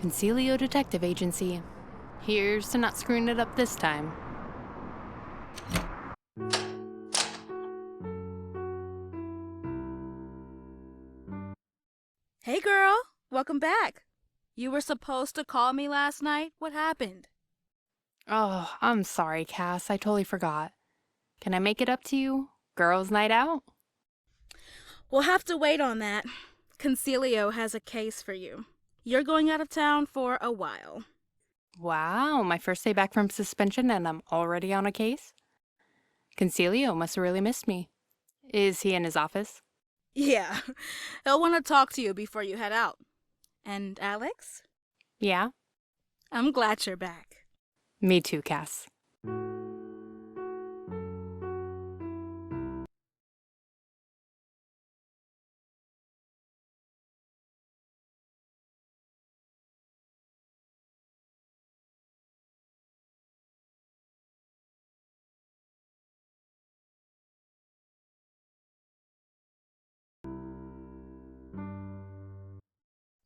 Concilio Detective Agency. Here's to not screwing it up this time. Hey girl, welcome back. You were supposed to call me last night. What happened? Oh, I'm sorry, Cass. I totally forgot. Can I make it up to you? Girls' night out? We'll have to wait on that. Concilio has a case for you. You're going out of town for a while. Wow, my first day back from suspension and I'm already on a case? Concilio must have really missed me. Is he in his office? Yeah, he'll want to talk to you before you head out. And Alex? Yeah? I'm glad you're back. Me too, Cass.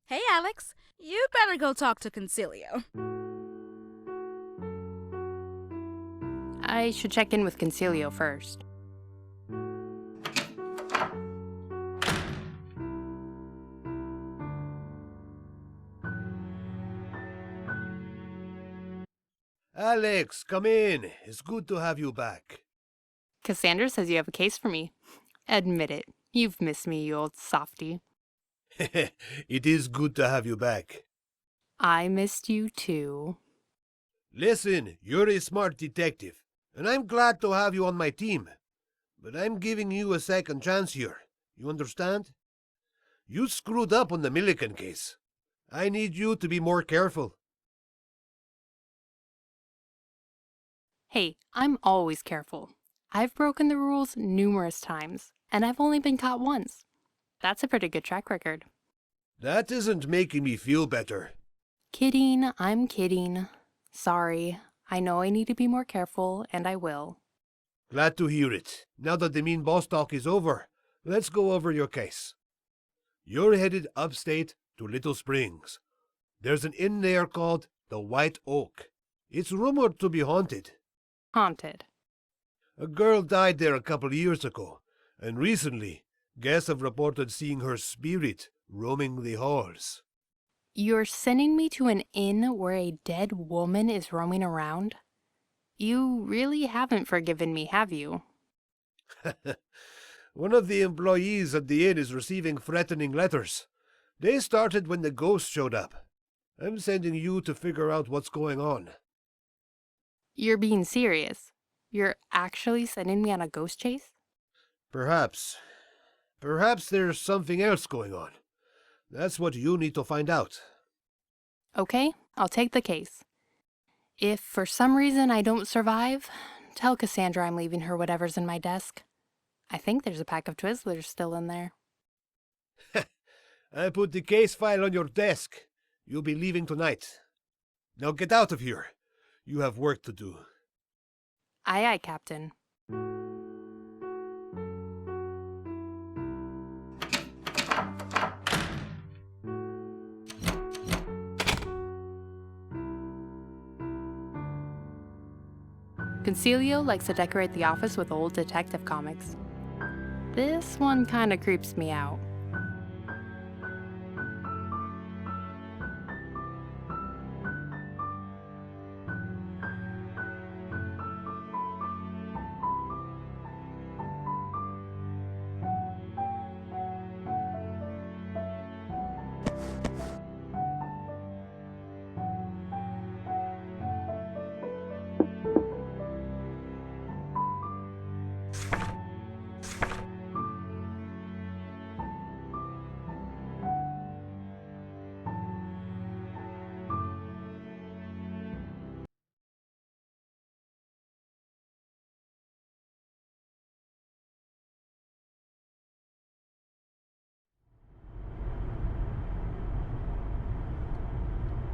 Hey Alex, you better go talk to Concilio. I should check in with Concilio first. Alex, come in. It's good to have you back. Cassandra says you have a case for me. Admit it. You've missed me, you old softy. It is good to have you back. I missed you too. Listen, you're a smart detective, and I'm glad to have you on my team. But I'm giving you a second chance here. You understand? You screwed up on the Milliken case. I need you to be more careful. Hey, I'm always careful. I've broken the rules numerous times, and I've only been caught once. That's a pretty good track record. That isn't making me feel better. Kidding, I'm kidding. Sorry, I know I need to be more careful, and I will. Glad to hear it. Now that the mean boss talk is over, let's go over your case. You're headed upstate to Little Springs. There's an inn there called the White Oak. It's rumored to be haunted. Haunted. A girl died there a couple years ago, and recently, guests have reported seeing her spirit roaming the halls. You're sending me to an inn where a dead woman is roaming around? You really haven't forgiven me, have you? One of the employees at the inn is receiving threatening letters. They started when the ghost showed up. I'm sending you to figure out what's going on. You're being serious. You're actually sending me on a ghost chase? Perhaps. Perhaps there's something else going on. That's what you need to find out. Okay, I'll take the case. If for some reason I don't survive, tell Cassandra I'm leaving her whatever's in my desk. I think there's a pack of Twizzlers still in there. I put the case file on your desk. You'll be leaving tonight. Now get out of here. You have work to do. Aye, aye, Captain. Concilio likes to decorate the office with old detective comics. This one kinda creeps me out.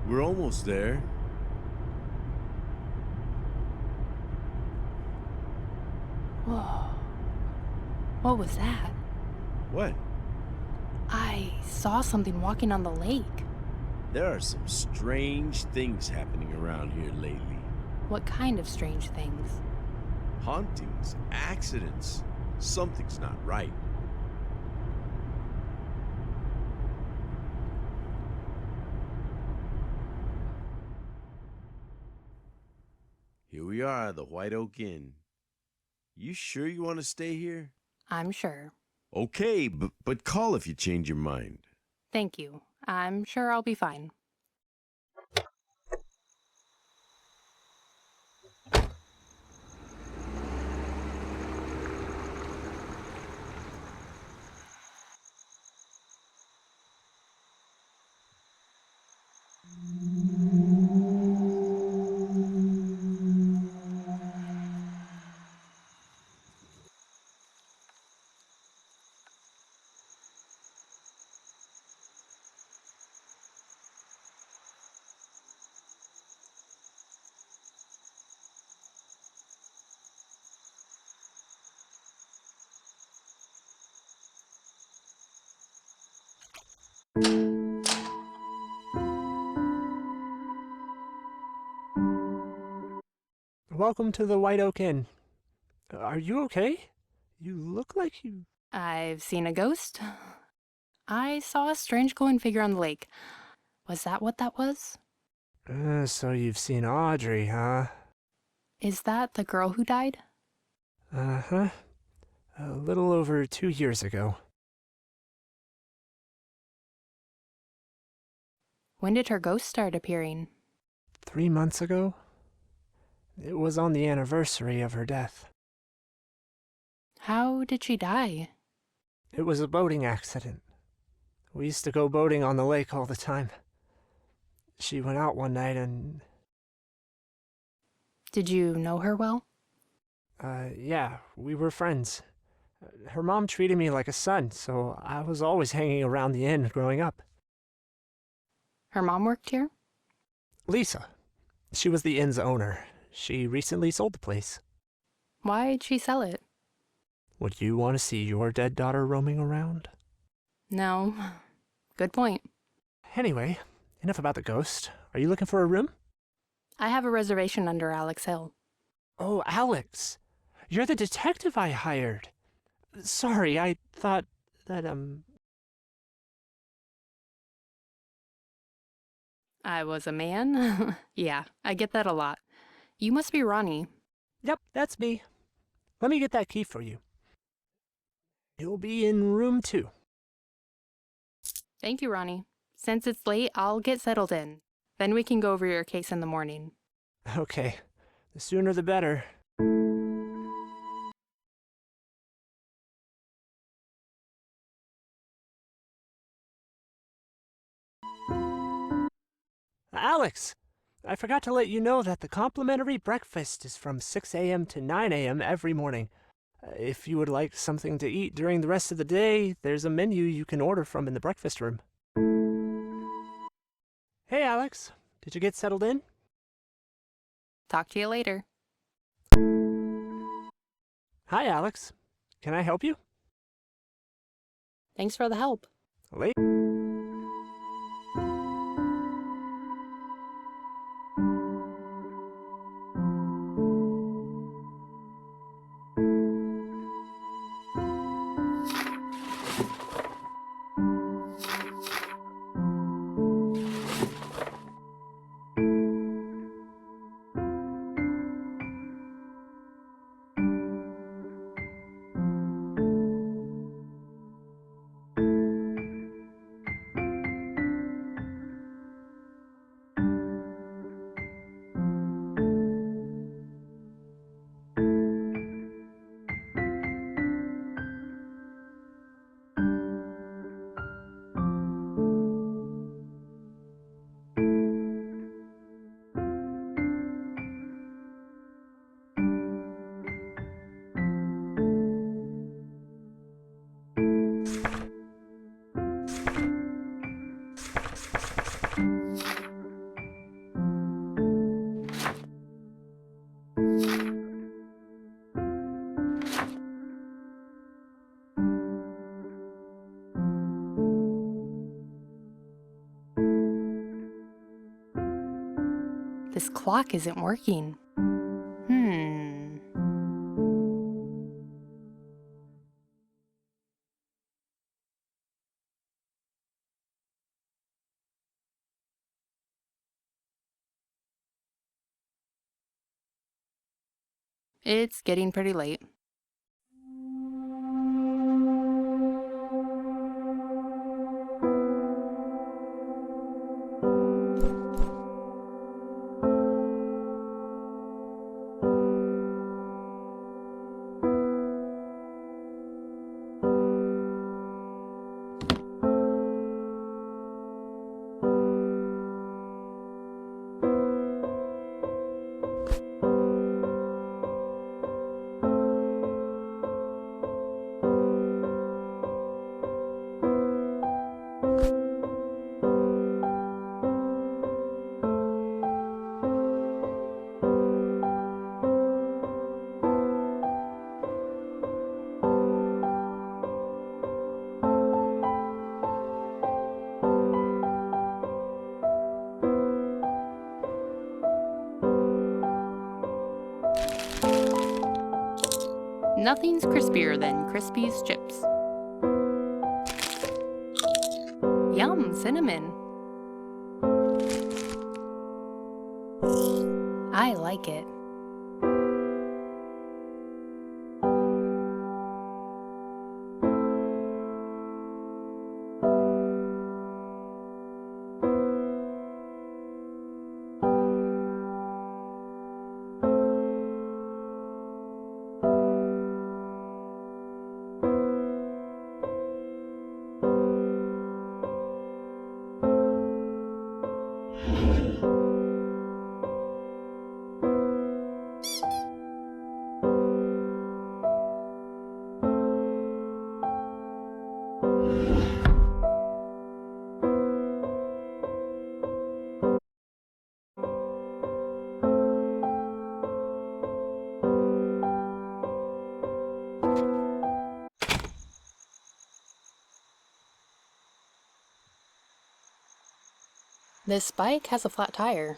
We're almost there. Whoa. What was that? What? I saw something walking on the lake. There are some strange things happening around here lately. What kind of strange things? Hauntings, accidents. Something's not right. Here we are at the White Oak Inn. You sure you want to stay here? I'm sure. Okay, but call if you change your mind. Thank you. I'm sure I'll be fine. Welcome to the White Oak Inn. Are you okay? You look like you... I've seen a ghost. I saw a strange glowing figure on the lake. Was that what that was? So you've seen Audrey, huh? Is that the girl who died? Uh-huh. A little over 2 years ago. When did her ghost start appearing? 3 months ago? It was on the anniversary of her death. How did she die? It was a boating accident. We used to go boating on the lake all the time. She went out one night and... Did you know her well? Yeah, we were friends. Her mom treated me like a son, so I was always hanging around the inn growing up. Her mom worked here? Lisa. She was the inn's owner. She recently sold the place. Why'd she sell it? Would you want to see your dead daughter roaming around? No. Good point. Anyway, enough about the ghost. Are you looking for a room? I have a reservation under Alex Hill. Oh, Alex. You're the detective I hired. Sorry, I thought that, I was a man? Yeah, I get that a lot. You must be Ronnie. Yep, that's me. Let me get that key for you. You'll be in room 2. Thank you, Ronnie. Since it's late, I'll get settled in. Then we can go over your case in the morning. Okay, the sooner the better. Alex! I forgot to let you know that the complimentary breakfast is from 6 a.m. to 9 a.m. every morning. If you would like something to eat during the rest of the day, there's a menu you can order from in the breakfast room. Hey, Alex. Did you get settled in? Talk to you later. Hi, Alex. Can I help you? Thanks for the help. Late. This clock isn't working. It's getting pretty late. Nothing's crispier than Crispy's chips. Yum, cinnamon. I like it. This bike has a flat tire.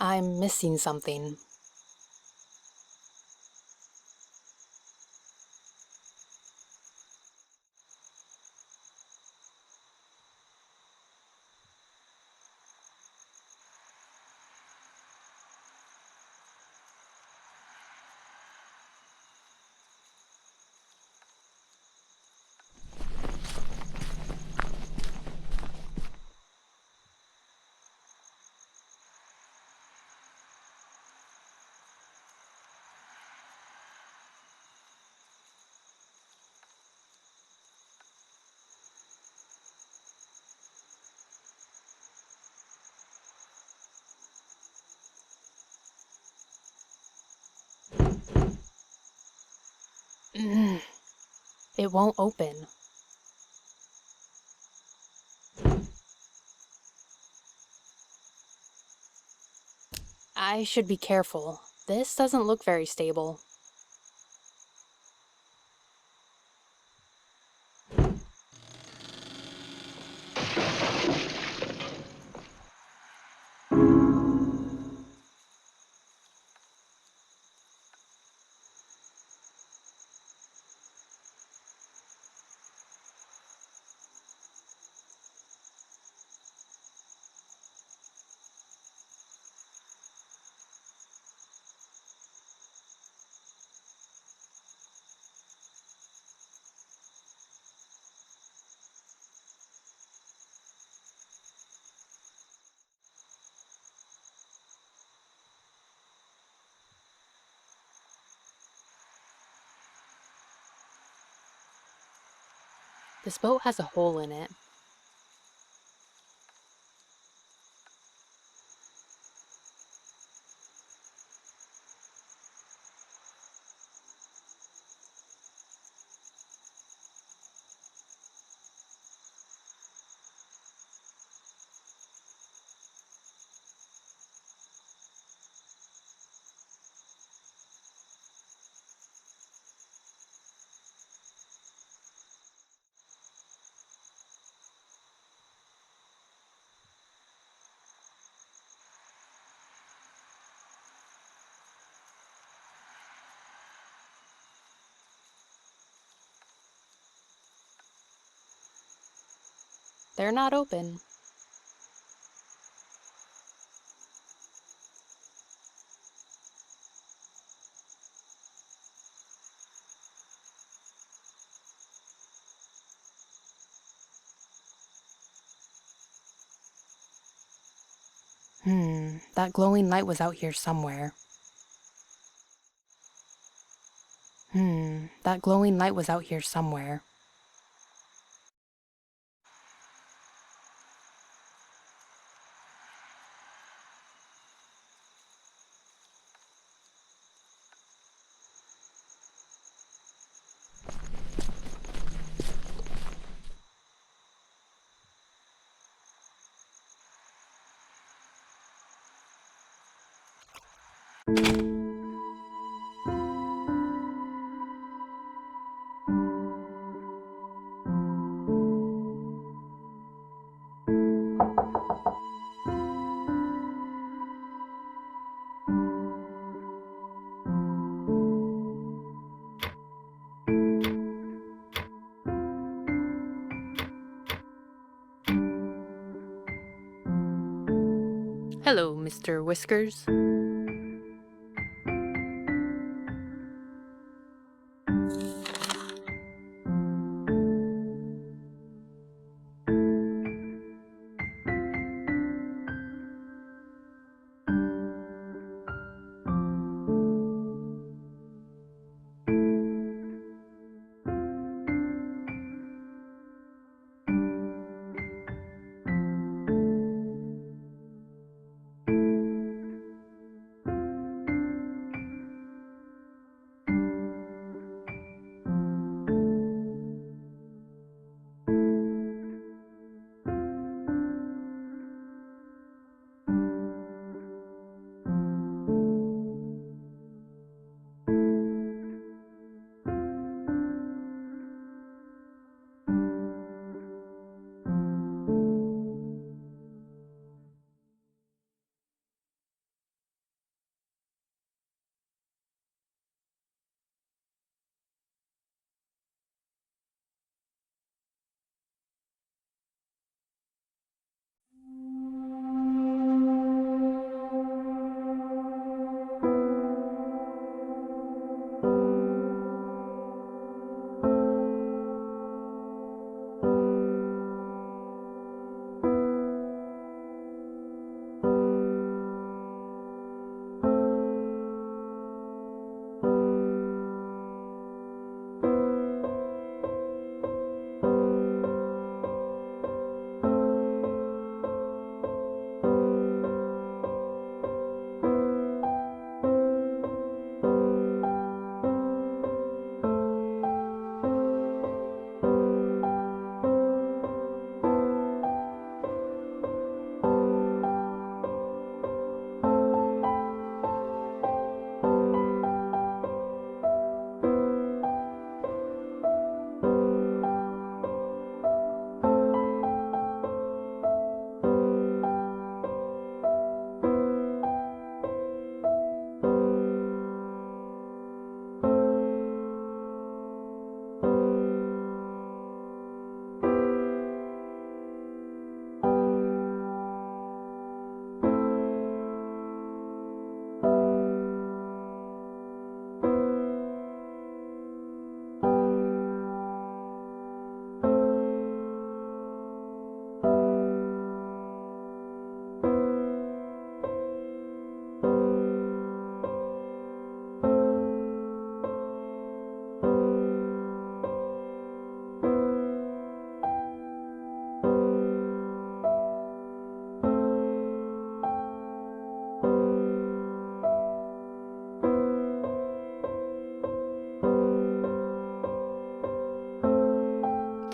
I'm missing something. It won't open. I should be careful. This doesn't look very stable. This boat has a hole in it. They're not open. That glowing light was out here somewhere. That glowing light was out here somewhere. Hello, Mr. Whiskers.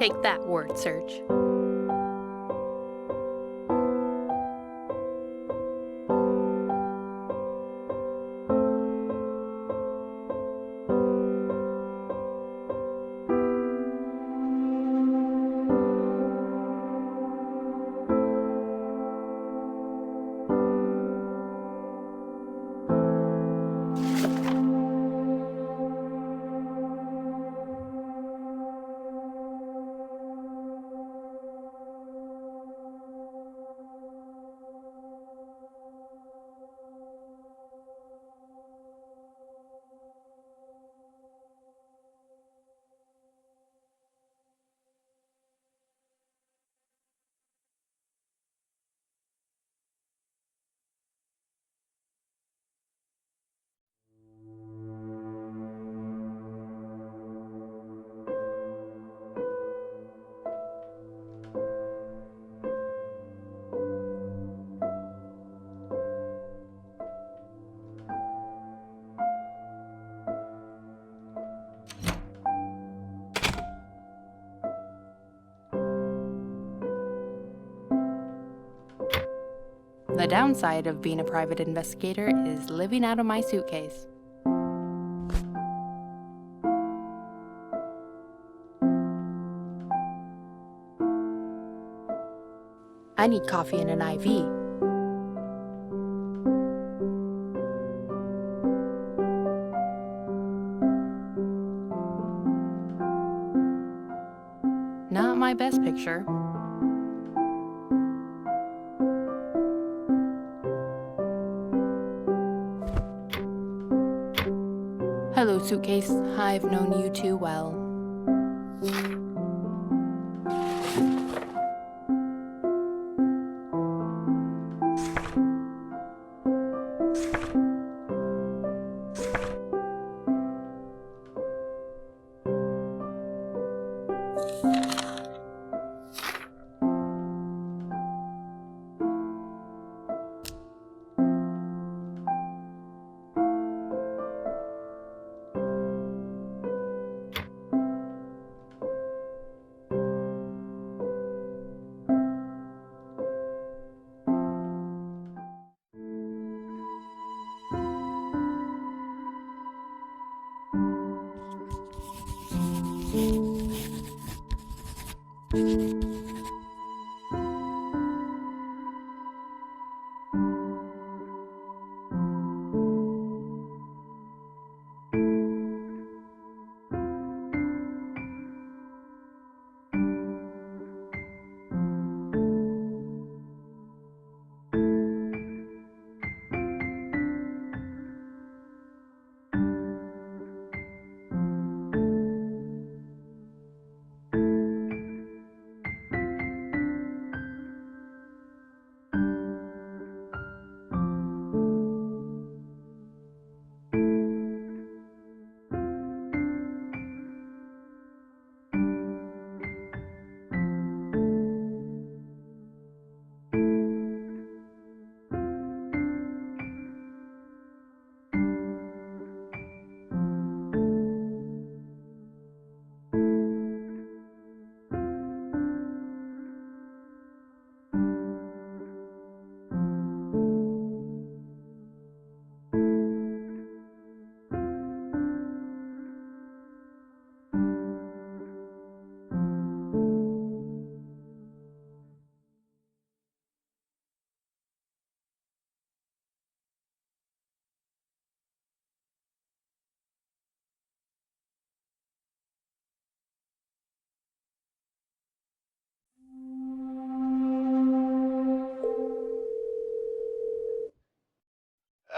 Take that, word search. The downside of being a private investigator is living out of my suitcase. I need coffee and an IV. Not my best picture. Hello, suitcase. I've known you too well.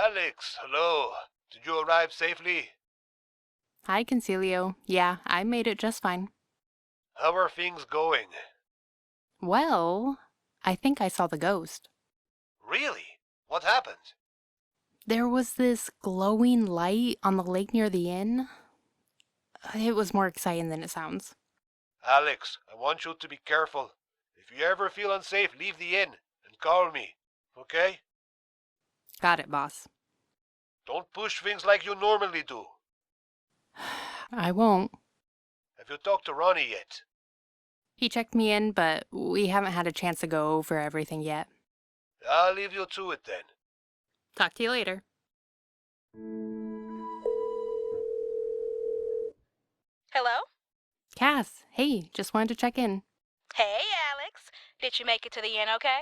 Alex, hello. Did you arrive safely? Hi, Concilio. Yeah, I made it just fine. How are things going? Well, I think I saw the ghost. Really? What happened? There was this glowing light on the lake near the inn. It was more exciting than it sounds. Alex, I want you to be careful. If you ever feel unsafe, leave the inn and call me, okay? Got it, boss. Don't push things like you normally do. I won't. Have you talked to Ronnie yet? He checked me in, but we haven't had a chance to go over everything yet. I'll leave you to it then. Talk to you later. Hello? Cass, hey, just wanted to check in. Hey, Alex. Did you make it to the inn okay?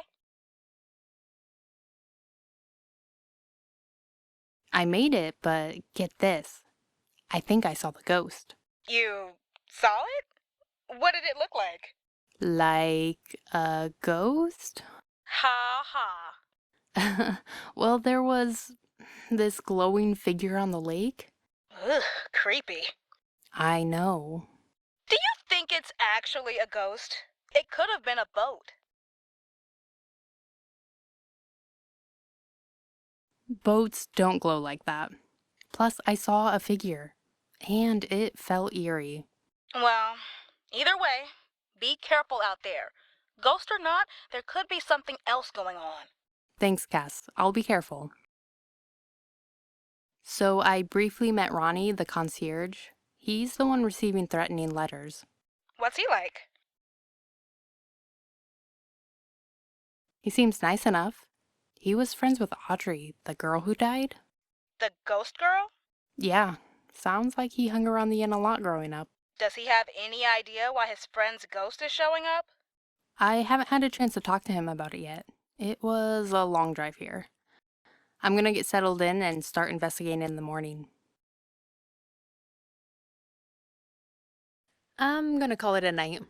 I made it, but get this. I think I saw the ghost. You saw it? What did it look like? Like a ghost? Ha ha. Well, there was this glowing figure on the lake. Ugh, creepy. I know. Do you think it's actually a ghost? It could have been a boat. Boats don't glow like that. Plus, I saw a figure, and it felt eerie. Well, either way, be careful out there. Ghost or not, there could be something else going on. Thanks, Cass. I'll be careful. So I briefly met Ronnie, the concierge. He's the one receiving threatening letters. What's he like? He seems nice enough. He was friends with Audrey, the girl who died. The ghost girl? Yeah, sounds like he hung around the inn a lot growing up. Does he have any idea why his friend's ghost is showing up? I haven't had a chance to talk to him about it yet. It was a long drive here. I'm gonna get settled in and start investigating in the morning. I'm gonna call it a night.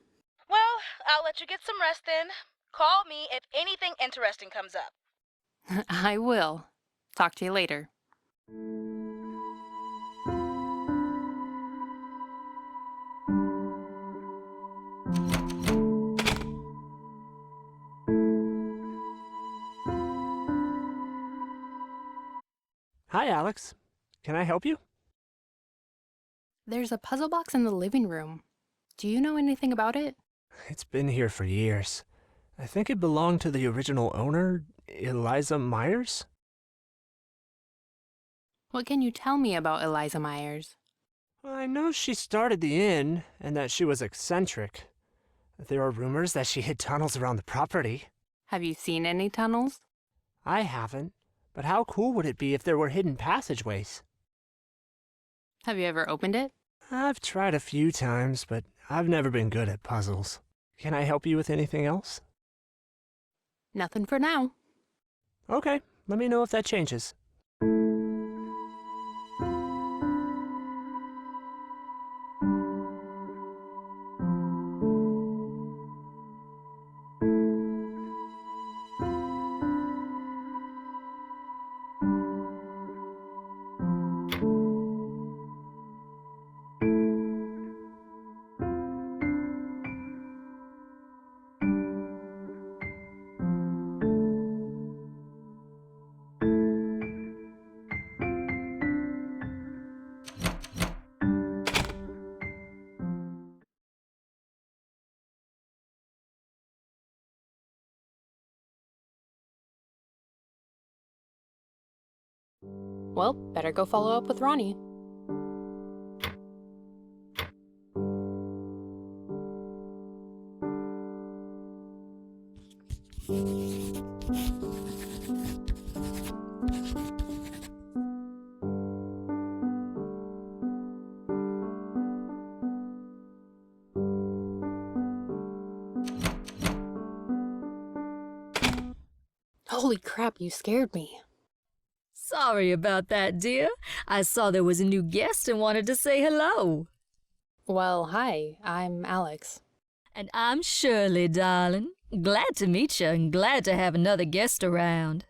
Well, I'll let you get some rest then. Call me if anything interesting comes up. I will. Talk to you later. Hi, Alex. Can I help you? There's a puzzle box in the living room. Do you know anything about it? It's been here for years. I think it belonged to the original owner, Eliza Myers? What can you tell me about Eliza Myers? I know she started the inn, and that she was eccentric. There are rumors that she hid tunnels around the property. Have you seen any tunnels? I haven't, but how cool would it be if there were hidden passageways? Have you ever opened it? I've tried a few times, but I've never been good at puzzles. Can I help you with anything else? Nothing for now. Okay, let me know if that changes. Well, better go follow up with Ronnie. Holy crap, you scared me. Sorry about that, dear. I saw there was a new guest and wanted to say hello. Well, hi, I'm Alex. And I'm Shirley, darling. Glad to meet you and glad to have another guest around.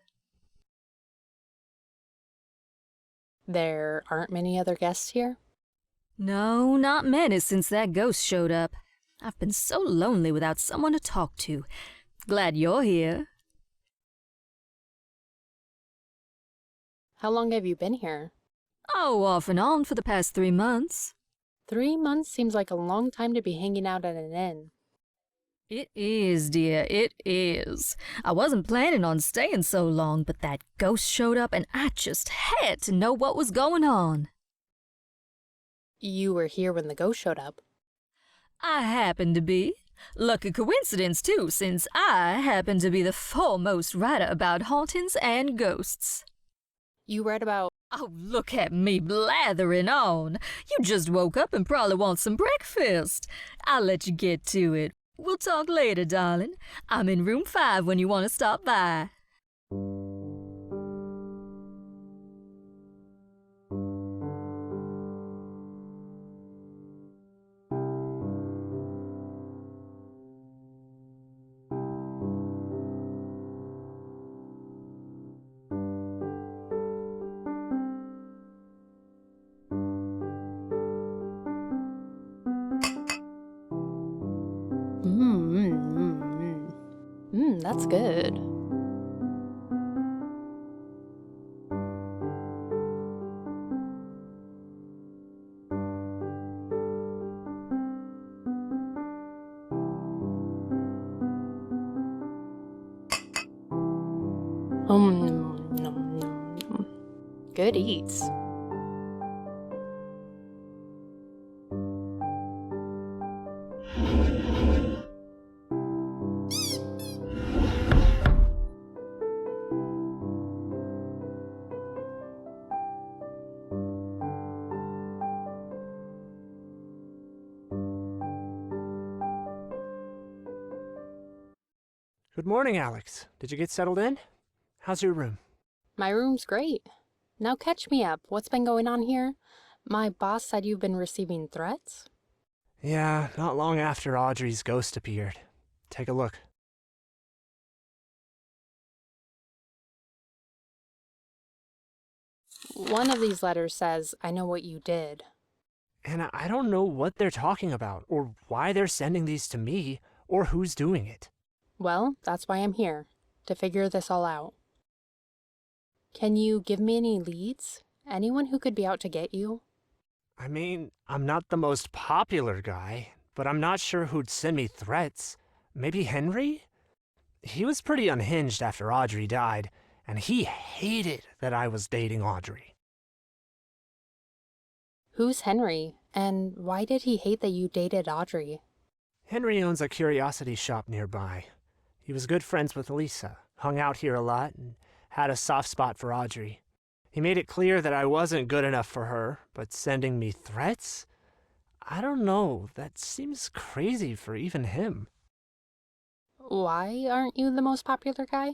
There aren't many other guests here? No, not many since that ghost showed up. I've been so lonely without someone to talk to. Glad you're here. How long have you been here? Oh, off and on for the past 3 months. 3 months seems like a long time to be hanging out at an inn. It is, dear, it is. I wasn't planning on staying so long, but that ghost showed up and I just had to know what was going on. You were here when the ghost showed up. I happened to be. Lucky coincidence, too, since I happen to be the foremost writer about hauntings and ghosts. You read about... Oh, look at me blathering on. You just woke up and probably want some breakfast. I'll let you get to it. We'll talk later, darling. I'm in room 5 when you want to stop by. That's good. Good eats. Good morning, Alex. Did you get settled in? How's your room? My room's great. Now catch me up. What's been going on here? My boss said you've been receiving threats? Yeah, not long after Audrey's ghost appeared. Take a look. One of these letters says, I know what you did. And I don't know what they're talking about, or why they're sending these to me, or who's doing it. Well, that's why I'm here, to figure this all out. Can you give me any leads? Anyone who could be out to get you? I mean, I'm not the most popular guy, but I'm not sure who'd send me threats. Maybe Henry? He was pretty unhinged after Audrey died, and he hated that I was dating Audrey. Who's Henry? And why did he hate that you dated Audrey? Henry owns a curiosity shop nearby. He was good friends with Lisa, hung out here a lot, and had a soft spot for Audrey. He made it clear that I wasn't good enough for her, but sending me threats? I don't know, that seems crazy for even him. Why aren't you the most popular guy?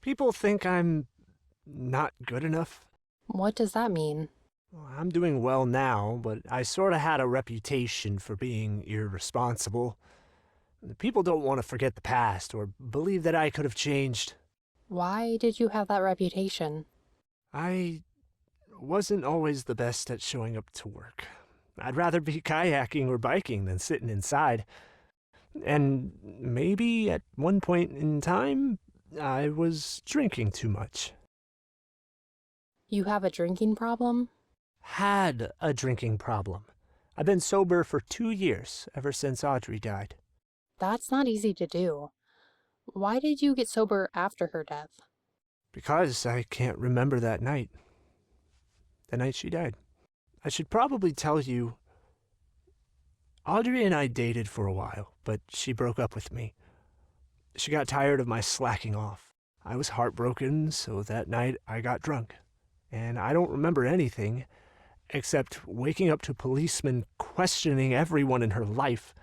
People think I'm not good enough. What does that mean? Well, I'm doing well now, but I sort of had a reputation for being irresponsible. People don't want to forget the past or believe that I could have changed. Why did you have that reputation? I wasn't always the best at showing up to work. I'd rather be kayaking or biking than sitting inside. And maybe at one point in time, I was drinking too much. You have a drinking problem? Had a drinking problem. I've been sober for 2 years, ever since Audrey died. That's not easy to do. Why did you get sober after her death? Because I can't remember that night. The night she died. I should probably tell you, Audrey and I dated for a while, but she broke up with me. She got tired of my slacking off. I was heartbroken, so that night I got drunk. And I don't remember anything, except waking up to policemen questioning everyone in her life.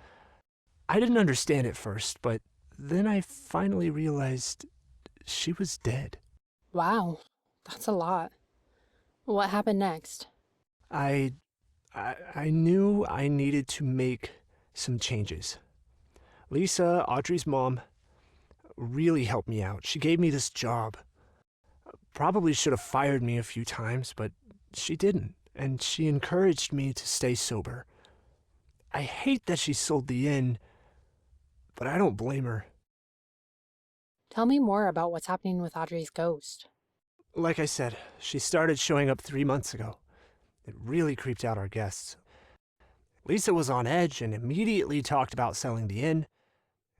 I didn't understand at first, but then I finally realized she was dead. Wow, that's a lot. What happened next? I knew I needed to make some changes. Lisa, Audrey's mom, really helped me out. She gave me this job. Probably should have fired me a few times, but she didn't, and she encouraged me to stay sober. I hate that she sold the inn, but I don't blame her. Tell me more about what's happening with Audrey's ghost. Like I said, she started showing up 3 months ago. It really creeped out our guests. Lisa was on edge and immediately talked about selling the inn.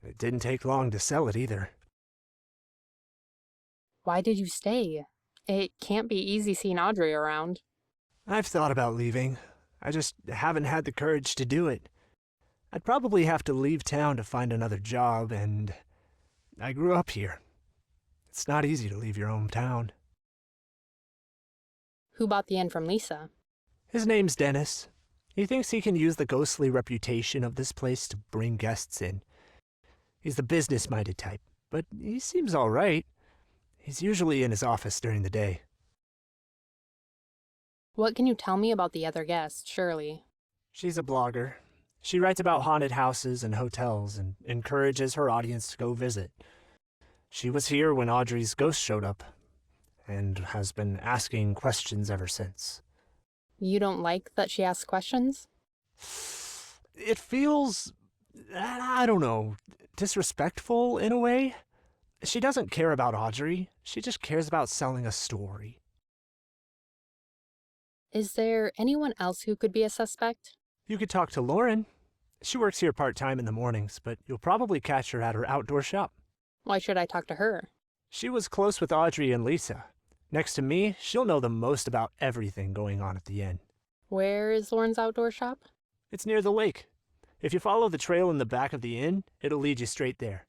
It didn't take long to sell it either. Why did you stay? It can't be easy seeing Audrey around. I've thought about leaving. I just haven't had the courage to do it. I'd probably have to leave town to find another job, and I grew up here. It's not easy to leave your hometown. Who bought the inn from Lisa? His name's Dennis. He thinks he can use the ghostly reputation of this place to bring guests in. He's the business-minded type, but he seems all right. He's usually in his office during the day. What can you tell me about the other guest, Shirley? She's a blogger. She writes about haunted houses and hotels and encourages her audience to go visit. She was here when Audrey's ghost showed up and has been asking questions ever since. You don't like that she asks questions? It feels, I don't know, disrespectful in a way. She doesn't care about Audrey. She just cares about selling a story. Is there anyone else who could be a suspect? You could talk to Lauren. She works here part-time in the mornings, but you'll probably catch her at her outdoor shop. Why should I talk to her? She was close with Audrey and Lisa. Next to me, she'll know the most about everything going on at the inn. Where is Lauren's outdoor shop? It's near the lake. If you follow the trail in the back of the inn, it'll lead you straight there.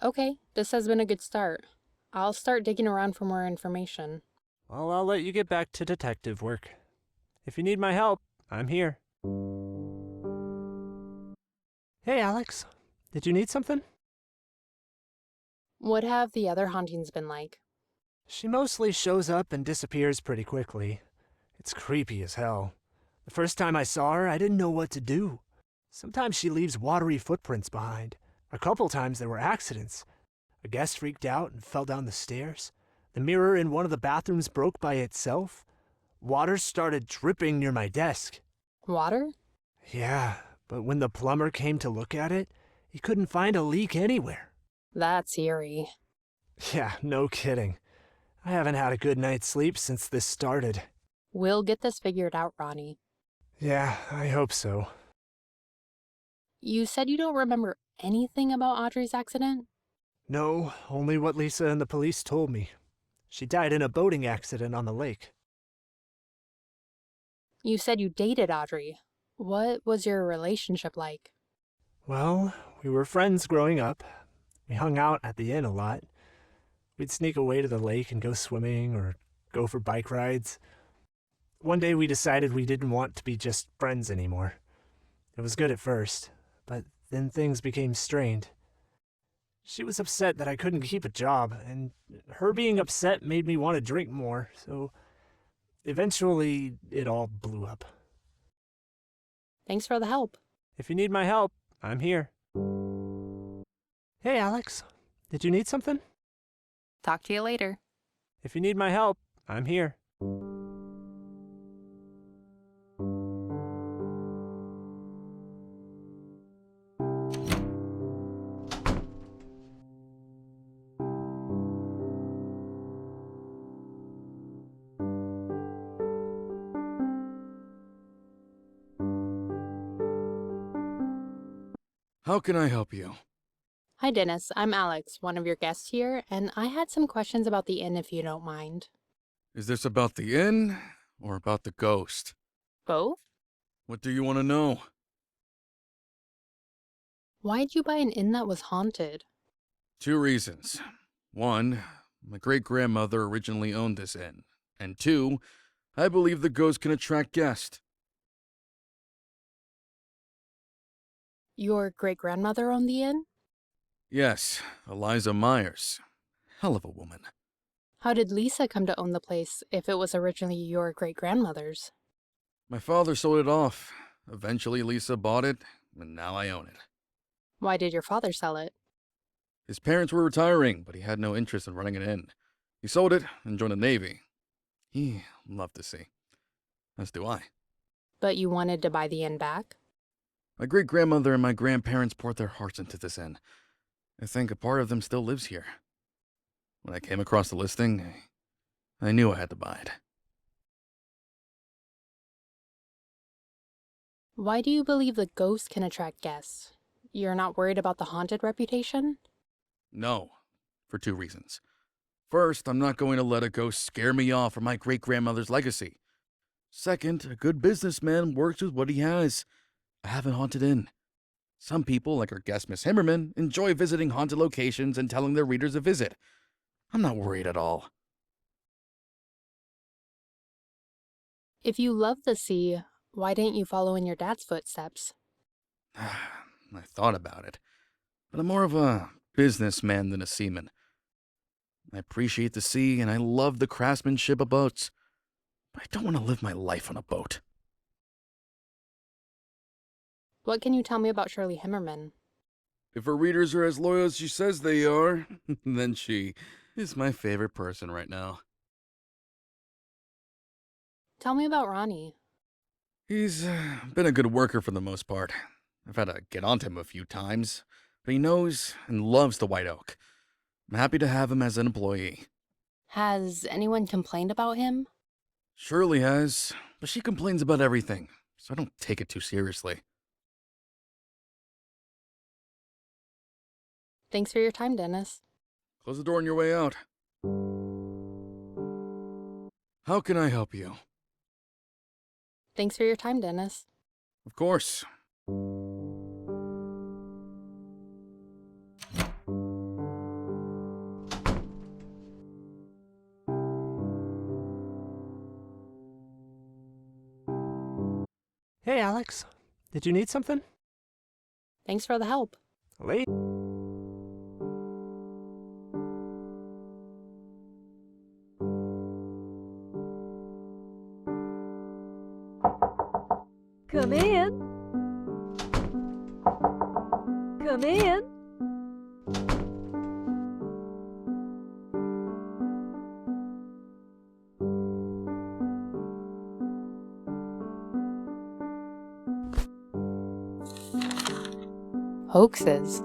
Okay, this has been a good start. I'll start digging around for more information. Well, I'll let you get back to detective work. If you need my help, I'm here. Hey, Alex. Did you need something? What have the other hauntings been like? She mostly shows up and disappears pretty quickly. It's creepy as hell. The first time I saw her, I didn't know what to do. Sometimes she leaves watery footprints behind. A couple times there were accidents. A guest freaked out and fell down the stairs. The mirror in one of the bathrooms broke by itself. Water started dripping near my desk. Water? Yeah, but when the plumber came to look at it, he couldn't find a leak anywhere. That's eerie. Yeah, no kidding. I haven't had a good night's sleep since this started. We'll get this figured out, Ronnie. Yeah, I hope so. You said you don't remember anything about Audrey's accident? No, only what Lisa and the police told me. She died in a boating accident on the lake. You said you dated Audrey. What was your relationship like? Well, we were friends growing up. We hung out at the inn a lot. We'd sneak away to the lake and go swimming or go for bike rides. One day we decided we didn't want to be just friends anymore. It was good at first, but then things became strained. She was upset that I couldn't keep a job, and her being upset made me want to drink more, so eventually it all blew up. Thanks for the help. If you need my help, I'm here. Hey, Alex. Did you need something? Talk to you later. If you need my help, I'm here. How can I help you? Hi, Dennis. I'm Alex, one of your guests here, and I had some questions about the inn if you don't mind. Is this about the inn or about the ghost? Both? What do you want to know? Why'd you buy an inn that was haunted? 2 reasons. 1, my great-grandmother originally owned this inn. And 2, I believe the ghost can attract guests. Your great-grandmother owned the inn? Yes, Eliza Myers. Hell of a woman. How did Lisa come to own the place if it was originally your great-grandmother's? My father sold it off. Eventually Lisa bought it, and now I own it. Why did your father sell it? His parents were retiring, but he had no interest in running an inn. He sold it and joined the Navy. He loved the sea. As do I. But you wanted to buy the inn back? My great-grandmother and my grandparents poured their hearts into this inn. I think a part of them still lives here. When I came across the listing, I knew I had to buy it. Why do you believe the ghost can attract guests? You're not worried about the haunted reputation? No, for 2 reasons. First, I'm not going to let a ghost scare me off from my great-grandmother's legacy. Second, a good businessman works with what he has. I have a haunted inn. Some people, like our guest Miss Himmerman, enjoy visiting haunted locations and telling their readers to visit. I'm not worried at all. If you love the sea, why didn't you follow in your dad's footsteps? I thought about it, but I'm more of a businessman than a seaman. I appreciate the sea and I love the craftsmanship of boats, but I don't want to live my life on a boat. What can you tell me about Shirley Himmerman? If her readers are as loyal as she says they are, then she is my favorite person right now. Tell me about Ronnie. He's been a good worker for the most part. I've had to get onto him a few times, but he knows and loves the White Oak. I'm happy to have him as an employee. Has anyone complained about him? Shirley has, but she complains about everything, so I don't take it too seriously. Thanks for your time, Dennis. Close the door on your way out. How can I help you? Thanks for your time, Dennis. Of course. Hey, Alex. Did you need something? Thanks for the help. Late? in. Hoaxes.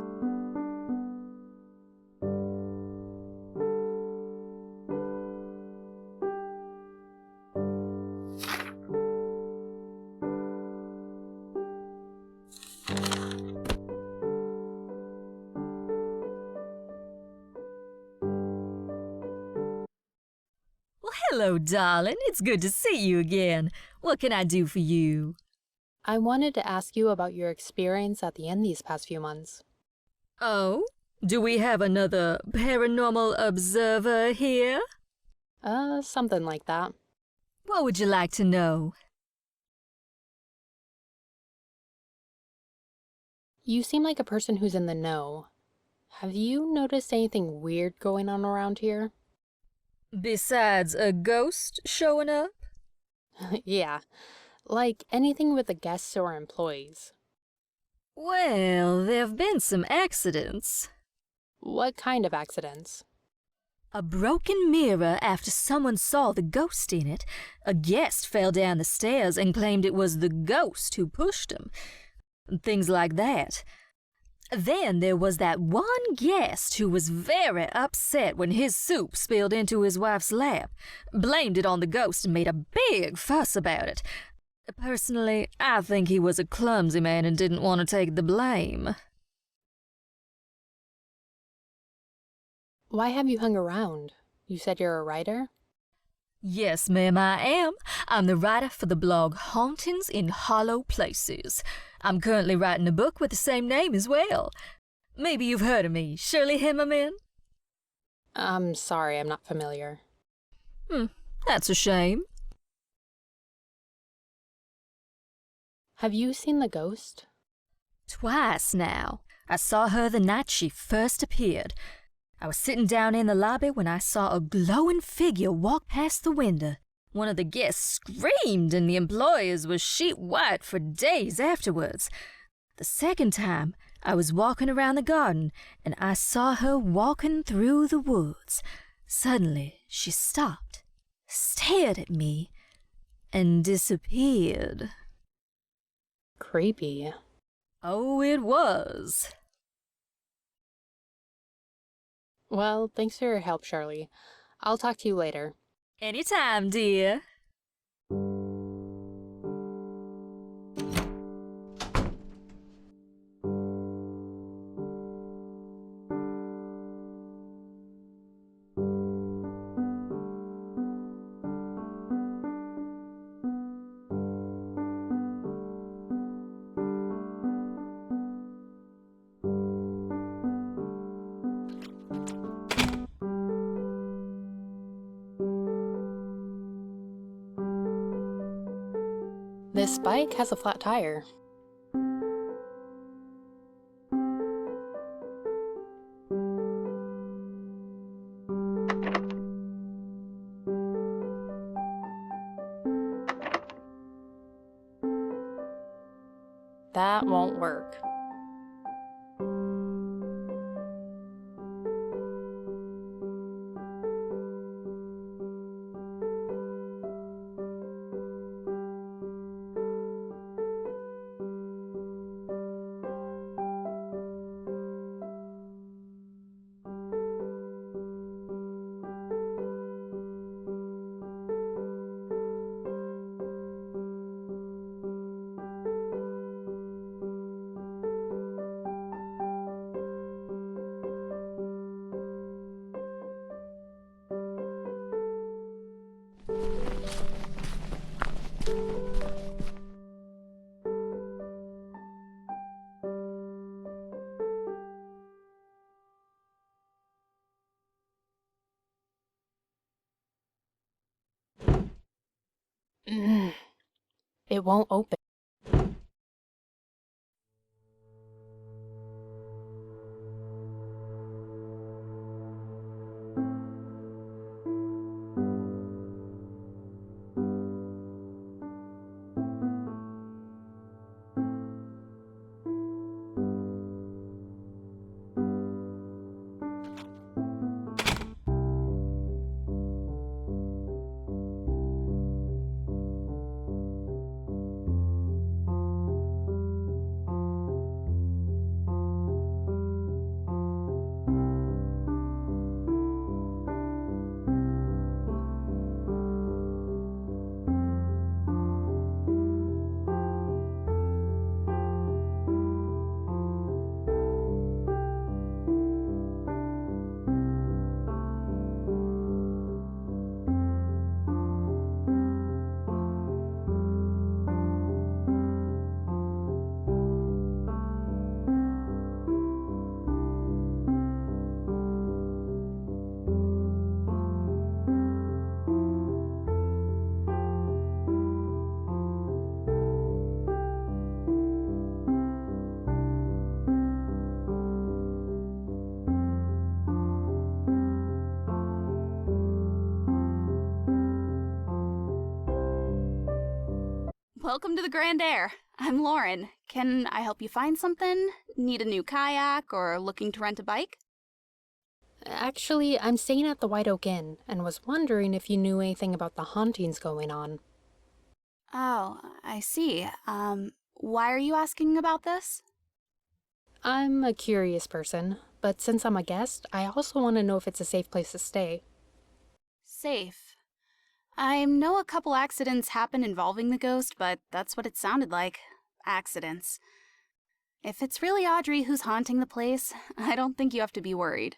Well, hello, darling. It's good to see you again. What can I do for you? I wanted to ask you about your experience at the inn these past few months. Oh? Do we have another paranormal observer here? Something like that. What would you like to know? You seem like a person who's in the know. Have you noticed anything weird going on around here? Besides a ghost showing up? Yeah, like anything with the guests or employees. Well, there've been some accidents. What kind of accidents? A broken mirror after someone saw the ghost in it. A guest fell down the stairs and claimed it was the ghost who pushed him. Things like that. Then there was that one guest who was very upset when his soup spilled into his wife's lap, blamed it on the ghost and made a big fuss about it. Personally, I think he was a clumsy man and didn't want to take the blame. Why have you hung around? You said you're a writer? Yes, ma'am, I am. I'm the writer for the blog Hauntings in Hollow Places. I'm currently writing a book with the same name as well. Maybe you've heard of me, Shirley Himmerman? I'm sorry, I'm not familiar. That's a shame. Have you seen the ghost? Twice now. I saw her the night she first appeared. I was sitting down in the lobby when I saw a glowing figure walk past the window. One of the guests screamed and the employees were sheet white for days afterwards. The second time, I was walking around the garden and I saw her walking through the woods. Suddenly, she stopped, stared at me, and disappeared. Creepy. Oh, it was. Well, thanks for your help, Charlie. I'll talk to you later. Anytime, dear. This bike has a flat tire. That won't work. It won't open. Welcome to the Grand Air. I'm Lauren. Can I help you find something? Need a new kayak or looking to rent a bike? Actually, I'm staying at the White Oak Inn and was wondering if you knew anything about the hauntings going on. Oh, I see. Why are you asking about this? I'm a curious person, but since I'm a guest, I also want to know if it's a safe place to stay. Safe. I know a couple accidents happened involving the ghost, but that's what it sounded like. Accidents. If it's really Audrey who's haunting the place, I don't think you have to be worried.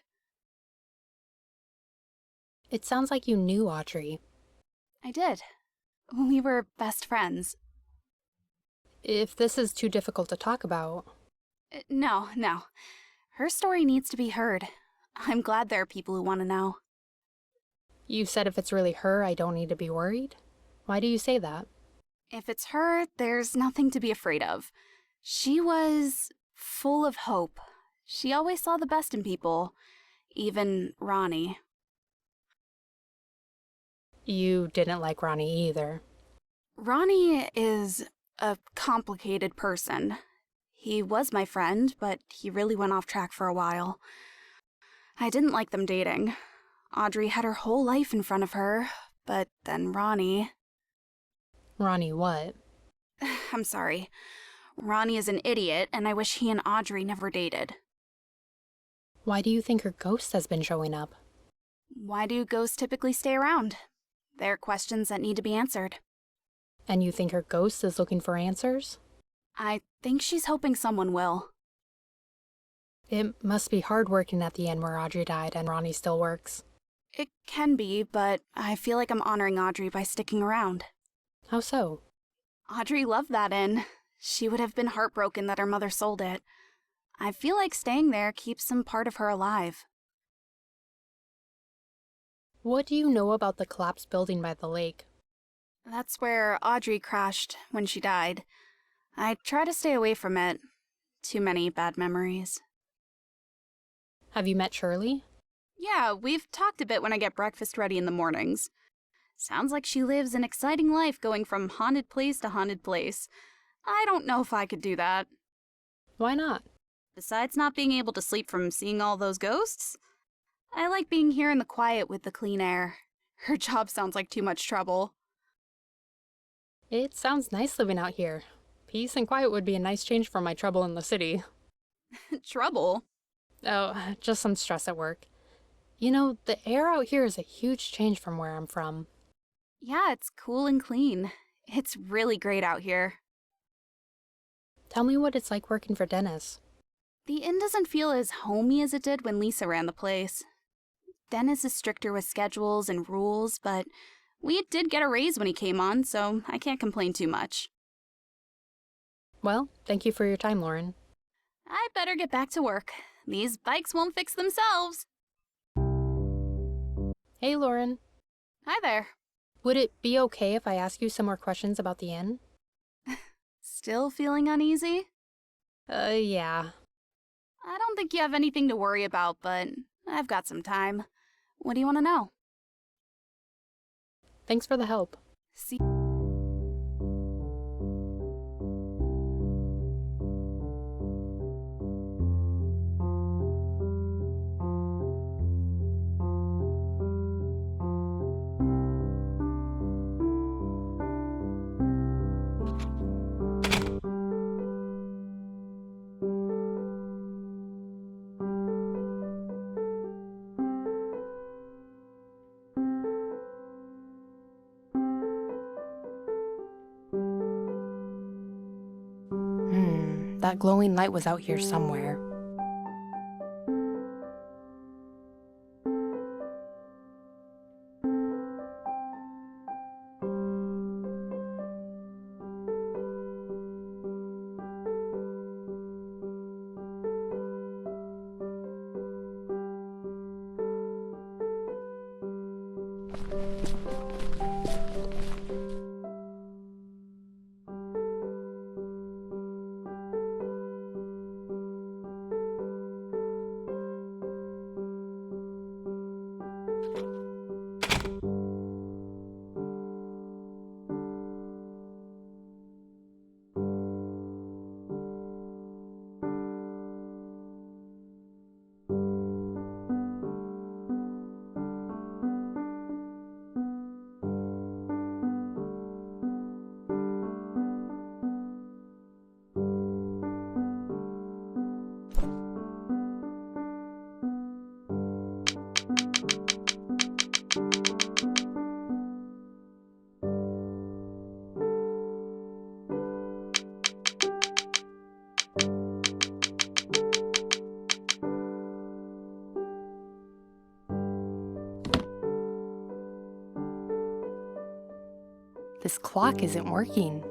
It sounds like you knew Audrey. I did. We were best friends. If this is too difficult to talk about... No. Her story needs to be heard. I'm glad there are people who want to know. You said if it's really her, I don't need to be worried? Why do you say that? If it's her, there's nothing to be afraid of. She was full of hope. She always saw the best in people, even Ronnie. You didn't like Ronnie either. Ronnie is a complicated person. He was my friend, but he really went off track for a while. I didn't like them dating. Audrey had her whole life in front of her, but then Ronnie... Ronnie what? I'm sorry. Ronnie is an idiot, and I wish he and Audrey never dated. Why do you think her ghost has been showing up? Why do ghosts typically stay around? They're questions that need to be answered. And you think her ghost is looking for answers? I think she's hoping someone will. It must be hard working at the inn where Audrey died and Ronnie still works. It can be, but I feel like I'm honoring Audrey by sticking around. How so? Audrey loved that inn. She would have been heartbroken that her mother sold it. I feel like staying there keeps some part of her alive. What do you know about the collapsed building by the lake? That's where Audrey crashed when she died. I try to stay away from it. Too many bad memories. Have you met Shirley? Yeah, we've talked a bit when I get breakfast ready in the mornings. Sounds like she lives an exciting life going from haunted place to haunted place. I don't know if I could do that. Why not? Besides not being able to sleep from seeing all those ghosts, I like being here in the quiet with the clean air. Her job sounds like too much trouble. It sounds nice living out here. Peace and quiet would be a nice change from my trouble in the city. Trouble? Oh, just some stress at work. You know, the air out here is a huge change from where I'm from. Yeah, it's cool and clean. It's really great out here. Tell me what it's like working for Dennis. The inn doesn't feel as homey as it did when Lisa ran the place. Dennis is stricter with schedules and rules, but we did get a raise when he came on, so I can't complain too much. Well, thank you for your time, Lauren. I better get back to work. These bikes won't fix themselves. Hey, Lauren. Hi there. Would it be okay if I ask you some more questions about the inn? Still feeling uneasy? Yeah. I don't think you have anything to worry about, but I've got some time. What do you want to know? Thanks for the help. See. That glowing light was out here somewhere. This clock isn't working.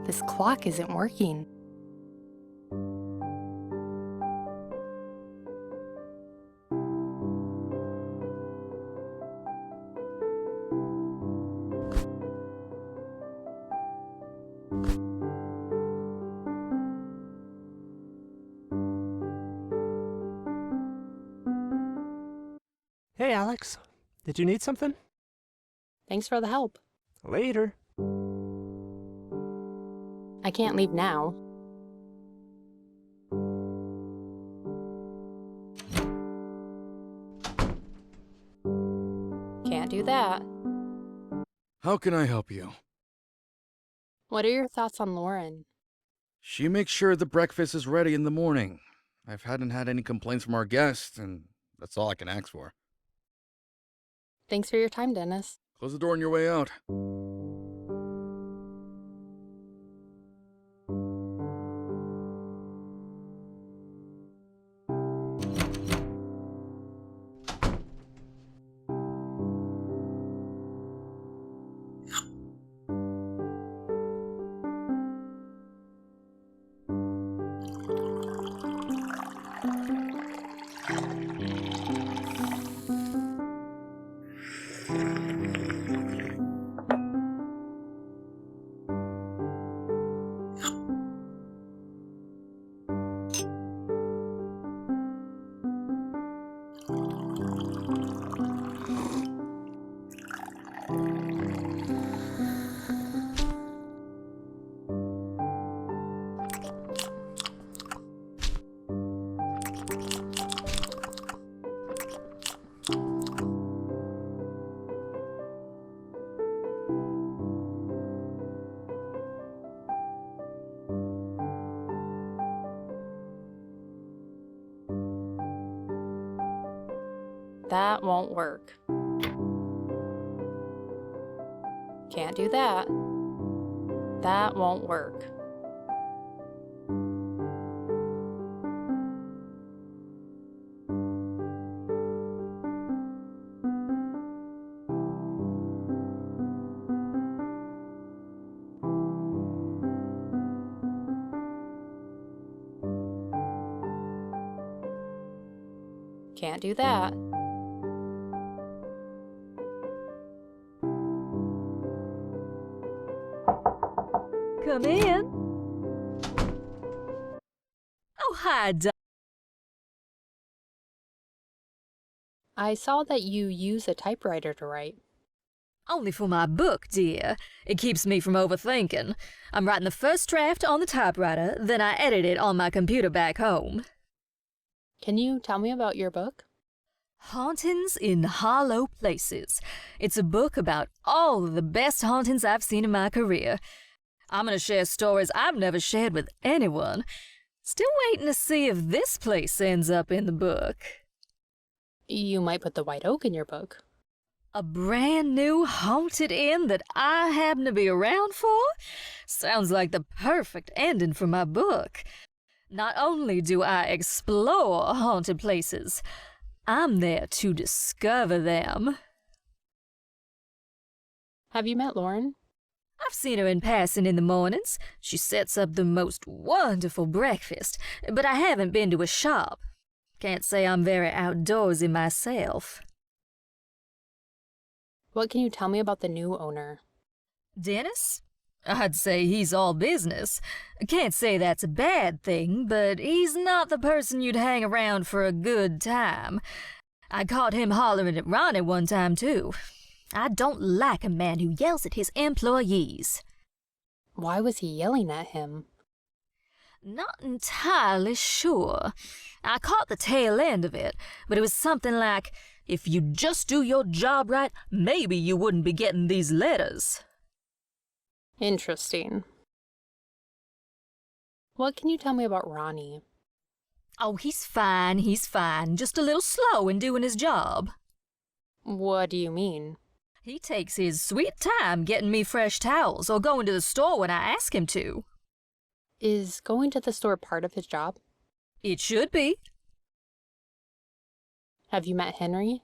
This clock isn't working. Hey, Alex. Did you need something? Thanks for the help. Later. I can't leave now. Can't do that. How can I help you? What are your thoughts on Lauren? She makes sure the breakfast is ready in the morning. I hadn't had any complaints from our guests, and that's all I can ask for. Thanks for your time, Dennis. Close the door on your way out. That won't work. Can't do that. That won't work. Can't do that. Come in. Oh, hi, I saw that you use a typewriter to write. Only for my book, dear. It keeps me from overthinking. I'm writing the first draft on the typewriter, then I edit it on my computer back home. Can you tell me about your book? Hauntings in Hollow Places. It's a book about all of the best hauntings I've seen in my career. I'm gonna share stories I've never shared with anyone. Still waiting to see if this place ends up in the book. You might put the White Oak in your book. A brand new haunted inn that I happen to be around for? Sounds like the perfect ending for my book. Not only do I explore haunted places, I'm there to discover them. Have you met Lauren? I've seen her in passing in the mornings. She sets up the most wonderful breakfast, but I haven't been to a shop. Can't say I'm very outdoorsy myself. What can you tell me about the new owner? Dennis? I'd say he's all business. Can't say that's a bad thing, but he's not the person you'd hang around for a good time. I caught him hollering at Ronnie one time, too. I don't like a man who yells at his employees. Why was he yelling at him? Not entirely sure. I caught the tail end of it, but it was something like, if you just do your job right, maybe you wouldn't be getting these letters. Interesting. What can you tell me about Ronnie? Oh, he's fine, just a little slow in doing his job. What do you mean? He takes his sweet time getting me fresh towels or going to the store when I ask him to. Is going to the store part of his job? It should be. Have you met Henry?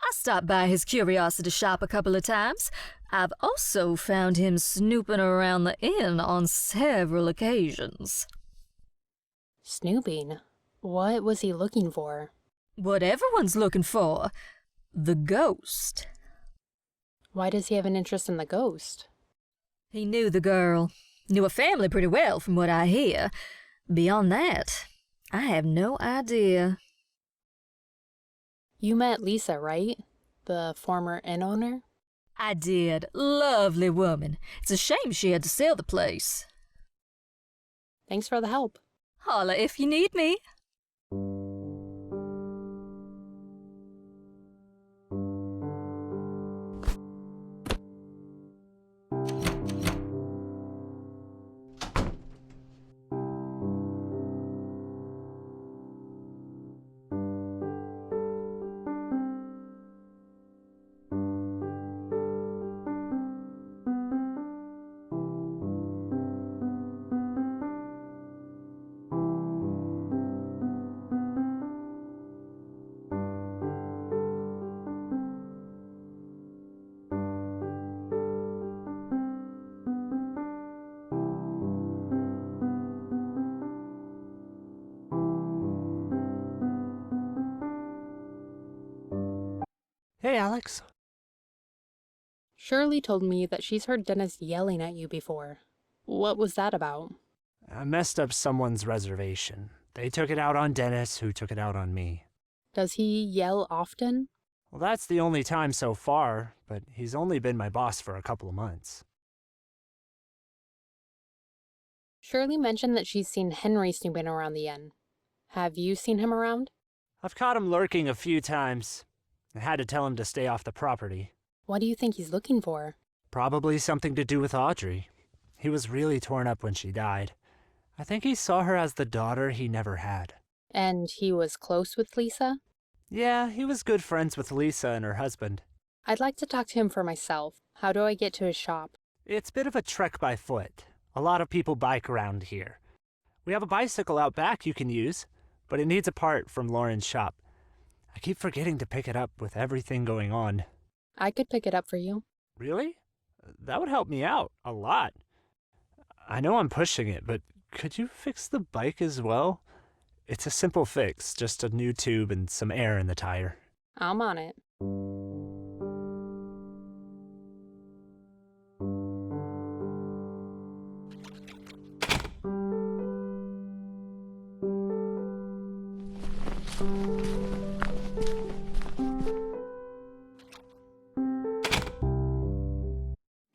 I stopped by his curiosity shop a couple of times. I've also found him snooping around the inn on several occasions. Snooping? What was he looking for? What everyone's looking for. The ghost. Why does he have an interest in the ghost? He knew the girl. Knew her family pretty well from what I hear. Beyond that, I have no idea. You met Lisa, right? The former inn owner? I did. Lovely woman. It's a shame she had to sell the place. Thanks for the help. Holla if you need me. Hey, Alex. Shirley told me that she's heard Dennis yelling at you before. What was that about? I messed up someone's reservation. They took it out on Dennis, who took it out on me. Does he yell often? Well, that's the only time so far, but he's only been my boss for a couple of months. Shirley mentioned that she's seen Henry snooping around the inn. Have you seen him around? I've caught him lurking a few times. I had to tell him to stay off the property. What do you think he's looking for? Probably something to do with Audrey. He was really torn up when she died. I think he saw her as the daughter he never had. And he was close with Lisa? Yeah, he was good friends with Lisa and her husband. I'd like to talk to him for myself. How do I get to his shop? It's a bit of a trek by foot. A lot of people bike around here. We have a bicycle out back you can use, but it needs a part from Lauren's shop. I keep forgetting to pick it up with everything going on. I could pick it up for you. Really? That would help me out a lot. I know I'm pushing it, but could you fix the bike as well? It's a simple fix, just a new tube and some air in the tire. I'm on it.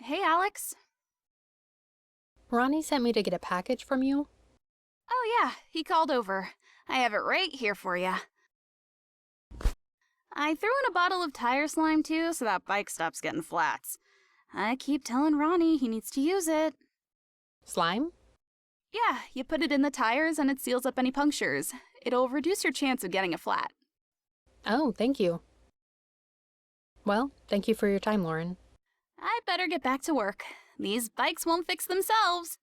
Hey, Alex. Ronnie sent me to get a package from you. Oh, yeah, he called over. I have it right here for you. I threw in a bottle of tire slime, too, so that bike stops getting flats. I keep telling Ronnie he needs to use it. Slime? Yeah, you put it in the tires and it seals up any punctures. It'll reduce your chance of getting a flat. Oh, thank you. Well, thank you for your time, Lauren. I better get back to work. These bikes won't fix themselves.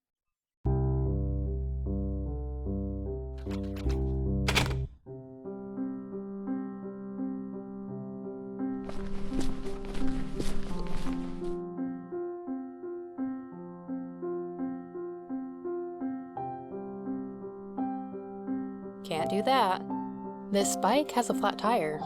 Can't do that. This bike has a flat tire.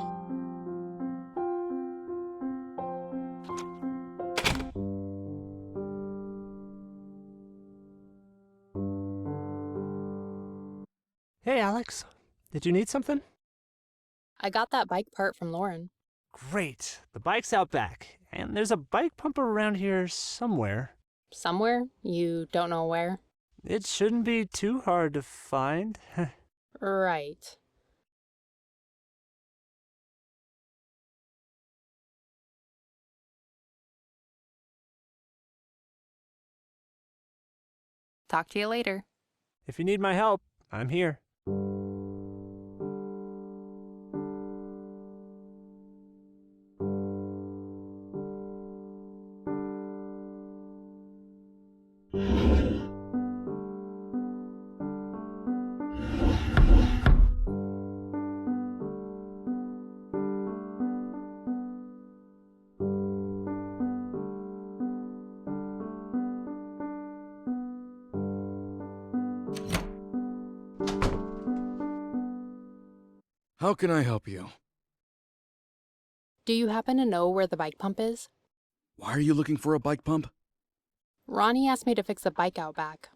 Hey, Alex. Did you need something? I got that bike part from Lauren. Great. The bike's out back, and there's a bike pumper around here somewhere. Somewhere? You don't know where? It shouldn't be too hard to find. Right. Talk to you later. If you need my help, I'm here. How can I help you? Do you happen to know where the bike pump is? Why are you looking for a bike pump? Ronnie asked me to fix a bike out back.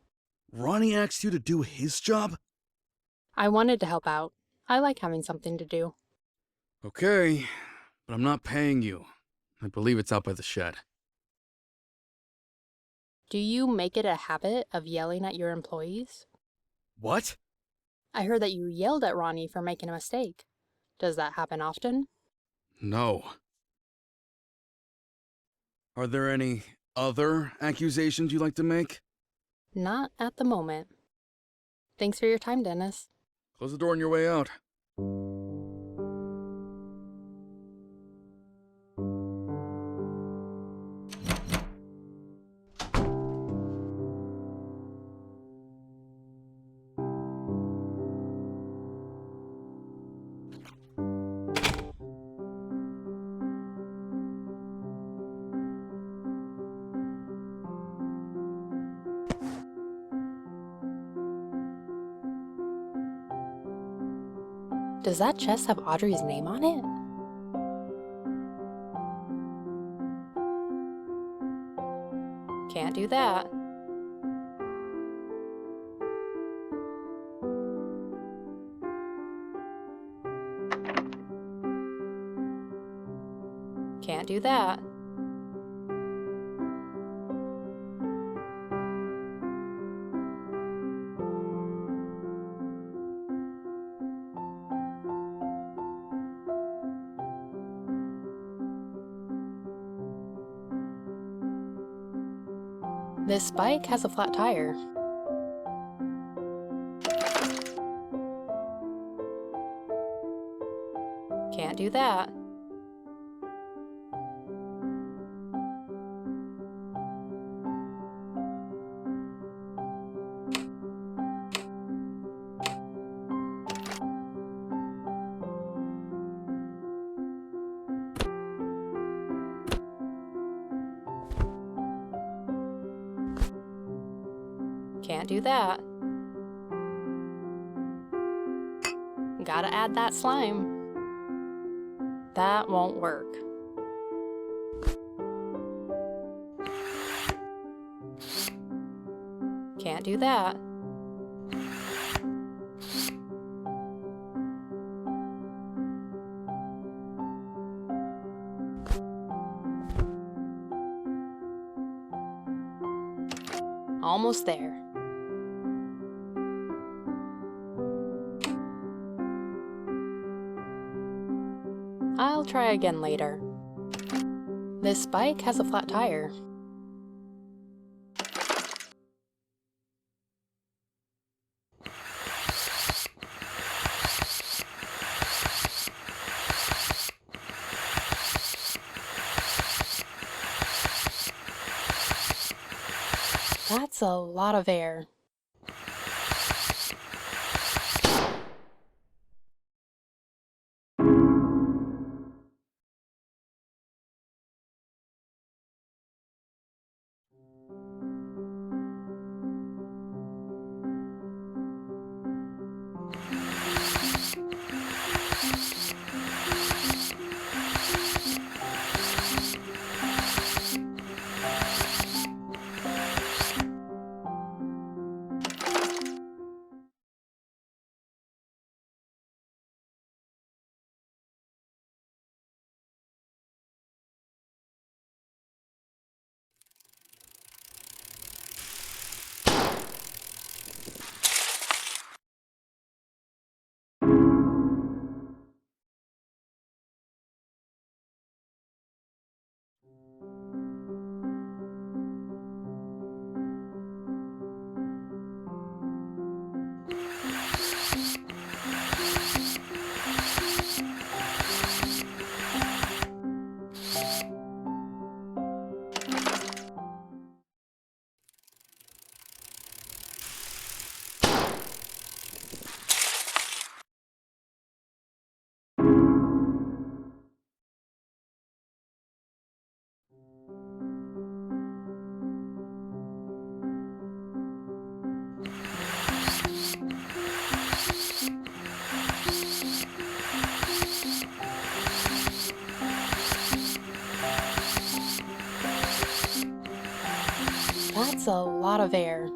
Ronnie asked you to do his job? I wanted to help out. I like having something to do. Okay, but I'm not paying you. I believe it's out by the shed. Do you make it a habit of yelling at your employees? What? I heard that you yelled at Ronnie for making a mistake. Does that happen often? No. Are there any other accusations you'd like to make? Not at the moment. Thanks for your time, Dennis. Close the door on your way out. Does that chest have Audrey's name on it? Can't do that. Can't do that. This bike has a flat tire. Can't do that. Can't do that. gotta add that slime. That won't work. Can't do that. Almost there. I'll try again later. This bike has a flat tire. That's a lot of air. That's a lot of air.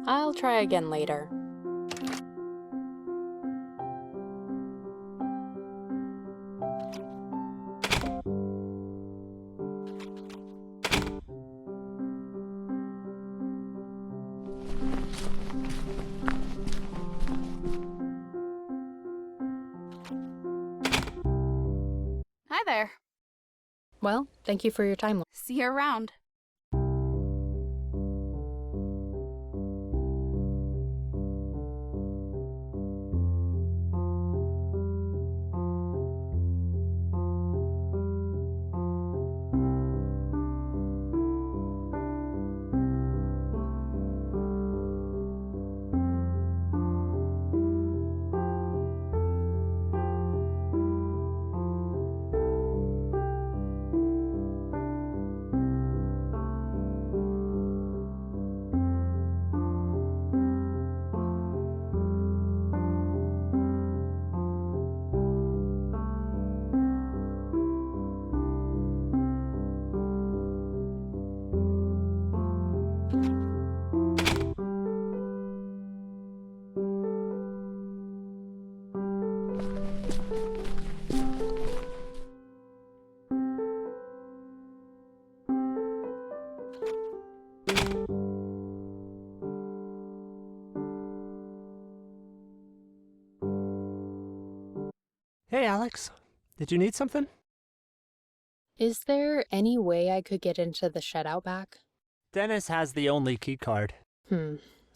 I'll try again later. Hi there. Well, thank you for your time. See you around. Hey, Alex. Did you need something? Is there any way I could get into the shed out back? Dennis has the only key card.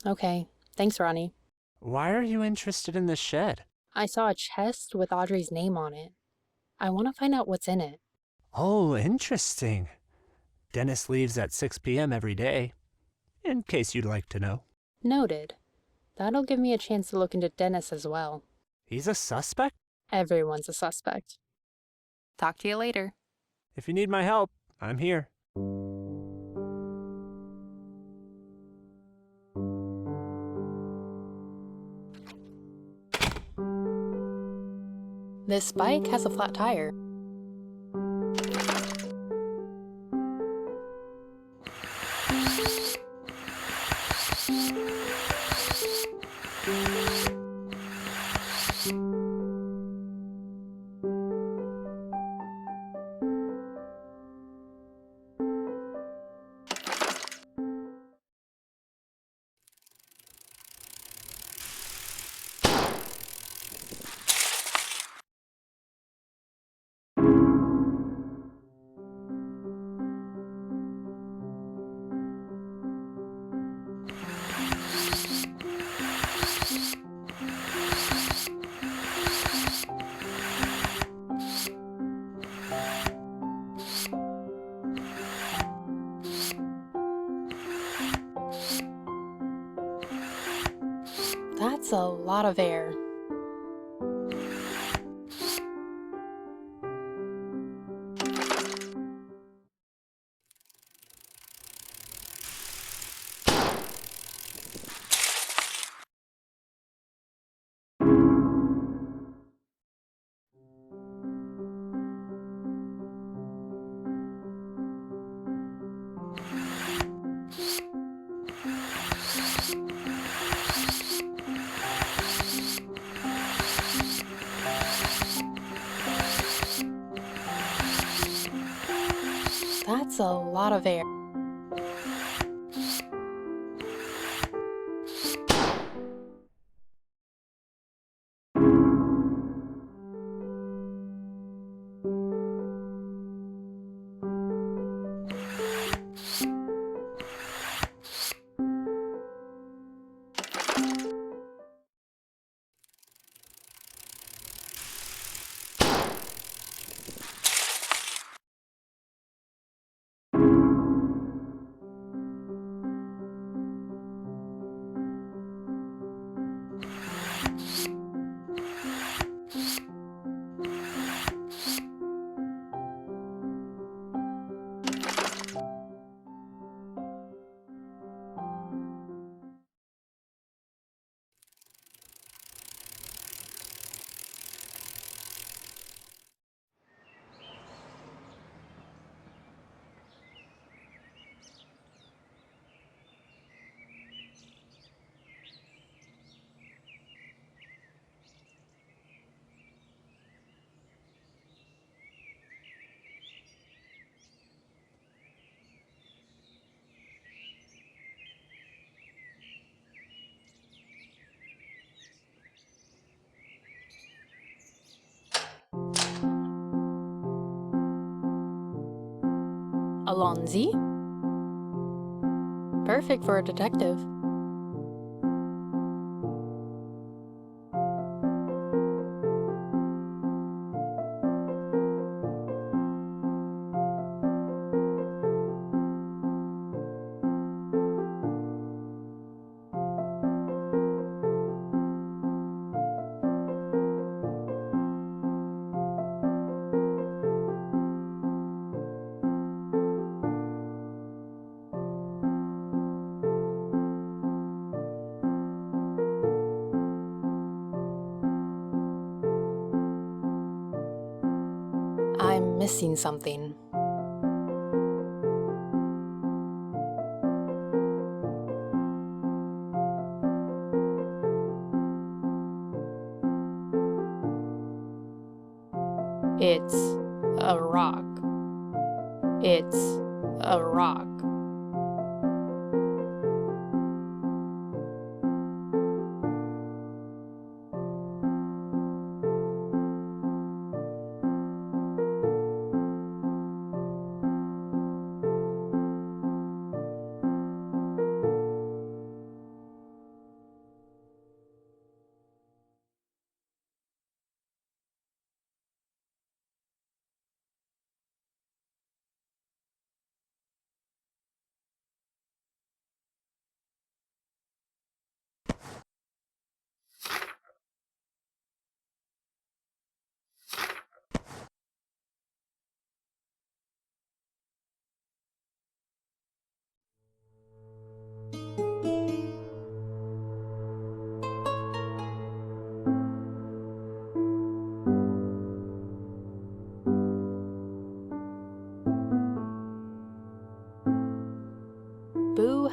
Okay. Thanks, Ronnie. Why are you interested in this shed? I saw a chest with Audrey's name on it. I want to find out what's in it. Oh, interesting. Dennis leaves at 6 p.m. every day. in case you'd like to know. Noted. That'll give me a chance to look into Dennis as well. He's a suspect? Everyone's a suspect. Talk to you later. If you need my help, I'm here. This bike has a flat tire. That's a lot of air. That's a lot of air. Alonzi? Perfect for a detective. I'm missing something. It's a rock. It's a rock.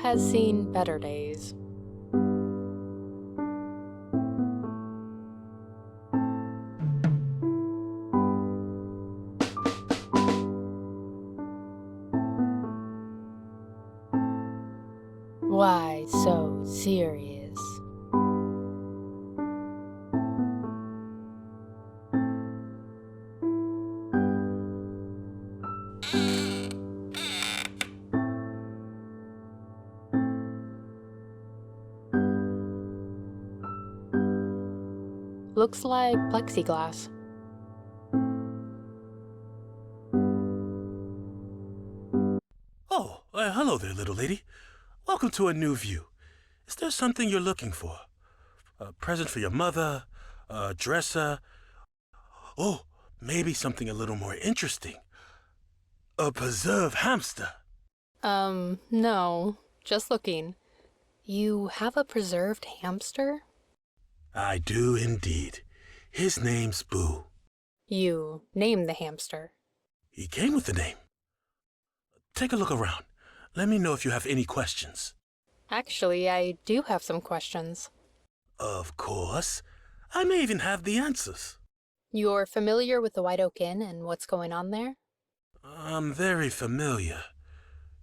has seen better days. Why so serious? Looks like plexiglass. Oh, hello there, little lady. Welcome to a new view. Is there something you're looking for? A present for your mother? A dresser? Oh, maybe something a little more interesting. A preserved hamster. No. Just looking. You have a preserved hamster? I do indeed. His name's Boo. You named the hamster. He came with the name. Take a look around. Let me know if you have any questions. Actually, I do have some questions. Of course. I may even have the answers. You're familiar with the White Oak Inn and what's going on there? I'm very familiar.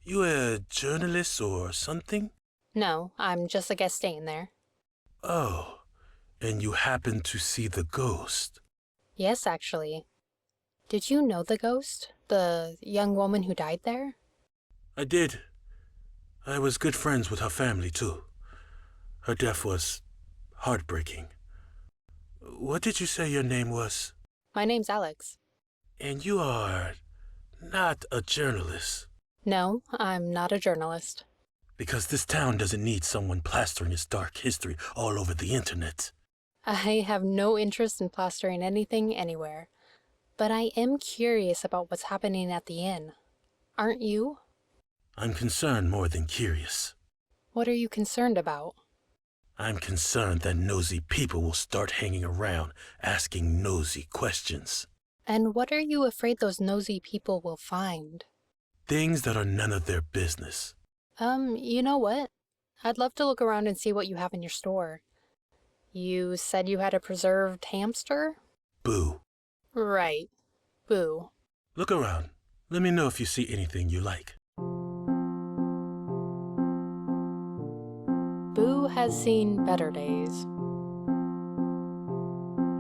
You a journalist or something? No, I'm just a guest staying there. Oh, and you happened to see the ghost? Yes, actually. Did you know the ghost? The young woman who died there? I did. I was good friends with her family, too. Her death was heartbreaking. What did you say your name was? My name's Alex. And you are not a journalist. No, I'm not a journalist. Because this town doesn't need someone plastering its dark history all over the internet. I have no interest in plastering anything anywhere. But I am curious about what's happening at the inn. Aren't you? I'm concerned more than curious. What are you concerned about? I'm concerned that nosy people will start hanging around asking nosy questions. And what are you afraid those nosy people will find? Things that are none of their business. You know what? I'd love to look around and see what you have in your store. You said you had a preserved hamster? Boo. Right. Boo. Look around. Let me know if you see anything you like. Boo has seen better days.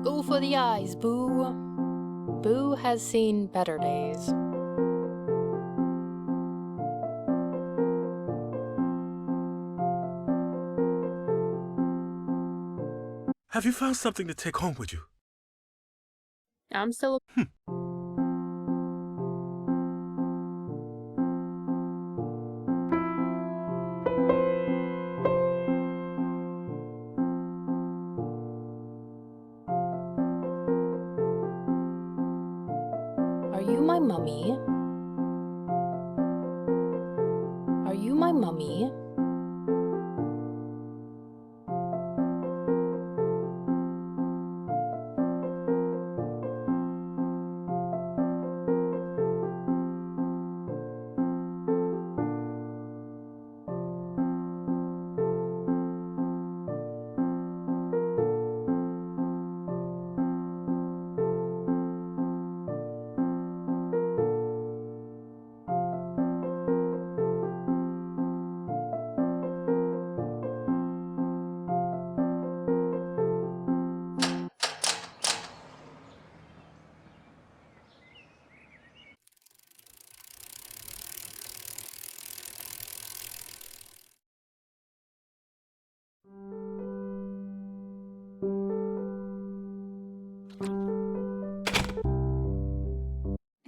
Go for the eyes, Boo. Boo has seen better days. Have you found something to take home with you? I'm still... Are you my mummy? Are you my mummy?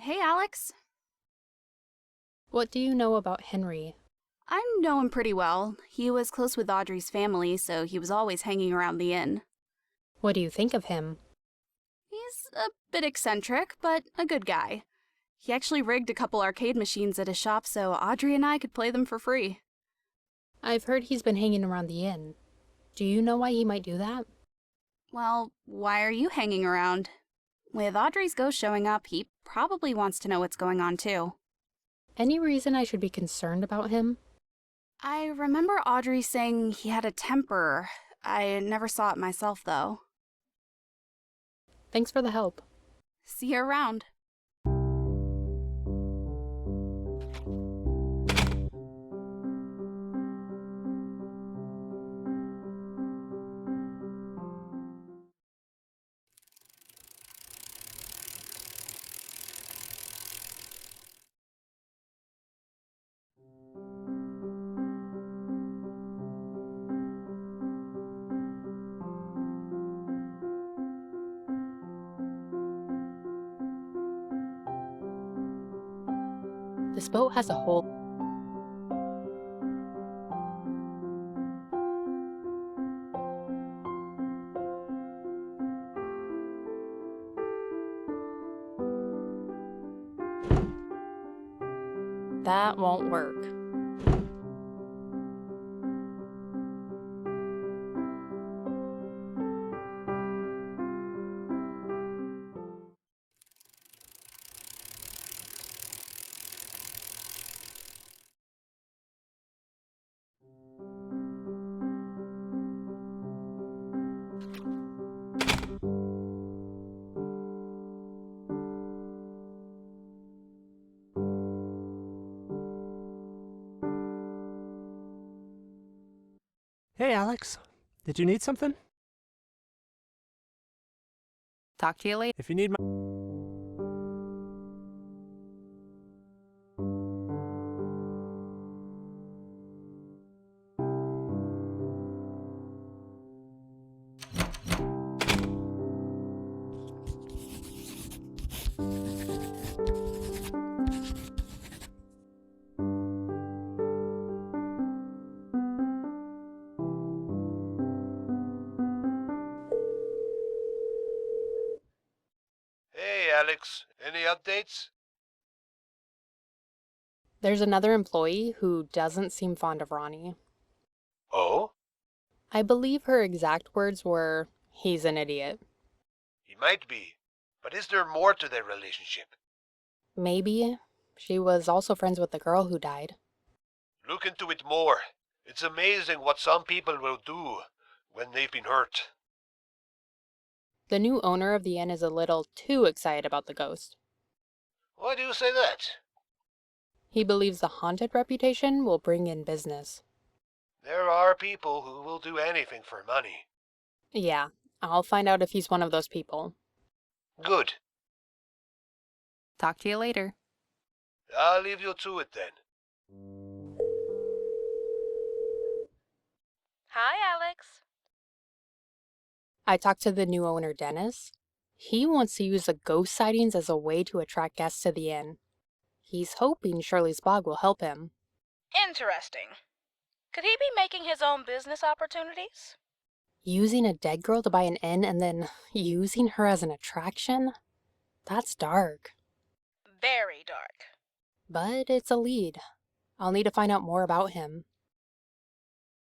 Hey, Alex. What do you know about Henry? I know him pretty well. He was close with Audrey's family, so he was always hanging around the inn. What do you think of him? He's a bit eccentric, but a good guy. He actually rigged a couple arcade machines at his shop so Audrey and I could play them for free. I've heard he's been hanging around the inn. Do you know why he might do that? Well, why are you hanging around? With Audrey's ghost showing up, he probably wants to know what's going on too. Any reason I should be concerned about him? I remember Audrey saying he had a temper. I never saw it myself, though. Thanks for the help. See you around. This boat has a hole. That won't work. Hey, Alex. Did you need something? Talk to you later. If you need my... Hey, Alex. Any updates? There's another employee who doesn't seem fond of Ronnie. Oh? I believe her exact words were, "He's an idiot." He might be. But is there more to their relationship? Maybe. She was also friends with the girl who died. Look into it more. It's amazing what some people will do when they've been hurt. The new owner of the inn is a little too excited about the ghost. Why do you say that? He believes the haunted reputation will bring in business. There are people who will do anything for money. Yeah, I'll find out if he's one of those people. Good. Talk to you later. I'll leave you to it then. Hi, Alex. I talked to the new owner, Dennis. He wants to use the ghost sightings as a way to attract guests to the inn. He's hoping Shirley's blog will help him. Interesting. Could he be making his own business opportunities? Using a dead girl to buy an inn and then using her as an attraction? That's dark. Very dark. But it's a lead. I'll need to find out more about him.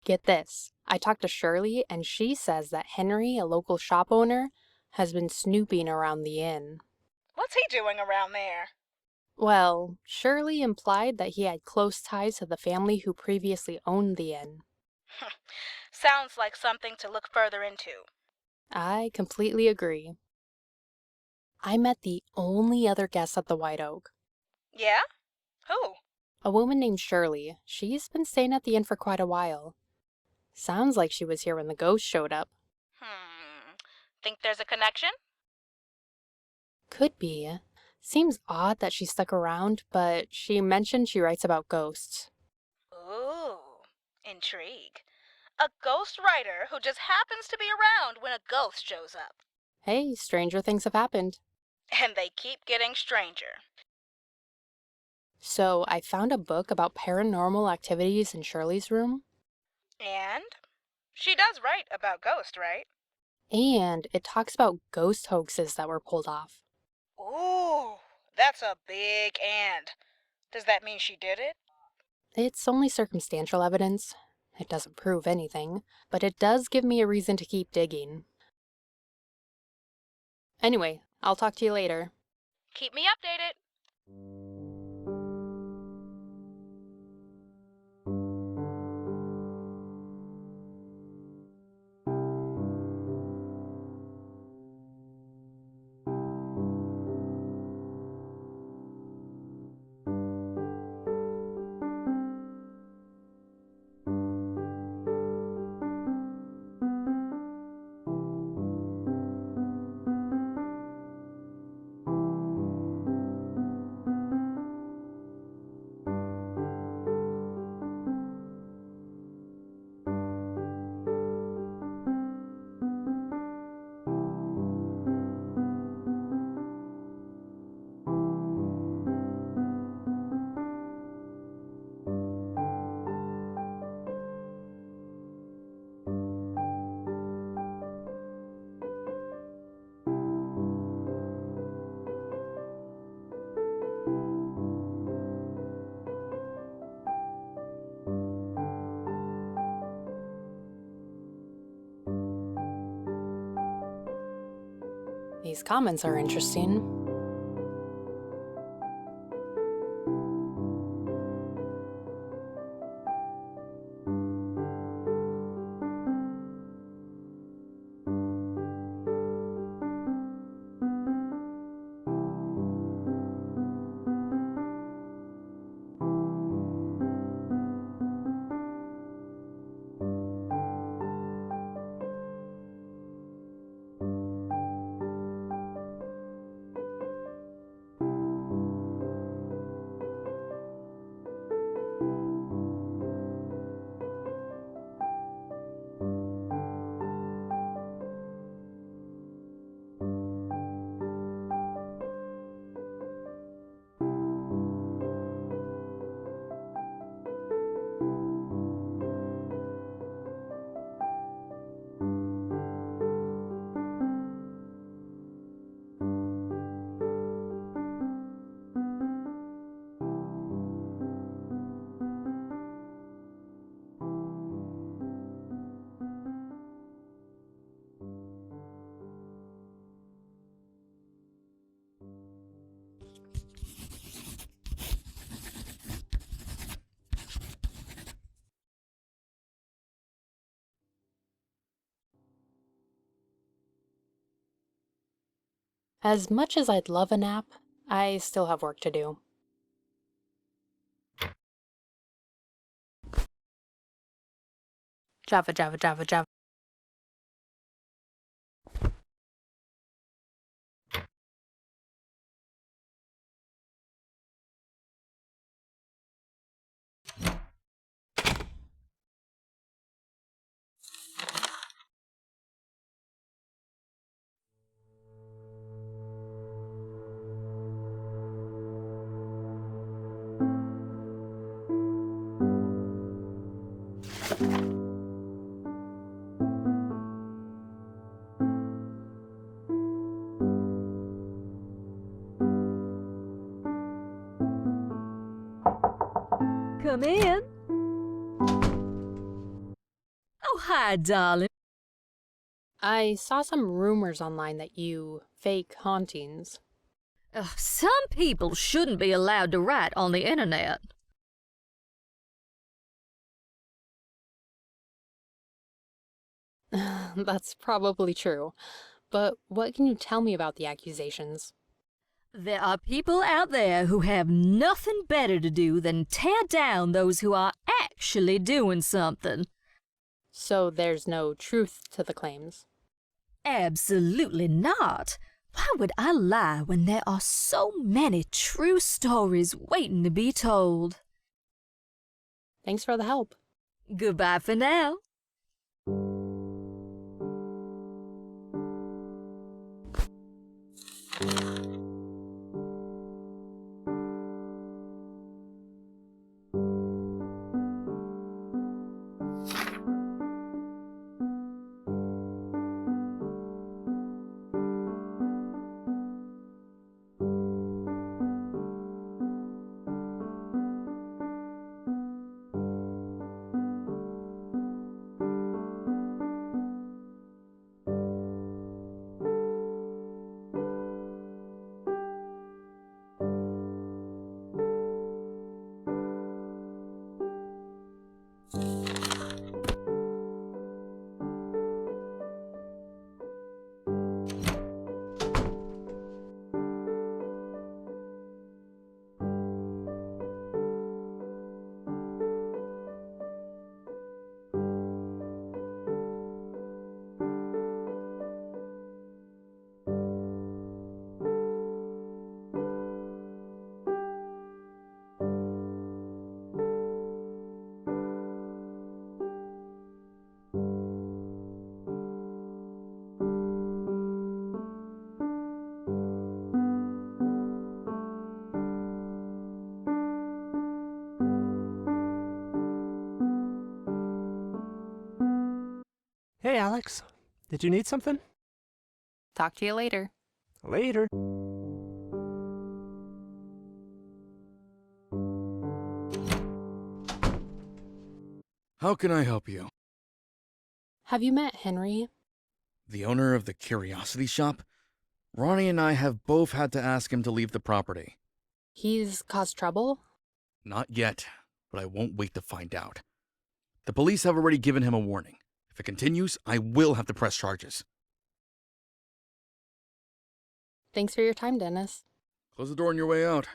Get this. I talked to Shirley and she says that Henry, a local shop owner, has been snooping around the inn. What's he doing around there? Well, Shirley implied that he had close ties to the family who previously owned the inn. Sounds like something to look further into. I completely agree. I met the only other guest at the White Oak. Yeah? Who? A woman named Shirley. She's been staying at the inn for quite a while. Sounds like she was here when the ghost showed up. Think there's a connection? Could be. Seems odd that she stuck around, but she mentioned she writes about ghosts. Ooh, intrigue. A ghost writer who just happens to be around when a ghost shows up. Hey, stranger things have happened. And they keep getting stranger. So I found a book about paranormal activities in Shirley's room. And? She does write about ghosts, right? And it talks about ghost hoaxes that were pulled off. Ooh, that's a big and. Does that mean she did it? It's only circumstantial evidence. It doesn't prove anything, but it does give me a reason to keep digging. Anyway, I'll talk to you later. Keep me updated. These comments are interesting. As much as I'd love a nap, I still have work to do. Java, Java, Java, Java. Come in. Oh, hi, darling. I saw some rumors online that you fake hauntings. Ugh, some people shouldn't be allowed to write on the internet. That's probably true. But what can you tell me about the accusations? There are people out there who have nothing better to do than tear down those who are actually doing something. So there's no truth to the claims. Absolutely not. Why would I lie when there are so many true stories waiting to be told? Thanks for the help. Goodbye for now. Hey, Alex. Did you need something? Talk to you later. Later. How can I help you? Have you met Henry? The owner of the curiosity shop? Ronnie and I have both had to ask him to leave the property. He's caused trouble? Not yet, but I won't wait to find out. The police have already given him a warning. If it continues, I will have to press charges. Thanks for your time, Dennis. Close the door on your way out.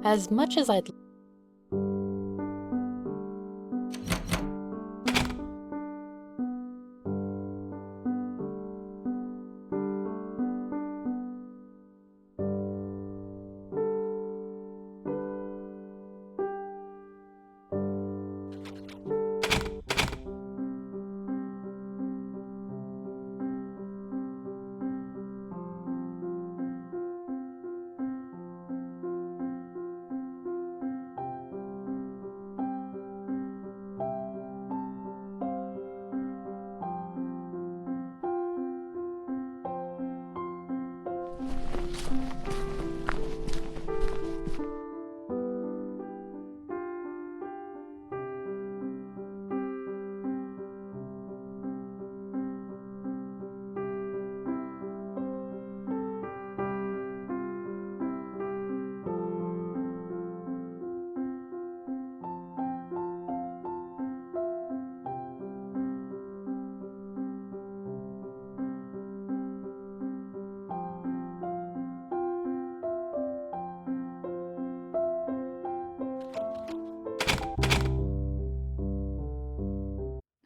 As much as I'd...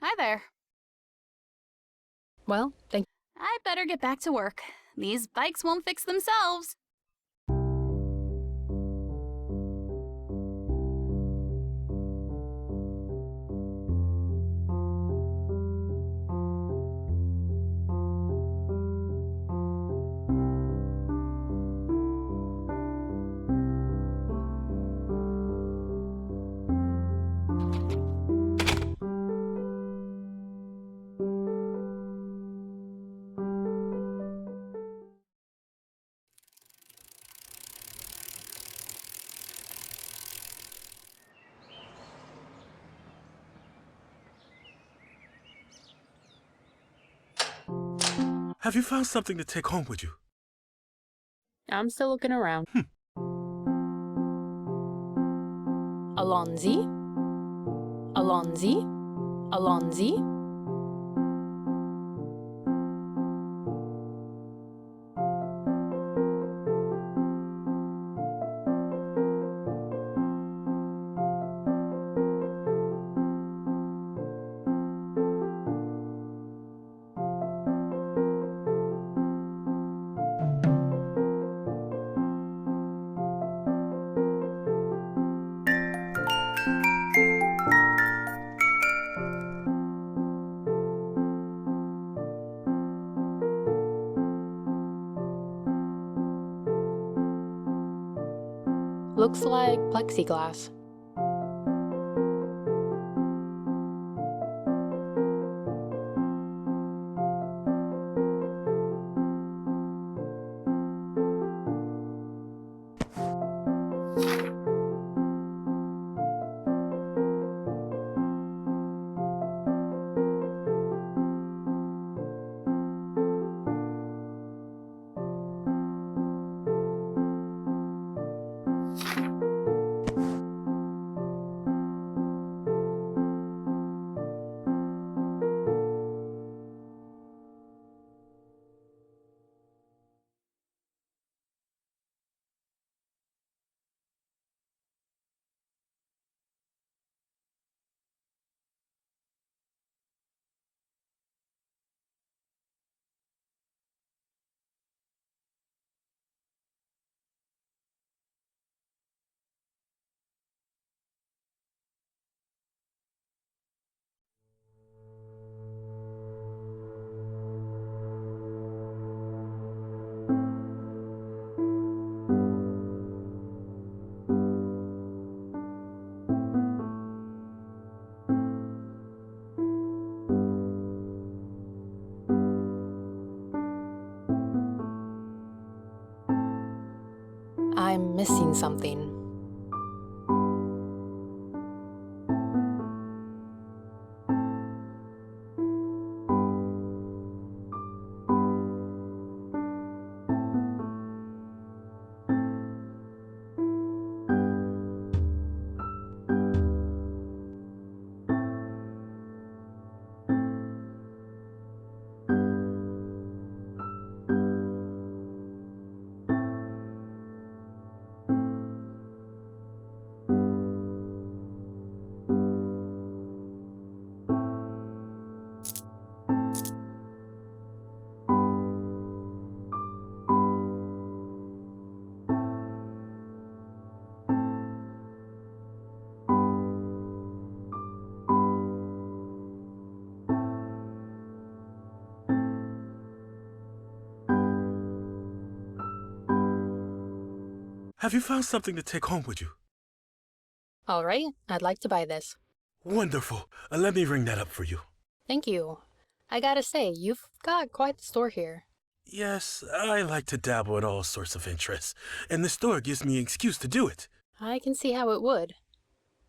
Hi there. Well, thank... I better get back to work. These bikes won't fix themselves. Have you found something to take home with you? I'm still looking around. Alonzi? Alonzi? Alonzi? Looks like plexiglass. missing something. Have you found something to take home with you? All right, I'd like to buy this. Wonderful. Let me ring that up for you. Thank you. I gotta say, you've got quite the store here. Yes, I like to dabble in all sorts of interests, and the store gives me an excuse to do it. I can see how it would.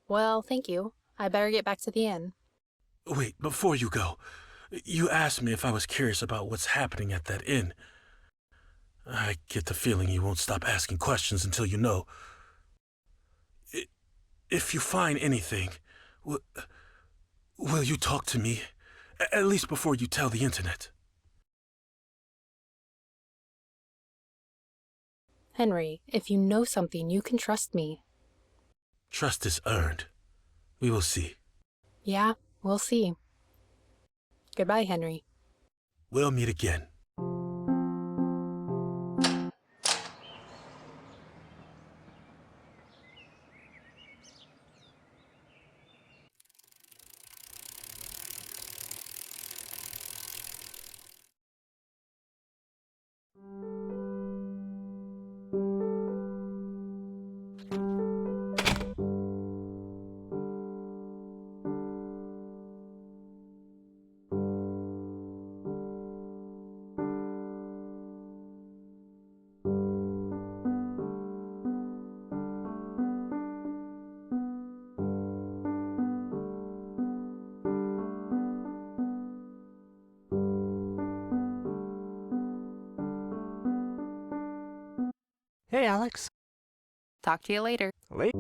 Well, thank you. I better get back to the inn. Wait, before you go, you asked me if I was curious about what's happening at that inn. I get the feeling you won't stop asking questions until you know. If you find anything, will you talk to me? At least before you tell the internet. Henry, if you know something, you can trust me. Trust is earned. We will see. Yeah, we'll see. Goodbye, Henry. We'll meet again. Hey, Alex. Talk to you later. Late.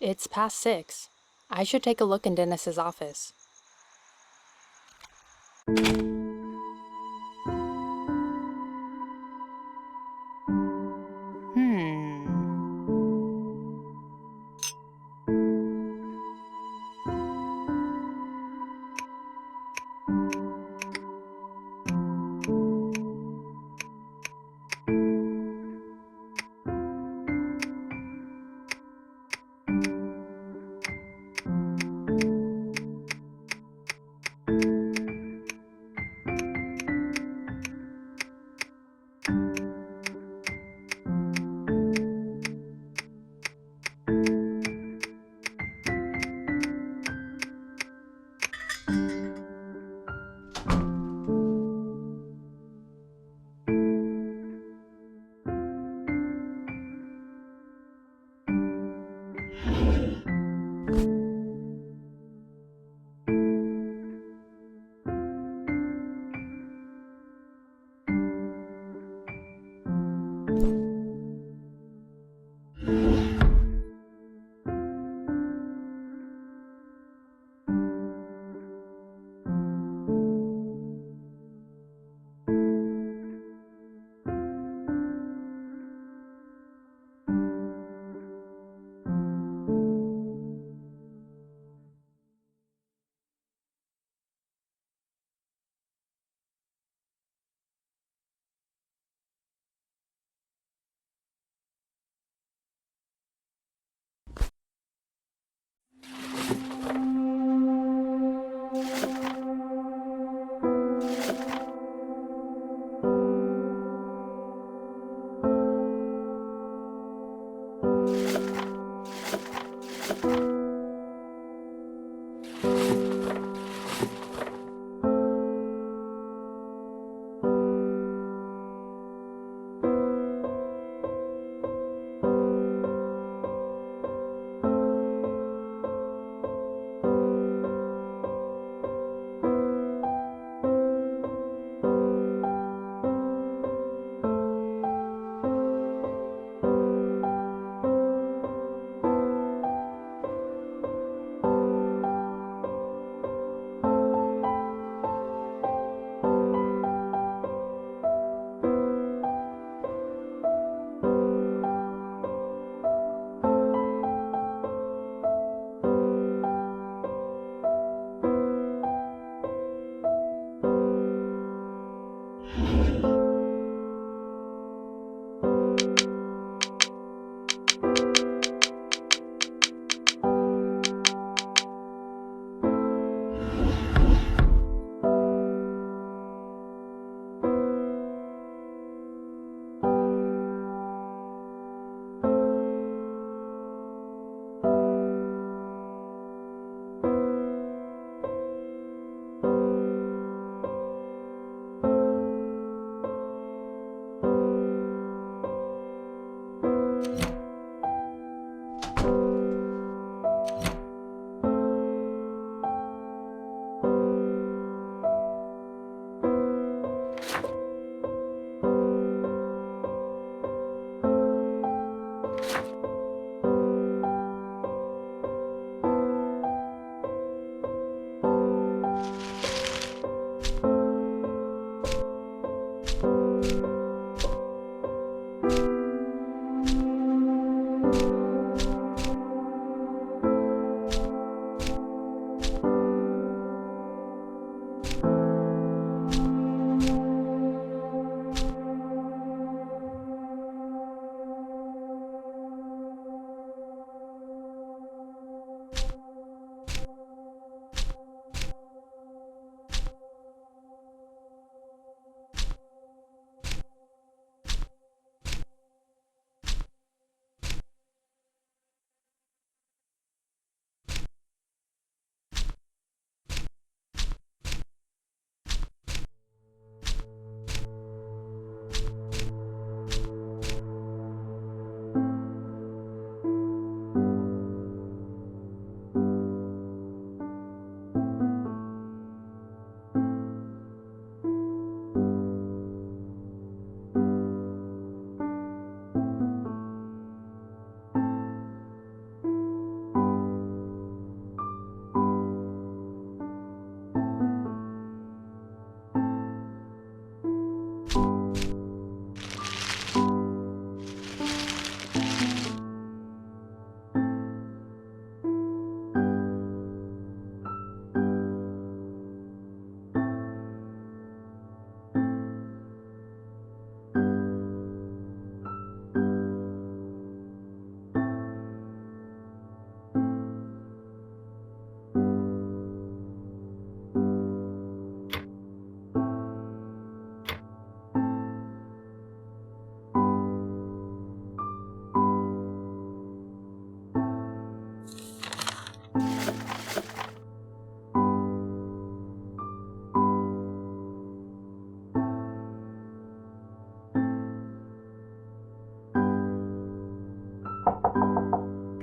It's past 6. I should take a look in Dennis's office.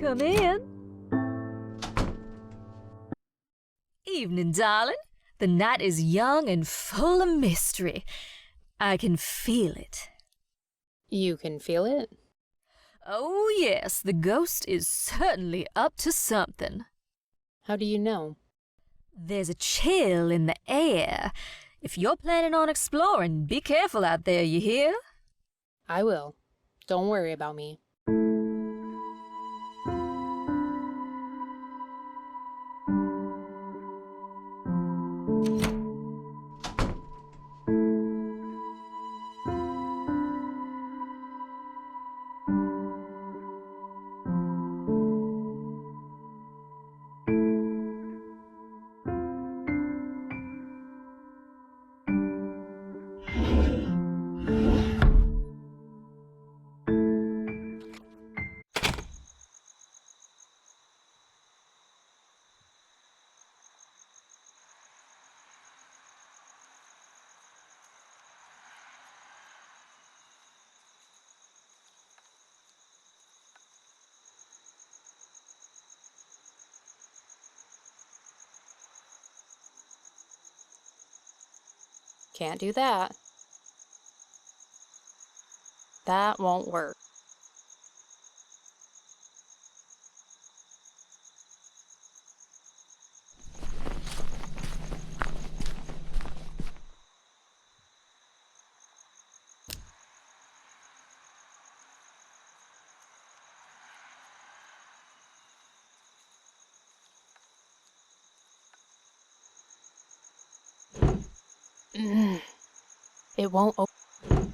Come in. Evening, darling. The night is young and full of mystery. I can feel it. You can feel it? Oh, yes, the ghost is certainly up to something. How do you know? There's a chill in the air. If you're planning on exploring, be careful out there, you hear? I will. Don't worry about me. Can't do that. That won't work. It won't open.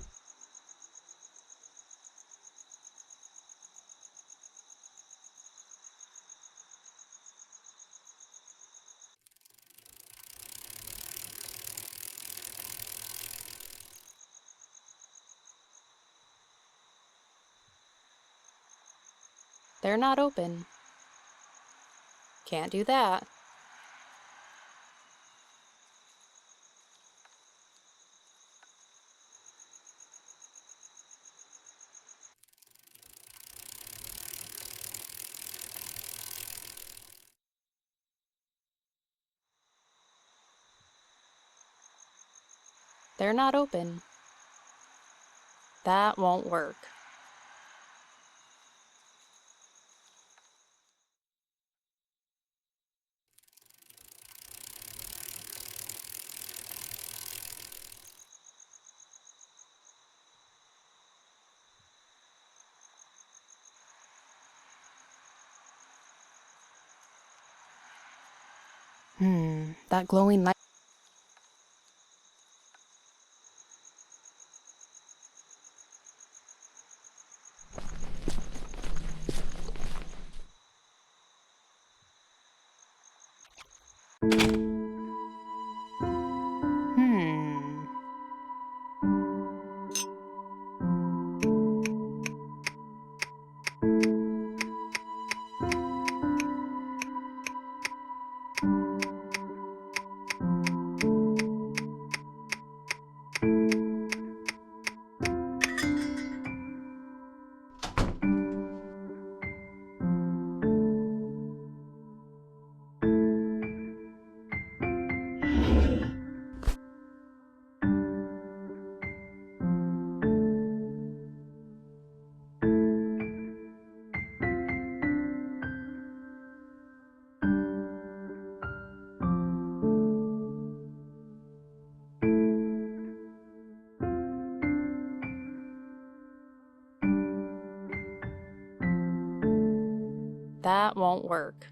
They're not open. Can't do that. They're not open. That won't work. That glowing light. That won't work.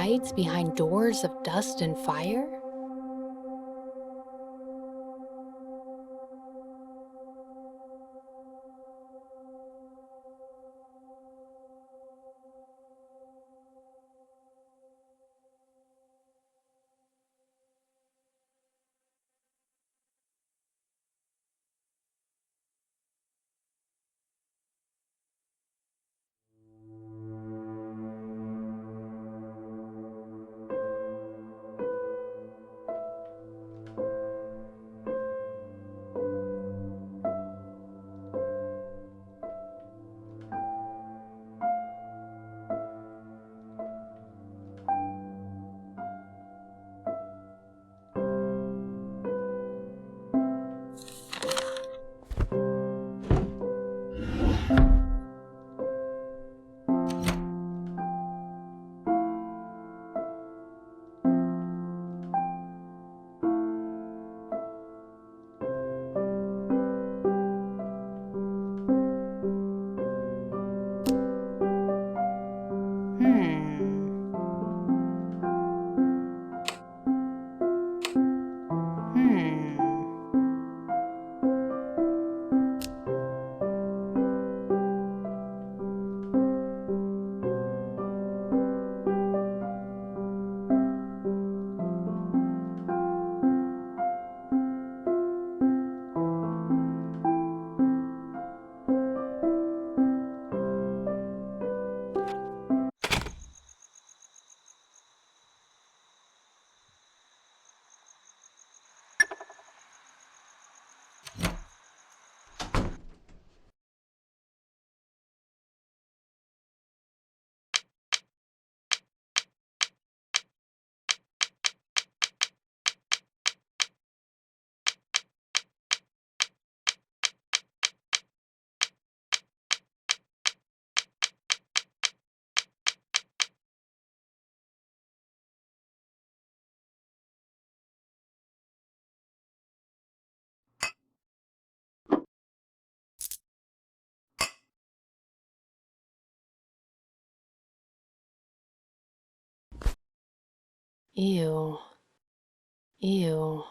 hides behind doors of dust and fire? Ew. Ew.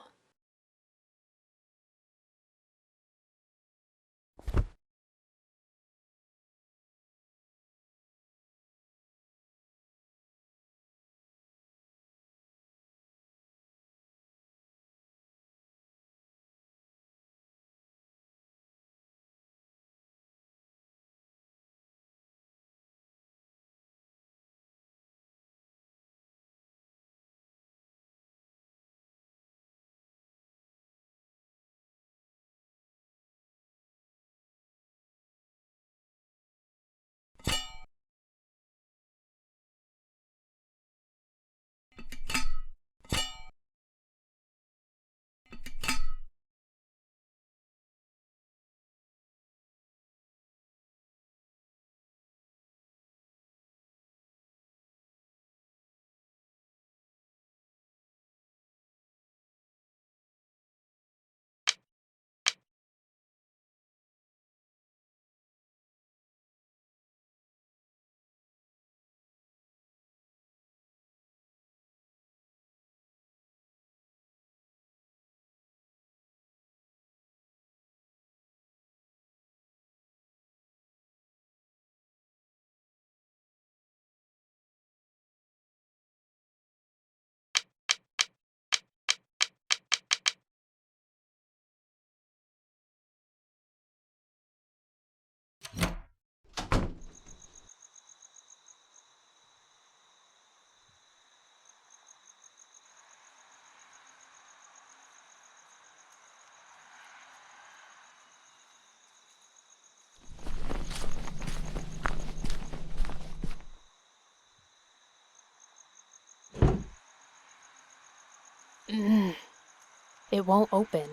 It won't open.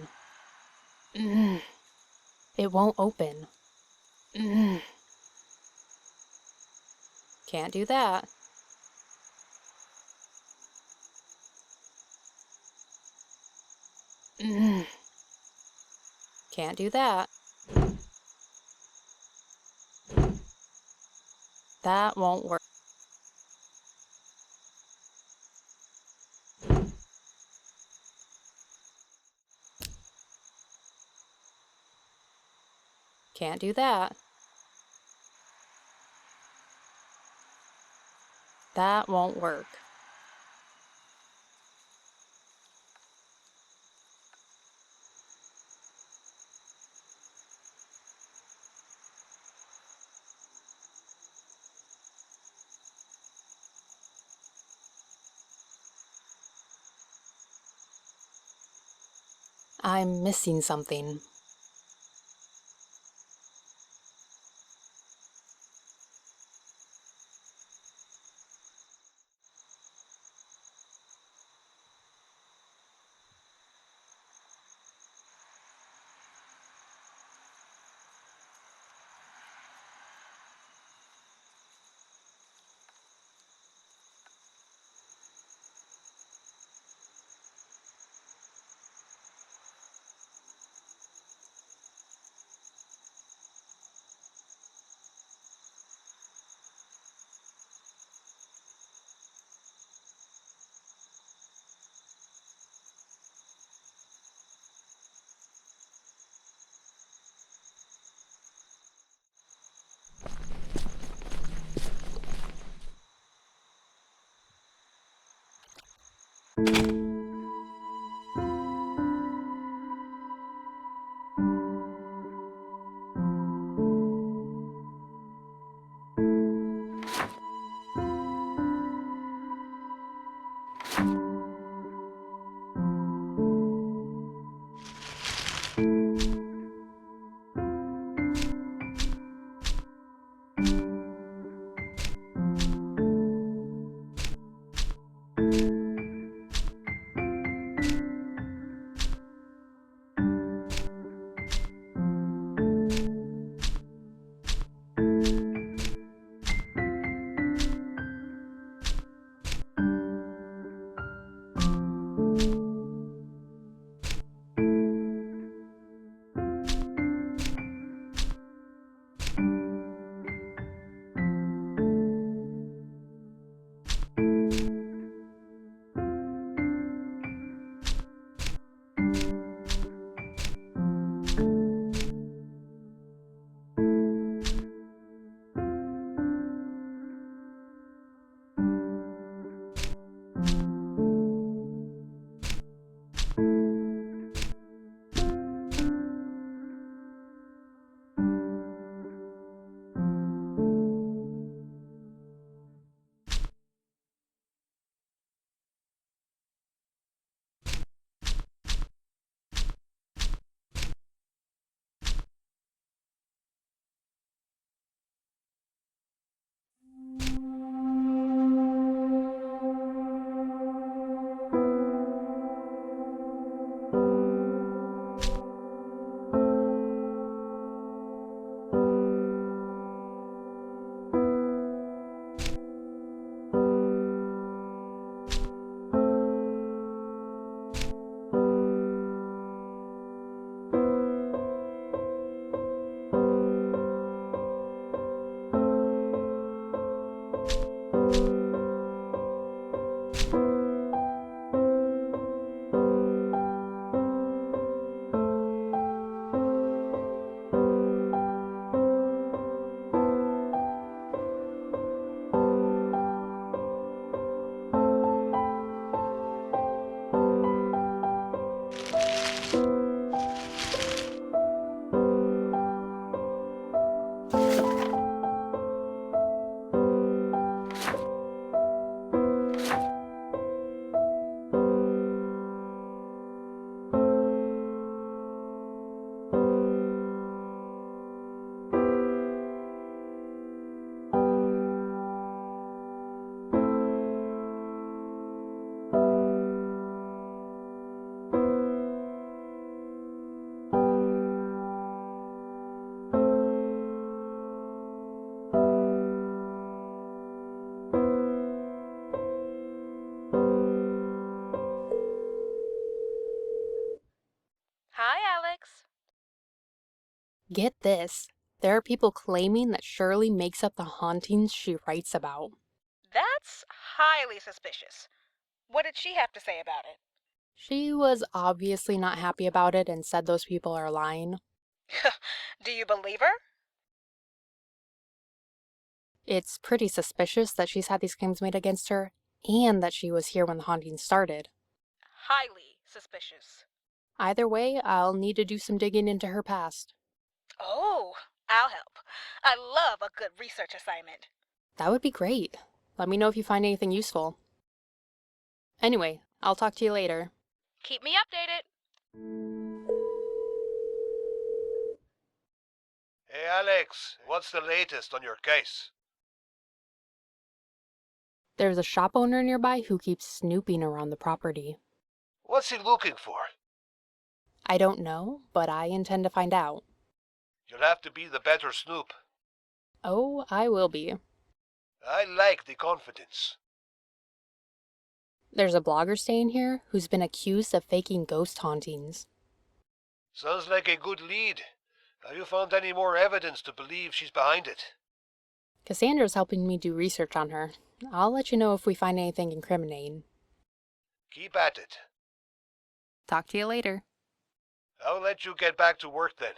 It won't open. Can't do that. Can't do that. That won't work. Can't do that. That won't work. I'm missing something. Hi, Alex. Get this. There are people claiming that Shirley makes up the hauntings she writes about. That's highly suspicious. What did she have to say about it? She was obviously not happy about it and said those people are lying. Do you believe her? It's pretty suspicious that she's had these claims made against her, and that she was here when the haunting started. Highly suspicious. Either way, I'll need to do some digging into her past. Oh, I'll help. I love a good research assignment. That would be great. Let me know if you find anything useful. Anyway, I'll talk to you later. Keep me updated. Hey, Alex, what's the latest on your case? There's a shop owner nearby who keeps snooping around the property. What's he looking for? I don't know, but I intend to find out. You'll have to be the better snoop. Oh, I will be. I like the confidence. There's a blogger staying here who's been accused of faking ghost hauntings. Sounds like a good lead. Have you found any more evidence to believe she's behind it? Cassandra's helping me do research on her. I'll let you know if we find anything incriminating. Keep at it. Talk to you later. I'll let you get back to work then.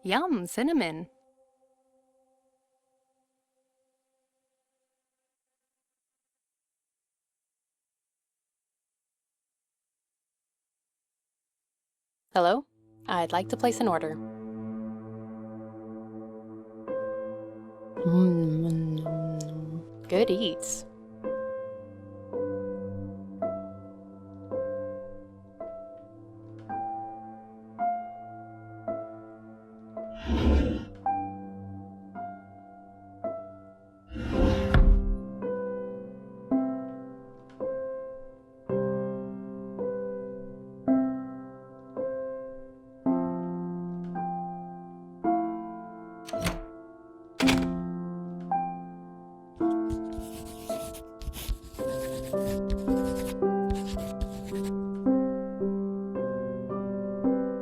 Yum, cinnamon. Hello? I'd like to place an order. Good eats.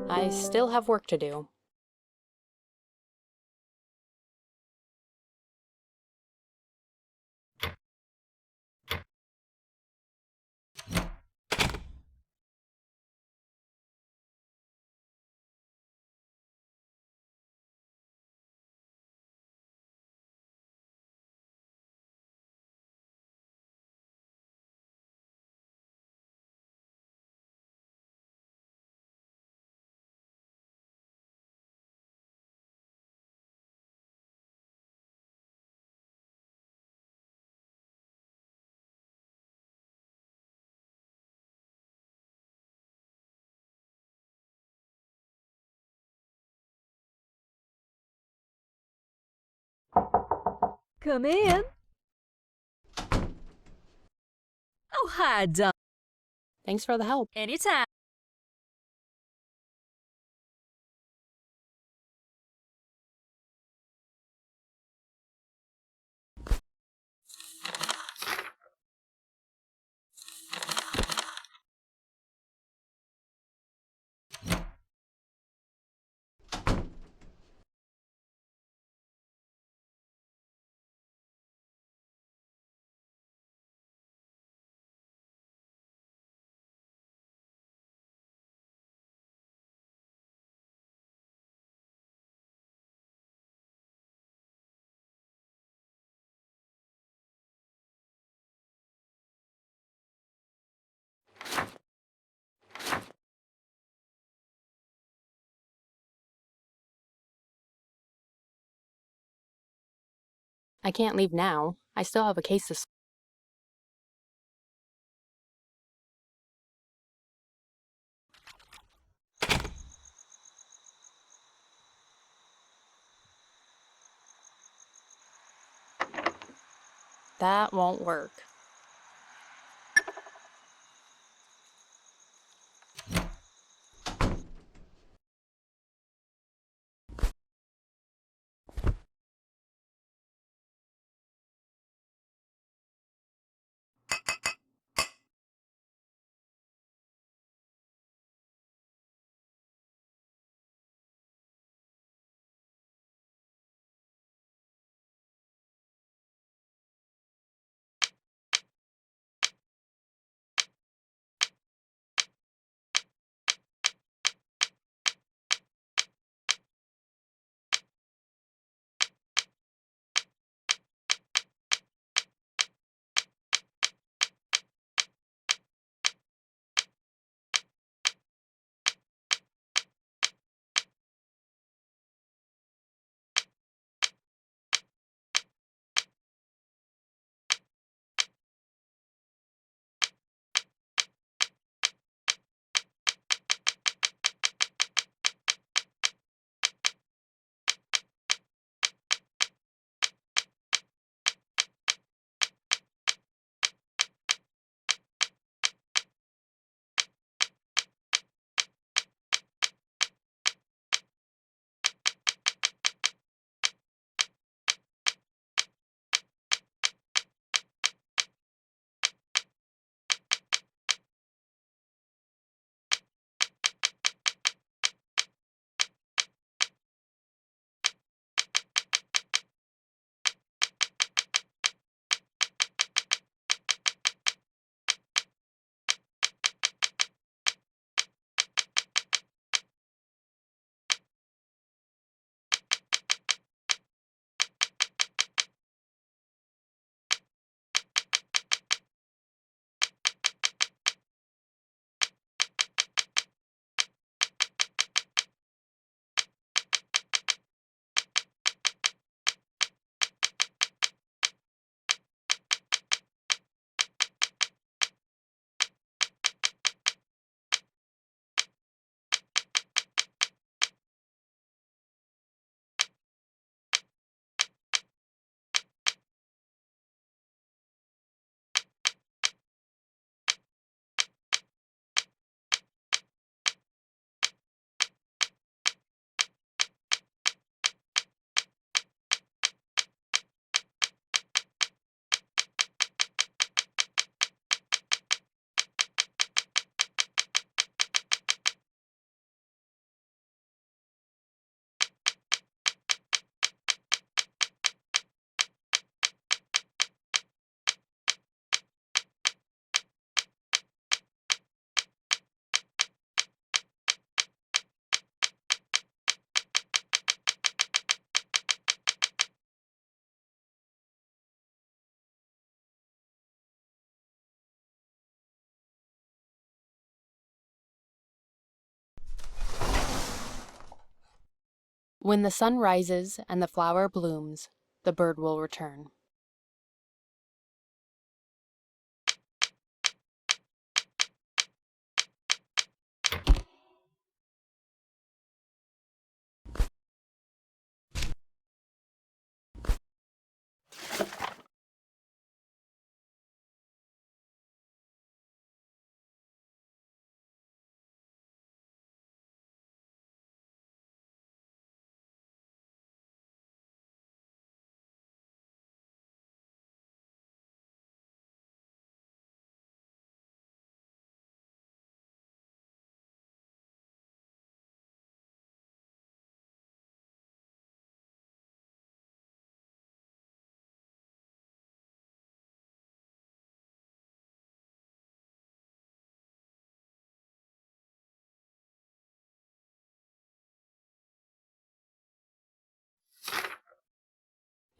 I still have work to do. Come in. Oh, hi, Don. Thanks for the help. Anytime. I can't leave now. I still have a case to That won't work. When the sun rises and the flower blooms, the bird will return.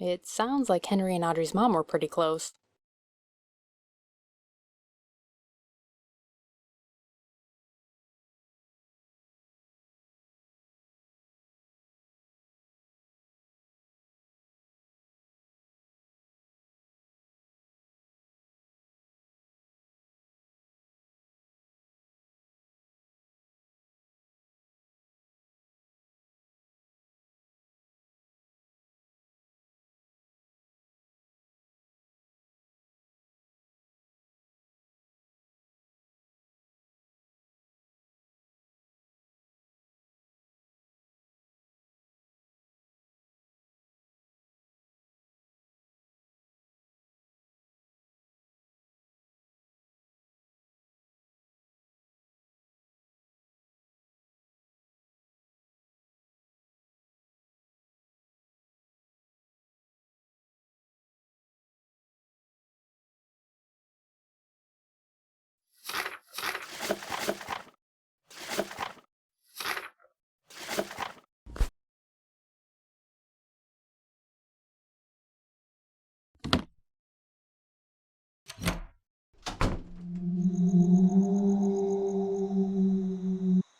It sounds like Henry and Audrey's mom were pretty close.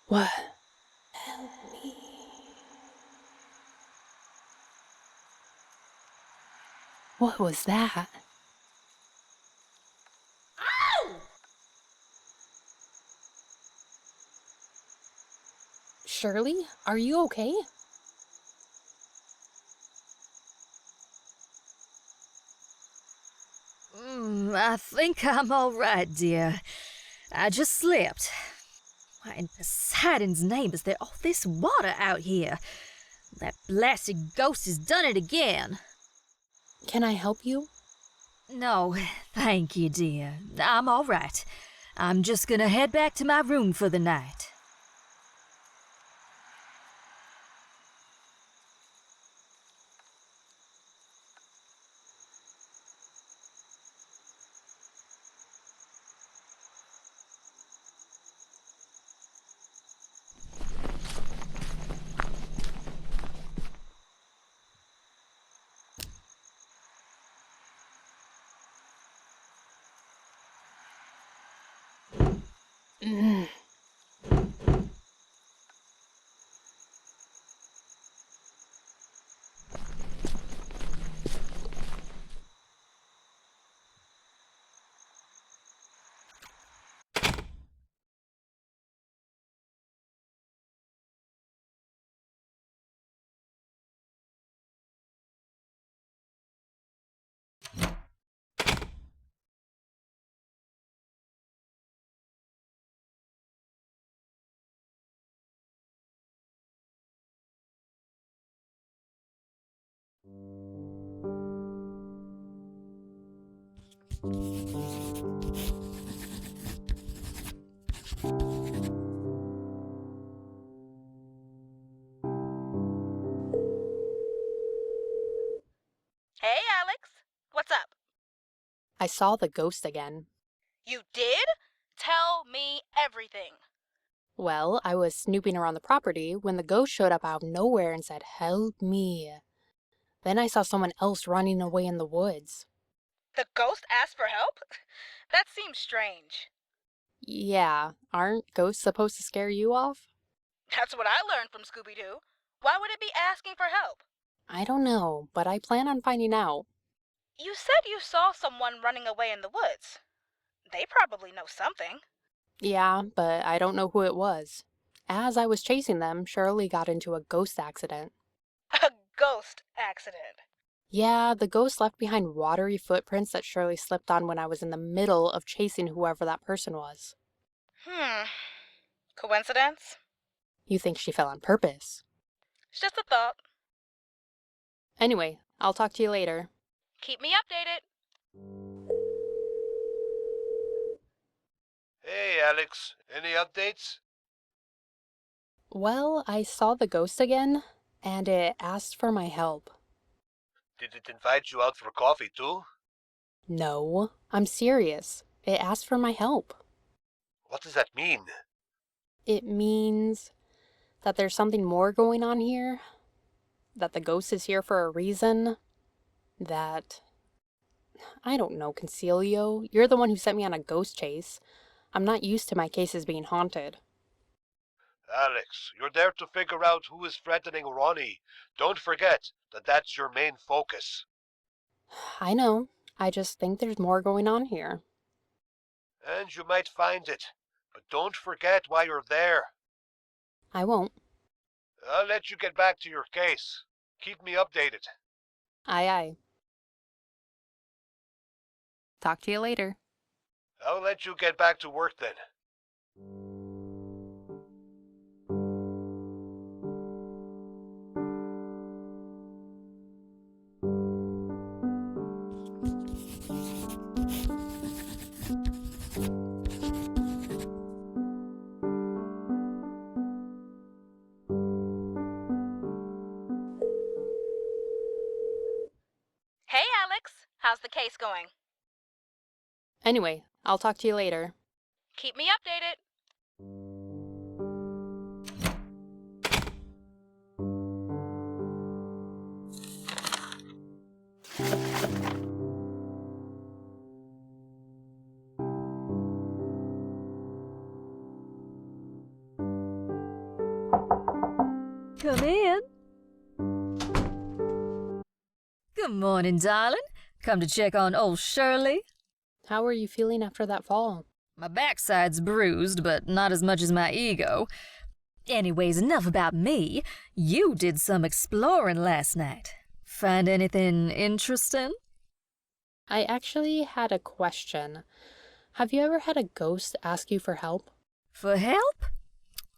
What? Help me. What was that? Shirley, are you okay? I think I'm all right, dear. I just slipped. Why in Poseidon's name is there all this water out here? That blasted ghost has done it again. Can I help you? No, thank you, dear. I'm all right. I'm just gonna head back to my room for the night. Mm. Hey, Alex. What's up? I saw the ghost again. You did? Tell me everything. Well, I was snooping around the property when the ghost showed up out of nowhere and said, "Help me." Then I saw someone else running away in the woods. The ghost asked for help? That seems strange. Yeah, aren't ghosts supposed to scare you off? That's what I learned from Scooby-Doo. Why would it be asking for help? I don't know, but I plan on finding out. You said you saw someone running away in the woods. They probably know something. Yeah, but I don't know who it was. As I was chasing them, Shirley got into a ghost accident. A ghost accident. Yeah, the ghost left behind watery footprints that Shirley slipped on when I was in the middle of chasing whoever that person was. Coincidence? You think she fell on purpose? It's just a thought. Anyway, I'll talk to you later. Keep me updated. Hey, Alex. Any updates? Well, I saw the ghost again, and it asked for my help. Did it invite you out for coffee, too? No, I'm serious. It asked for my help. What does that mean? It means that there's something more going on here, that the ghost is here for a reason, that... I don't know, Concilio. You're the one who sent me on a ghost chase. I'm not used to my cases being haunted. Alex, you're there to figure out who is threatening Ronnie. Don't forget that that's your main focus. I know. I just think there's more going on here. And you might find it. But don't forget why you're there. I won't. I'll let you get back to your case. Keep me updated. Aye, aye. Talk to you later. I'll let you get back to work then. Hey, Alex. How's the case going? Anyway, I'll talk to you later. Keep me updated. Come in. Good morning, darling. Come to check on old Shirley? How are you feeling after that fall? My backside's bruised, but not as much as my ego. Anyways, enough about me. You did some exploring last night. Find anything interesting? I actually had a question. Have you ever had a ghost ask you for help? For help?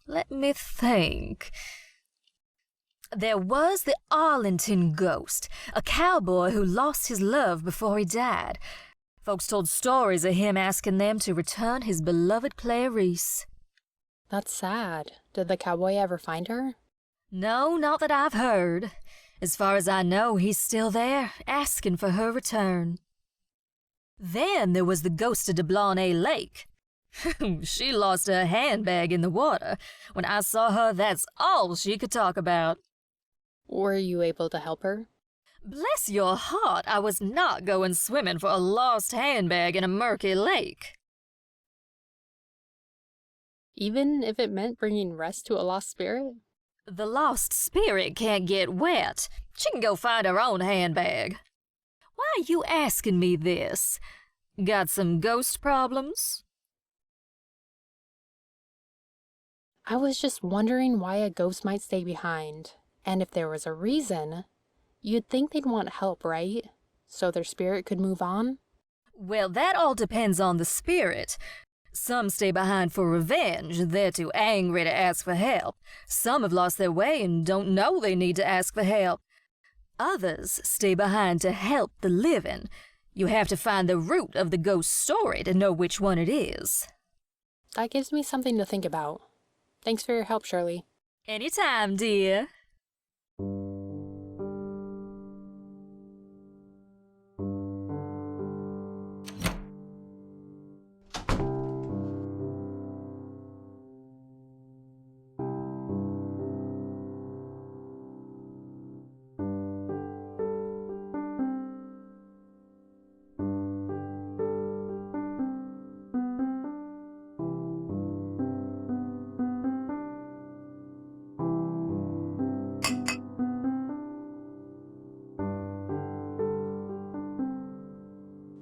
Let me think. There was the Arlington ghost, a cowboy who lost his love before he died. Folks told stories of him asking them to return his beloved Clarice. That's sad. Did the cowboy ever find her? No, not that I've heard. As far as I know, he's still there, asking for her return. Then there was the ghost of DeBlanchet Lake. She lost her handbag in the water. When I saw her, that's all she could talk about. Were you able to help her? Bless your heart, I was not going swimming for a lost handbag in a murky lake. Even if it meant bringing rest to a lost spirit? The lost spirit can't get wet. She can go find her own handbag. Why are you asking me this? Got some ghost problems? I was just wondering why a ghost might stay behind. And if there was a reason, you'd think they'd want help, right? So their spirit could move on? Well, that all depends on the spirit. Some stay behind for revenge, they're too angry to ask for help. Some have lost their way and don't know they need to ask for help. Others stay behind to help the living. You have to find the root of the ghost story to know which one it is. That gives me something to think about. Thanks for your help, Shirley. Anytime, dear.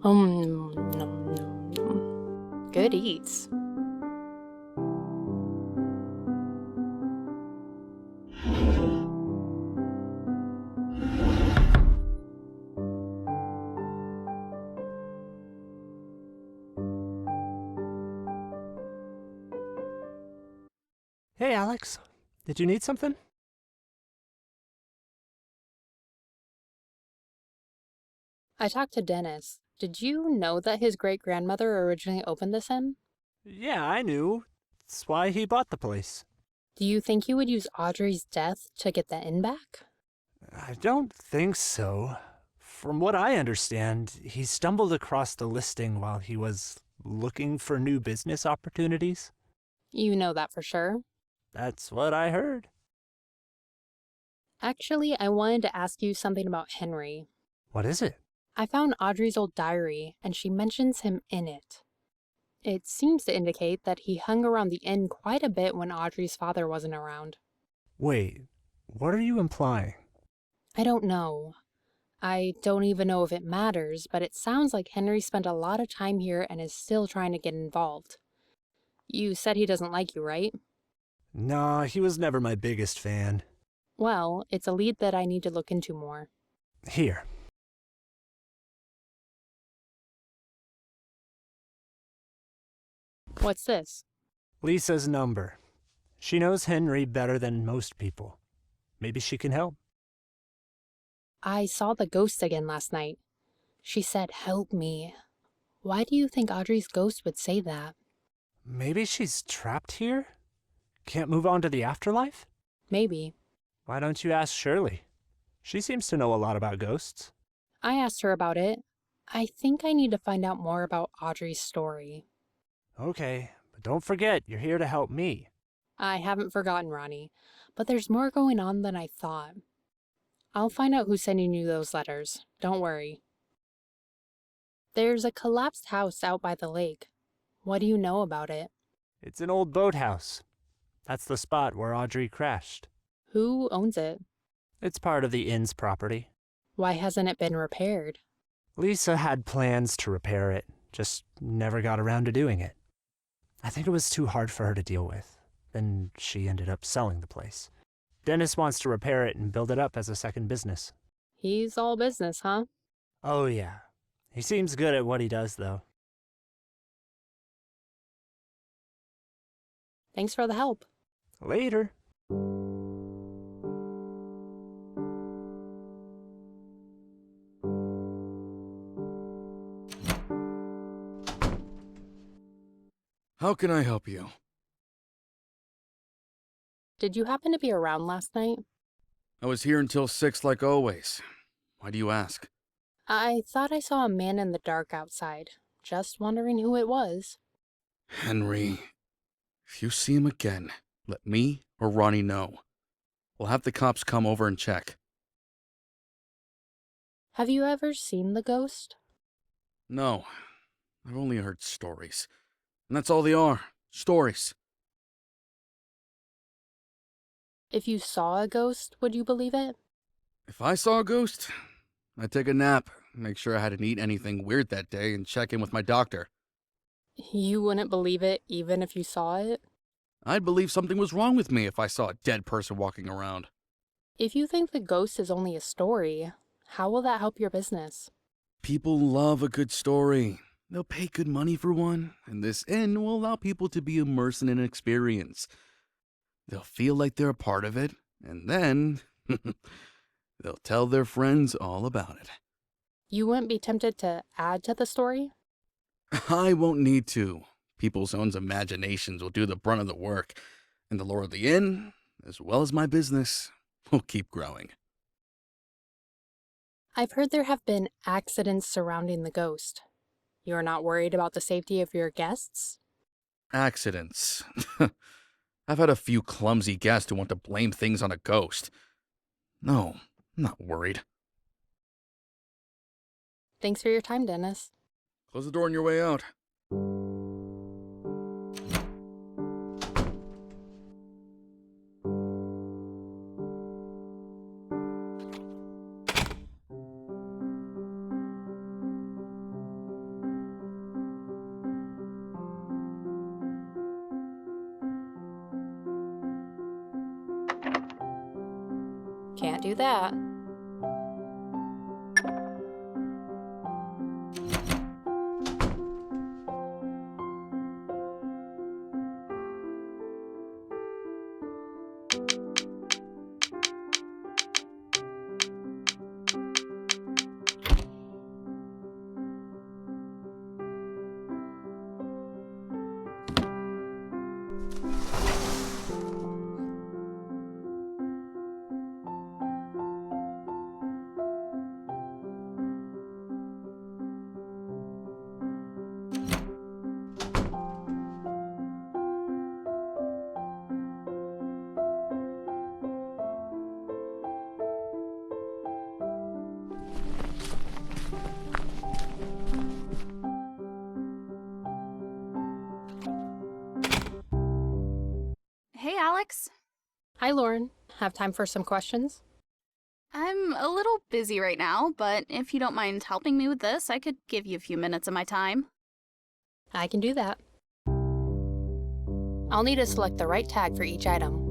Nom, nom, nom. Good eats. Hey, Alex. Did you need something? I talked to Dennis. Did you know that his great-grandmother originally opened this inn? Yeah, I knew. That's why he bought the place. Do you think he would use Audrey's death to get the inn back? I don't think so. From what I understand, he stumbled across the listing while he was looking for new business opportunities. You know that for sure. That's what I heard. Actually, I wanted to ask you something about Henry. What is it? I found Audrey's old diary, and she mentions him in it. It seems to indicate that he hung around the inn quite a bit when Audrey's father wasn't around. Wait, what are you implying? I don't know. I don't even know if it matters, but it sounds like Henry spent a lot of time here and is still trying to get involved. You said he doesn't like you, right? Nah, he was never my biggest fan. Well, it's a lead that I need to look into more. Here. What's this? Lisa's number. She knows Henry better than most people. Maybe she can help. I saw the ghost again last night. She said, "Help me." Why do you think Audrey's ghost would say that? Maybe she's trapped here? Can't move on to the afterlife? Maybe. Why don't you ask Shirley? She seems to know a lot about ghosts. I asked her about it. I think I need to find out more about Audrey's story. Okay, but don't forget, you're here to help me. I haven't forgotten, Ronnie, but there's more going on than I thought. I'll find out who's sending you those letters. Don't worry. There's a collapsed house out by the lake. What do you know about it? It's an old boathouse. That's the spot where Audrey crashed. Who owns it? It's part of the inn's property. Why hasn't it been repaired? Lisa had plans to repair it, just never got around to doing it. I think it was too hard for her to deal with. Then she ended up selling the place. Dennis wants to repair it and build it up as a second business. He's all business, huh? Oh yeah. He seems good at what he does, though. Thanks for the help. Later. How can I help you? Did you happen to be around last night? I was here until 6 like always. Why do you ask? I thought I saw a man in the dark outside. Just wondering who it was. Henry, if you see him again, let me or Ronnie know. We'll have the cops come over and check. Have you ever seen the ghost? No, I've only heard stories. And that's all they are, stories. If you saw a ghost, would you believe it? If I saw a ghost, I'd take a nap, make sure I hadn't eaten anything weird that day, and check in with my doctor. You wouldn't believe it even if you saw it? I'd believe something was wrong with me if I saw a dead person walking around. If you think the ghost is only a story, how will that help your business? People love a good story. They'll pay good money for one, and this inn will allow people to be immersed in an experience. They'll feel like they're a part of it, and then they'll tell their friends all about it. You wouldn't be tempted to add to the story? I won't need to. People's own imaginations will do the brunt of the work, and the lore of the inn, as well as my business, will keep growing. I've heard there have been accidents surrounding the ghost. You're not worried about the safety of your guests? Accidents. I've had a few clumsy guests who want to blame things on a ghost. No, I'm not worried. Thanks for your time, Dennis. Close the door on your way out. Can't do that. Hey, Alex. Hi, Lauren. Have time for some questions? I'm a little busy right now, but if you don't mind helping me with this, I could give you a few minutes of my time. I can do that. I'll need to select the right tag for each item.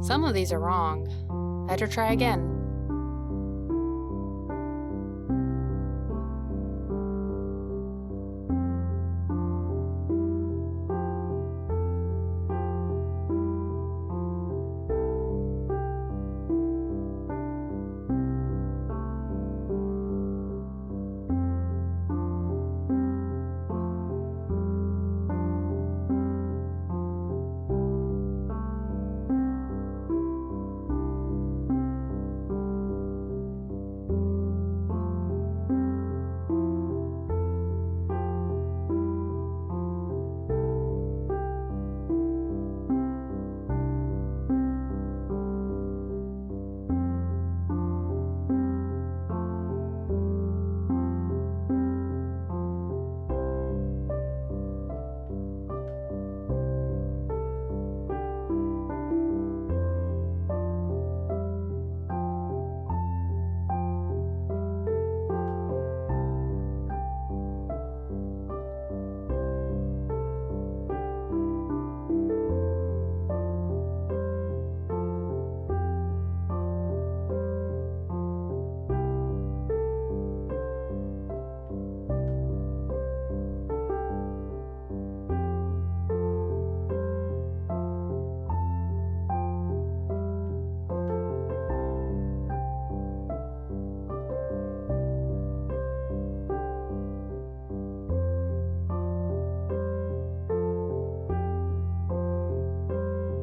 Some of these are wrong. Better try again.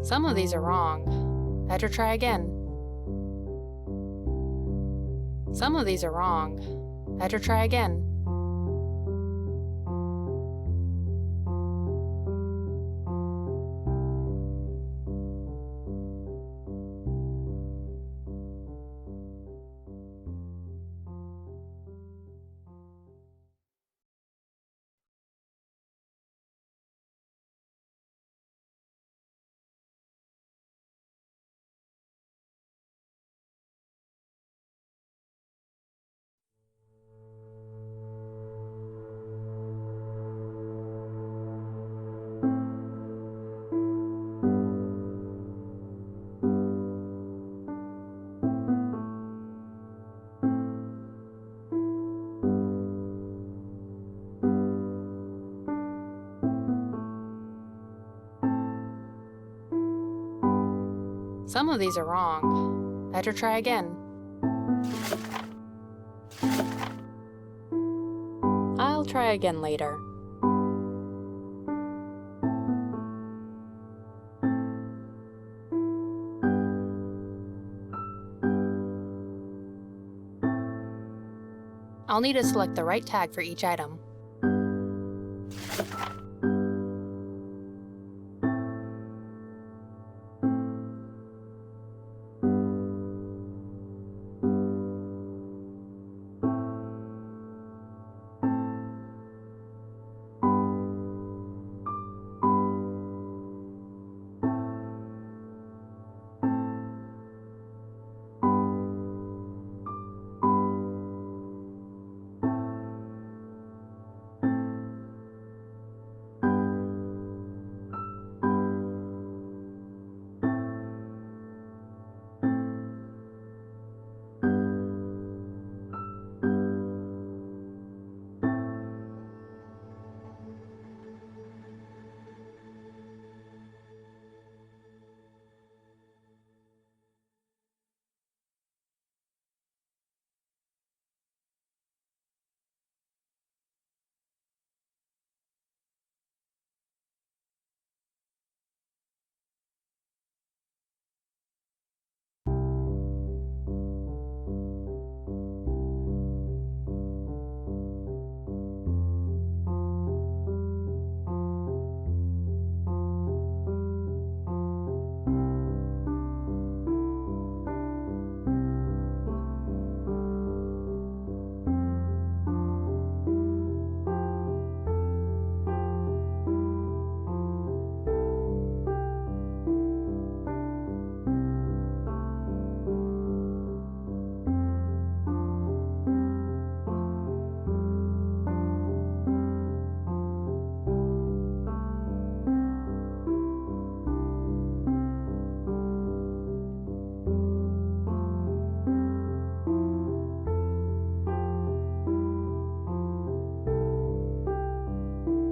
Some of these are wrong. Better try again. Some of these are wrong. Better try again. Some of these are wrong. Better try again. I'll try again later. I'll need to select the right tag for each item.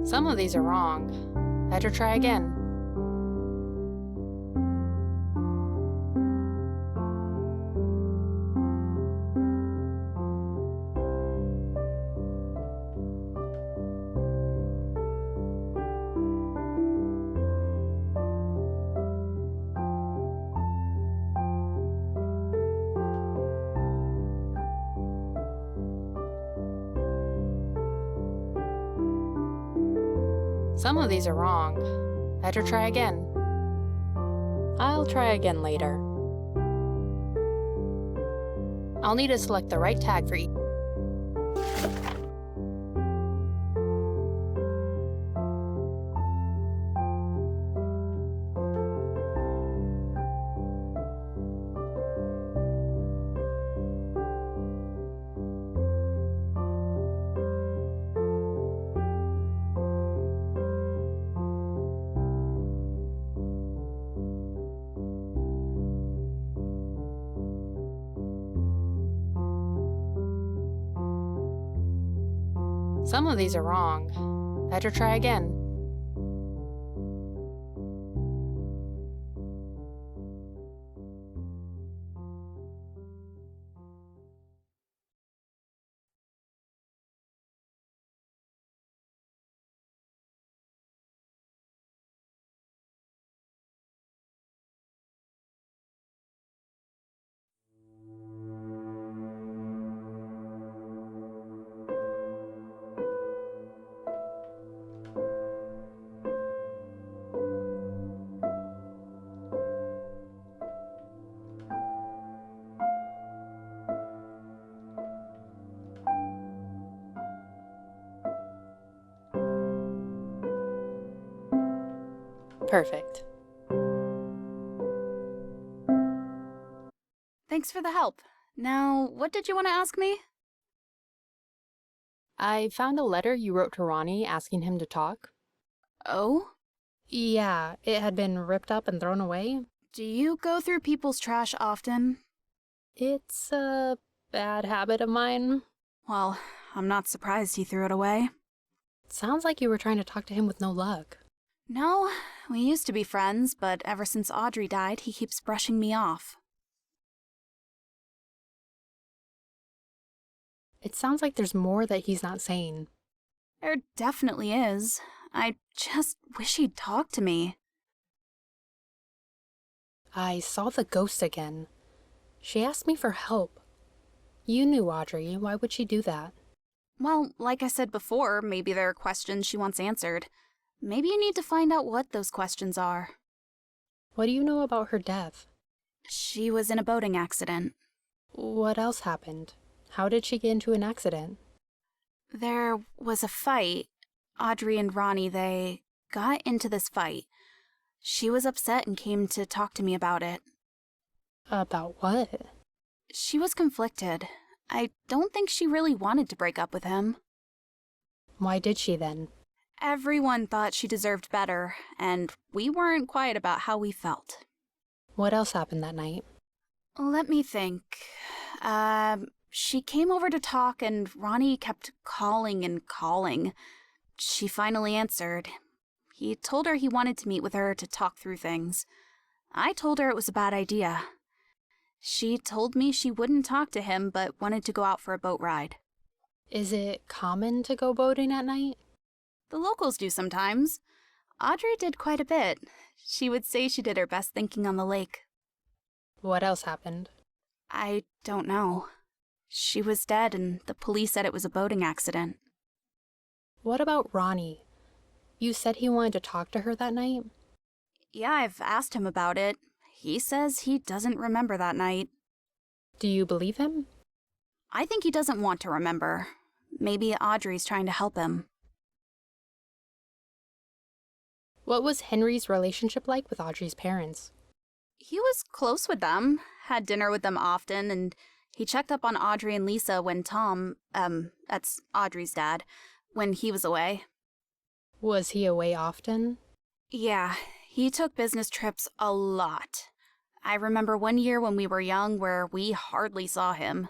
Some of these are wrong. Better try again. Some of these are wrong. Better try again. I'll try again later. I'll need to select the right tag for each. Some of these are wrong. Better try again. Perfect. Thanks for the help. Now, what did you want to ask me? I found a letter you wrote to Ronnie asking him to talk. Oh? Yeah, it had been ripped up and thrown away. Do you go through people's trash often? It's a bad habit of mine. Well, I'm not surprised he threw it away. Sounds like you were trying to talk to him with no luck. No, we used to be friends, but ever since Audrey died, he keeps brushing me off. It sounds like there's more that he's not saying. There definitely is. I just wish he'd talk to me. I saw the ghost again. She asked me for help. You knew Audrey. Why would she do that? Well, like I said before, maybe there are questions she wants answered. Maybe you need to find out what those questions are. What do you know about her death? She was in a boating accident. What else happened? How did she get into an accident? There was a fight. Audrey and Ronnie, they got into this fight. She was upset and came to talk to me about it. About what? She was conflicted. I don't think she really wanted to break up with him. Why did she then? Everyone thought she deserved better, and we weren't quiet about how we felt. What else happened that night? Let me think. She came over to talk and Ronnie kept calling and calling. She finally answered. He told her he wanted to meet with her to talk through things. I told her it was a bad idea. She told me she wouldn't talk to him but wanted to go out for a boat ride. Is it common to go boating at night? The locals do sometimes. Audrey did quite a bit. She would say she did her best thinking on the lake. What else happened? I don't know. She was dead and the police said it was a boating accident. What about Ronnie? You said he wanted to talk to her that night? Yeah, I've asked him about it. He says he doesn't remember that night. Do you believe him? I think he doesn't want to remember. Maybe Audrey's trying to help him. What was Henry's relationship like with Audrey's parents? He was close with them, had dinner with them often, and he checked up on Audrey and Lisa when Tom, that's Audrey's dad, when he was away. Was he away often? Yeah, he took business trips a lot. I remember one year when we were young where we hardly saw him.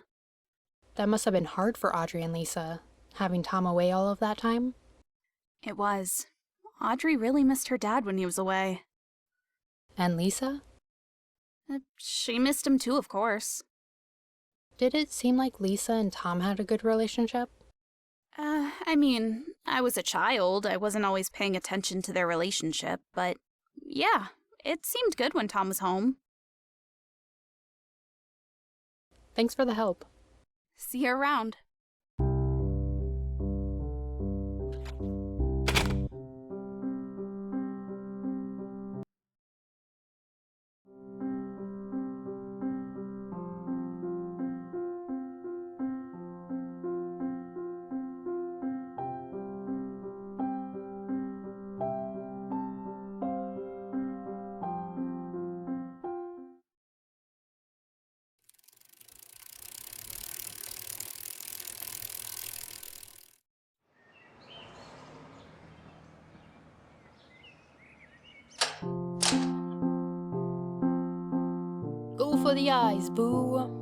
That must have been hard for Audrey and Lisa, having Tom away all of that time. It was. Audrey really missed her dad when he was away. And Lisa? She missed him too, of course. Did it seem like Lisa and Tom had a good relationship? I mean, I was a child. I wasn't always paying attention to their relationship, but yeah, it seemed good when Tom was home. Thanks for the help. See you around. Go for the eyes, boo.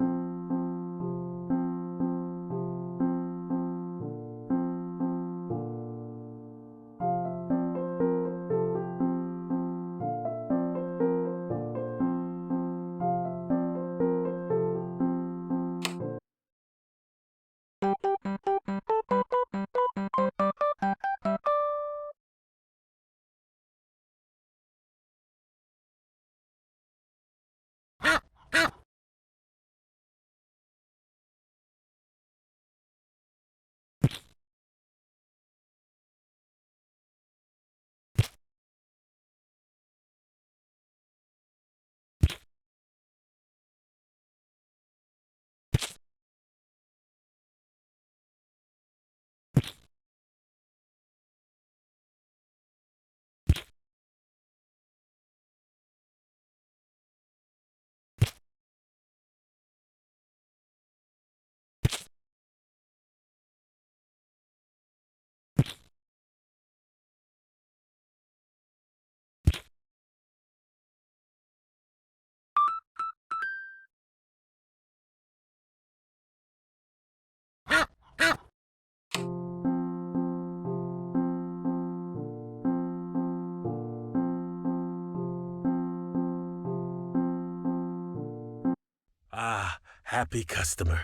Ah, happy customer.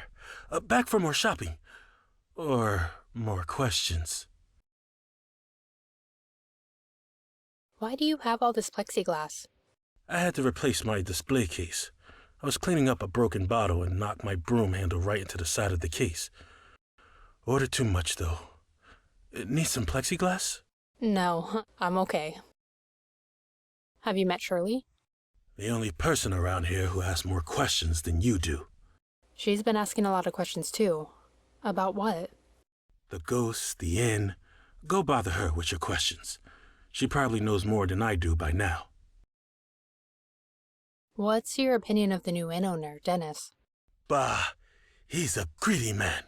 Back for more shopping. Or more questions. Why do you have all this plexiglass? I had to replace my display case. I was cleaning up a broken bottle and knocked my broom handle right into the side of the case. Ordered too much, though. It needs some plexiglass? No, I'm okay. Have you met Shirley? The only person around here who asks more questions than you do. She's been asking a lot of questions too. About what? The ghost, the inn. Go bother her with your questions. She probably knows more than I do by now. What's your opinion of the new inn owner, Dennis? Bah, he's a greedy man.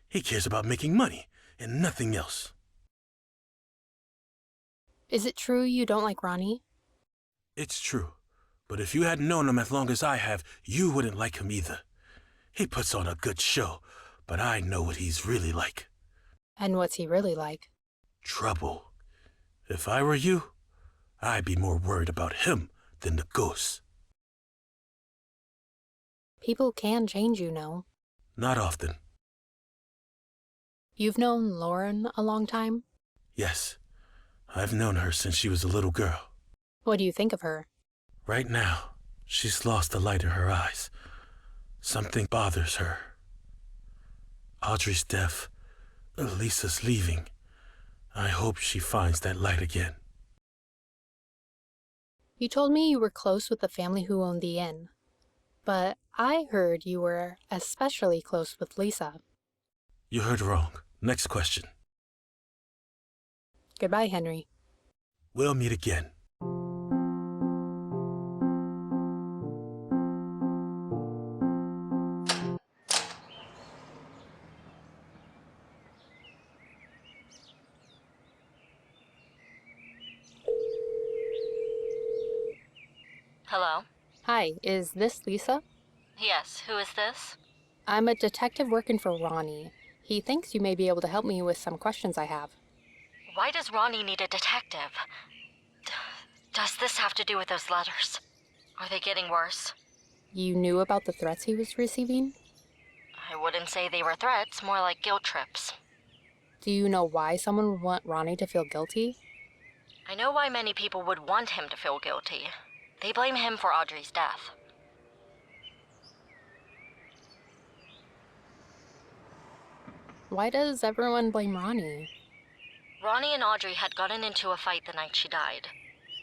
He cares about making money and nothing else. Is it true you don't like Ronnie? It's true. But if you hadn't known him as long as I have, you wouldn't like him either. He puts on a good show, but I know what he's really like. And what's he really like? Trouble. If I were you, I'd be more worried about him than the ghosts. People can change, you know. Not often. You've known Lauren a long time? Yes. I've known her since she was a little girl. What do you think of her? Right now, she's lost the light in her eyes. Something bothers her. Audrey's death, Elisa's leaving. I hope she finds that light again. You told me you were close with the family who owned the inn. But I heard you were especially close with Lisa. You heard wrong. Next question. Goodbye, Henry. We'll meet again. Hello? Hi, is this Lisa? Yes, who is this? I'm a detective working for Ronnie. He thinks you may be able to help me with some questions I have. Why does Ronnie need a detective? Does this have to do with those letters? Are they getting worse? You knew about the threats he was receiving? I wouldn't say they were threats, more like guilt trips. Do you know why someone would want Ronnie to feel guilty? I know why many people would want him to feel guilty. They blame him for Audrey's death. Why does everyone blame Ronnie? Ronnie and Audrey had gotten into a fight the night she died.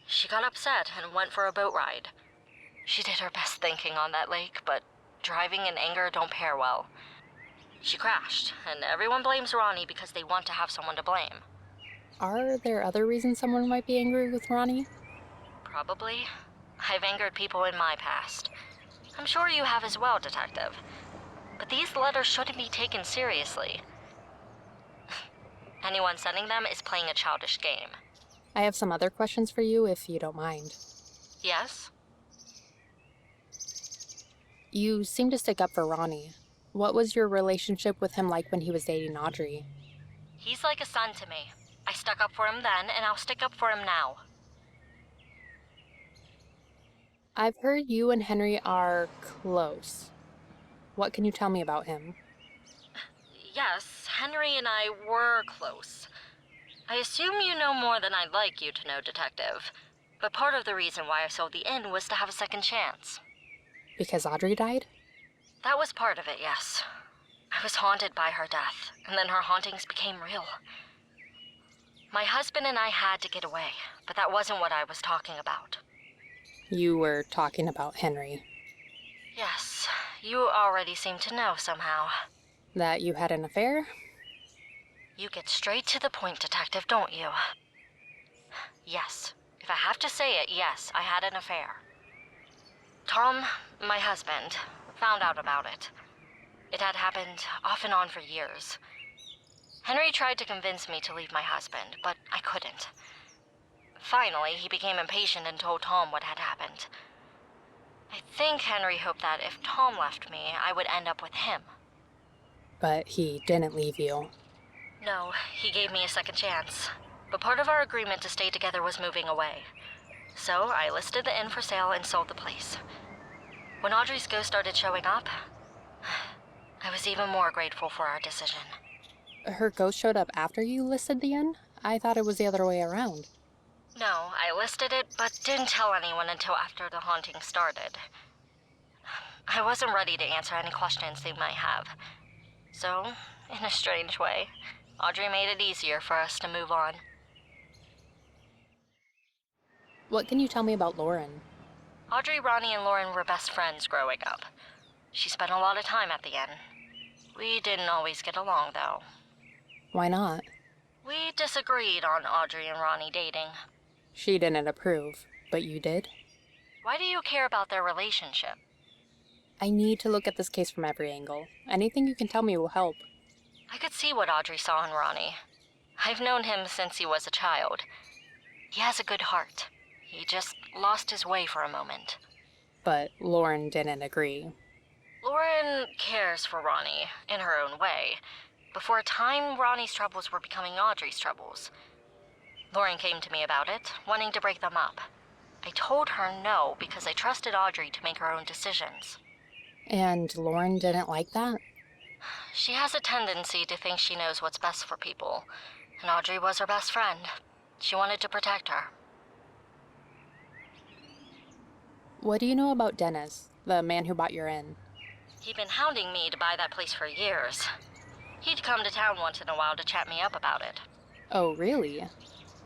She got upset and went for a boat ride. She did her best thinking on that lake, but driving and anger don't pair well. She crashed, and everyone blames Ronnie because they want to have someone to blame. Are there other reasons someone might be angry with Ronnie? Probably. I've angered people in my past. I'm sure you have as well, Detective. But these letters shouldn't be taken seriously. Anyone sending them is playing a childish game. I have some other questions for you if you don't mind. Yes? You seem to stick up for Ronnie. What was your relationship with him like when he was dating Audrey? He's like a son to me. I stuck up for him then, and I'll stick up for him now. I've heard you and Henry are close. What can you tell me about him? Yes, Henry and I were close. I assume you know more than I'd like you to know, Detective. But part of the reason why I sold the inn was to have a second chance. Because Audrey died? That was part of it, yes. I was haunted by her death, and then her hauntings became real. My husband and I had to get away, but that wasn't what I was talking about. You were talking about Henry. Yes, you already seem to know somehow. That you had an affair? You get straight to the point, Detective, don't you? Yes. If I have to say it, yes, I had an affair. Tom, my husband, found out about it. It had happened off and on for years. Henry tried to convince me to leave my husband, but I couldn't. Finally, he became impatient and told Tom what had happened. I think Henry hoped that if Tom left me, I would end up with him. But he didn't leave you. No, he gave me a second chance. But part of our agreement to stay together was moving away. So I listed the inn for sale and sold the place. When Audrey's ghost started showing up, I was even more grateful for our decision. Her ghost showed up after you listed the inn? I thought it was the other way around. No, I listed it, but didn't tell anyone until after the haunting started. I wasn't ready to answer any questions they might have. So, in a strange way, Audrey made it easier for us to move on. What can you tell me about Lauren? Audrey, Ronnie, and Lauren were best friends growing up. She spent a lot of time at the inn. We didn't always get along, though. Why not? We disagreed on Audrey and Ronnie dating. She didn't approve, but you did? Why do you care about their relationship? I need to look at this case from every angle. Anything you can tell me will help. I could see what Audrey saw in Ronnie. I've known him since he was a child. He has a good heart. He just lost his way for a moment. But Lauren didn't agree. Lauren cares for Ronnie, in her own way. But for a time, Ronnie's troubles were becoming Audrey's troubles. Lauren came to me about it, wanting to break them up. I told her no because I trusted Audrey to make her own decisions. And Lauren didn't like that? She has a tendency to think she knows what's best for people, and Audrey was her best friend. She wanted to protect her. What do you know about Dennis, the man who bought your inn? He'd been hounding me to buy that place for years. He'd come to town once in a while to chat me up about it. Oh, really?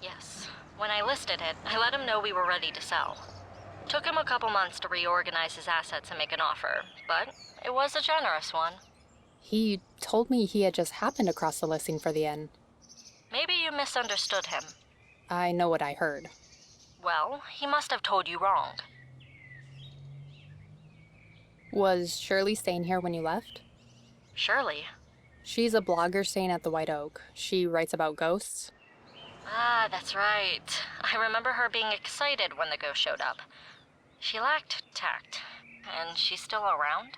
Yes. When I listed it, I let him know we were ready to sell. Took him a couple months to reorganize his assets and make an offer, but it was a generous one. He told me he had just happened across the listing for the inn. Maybe you misunderstood him. I know what I heard. Well, he must have told you wrong. Was Shirley staying here when you left? Shirley. She's a blogger staying at the White Oak. She writes about ghosts. Ah, that's right. I remember her being excited when the ghost showed up. She lacked tact. And she's still around?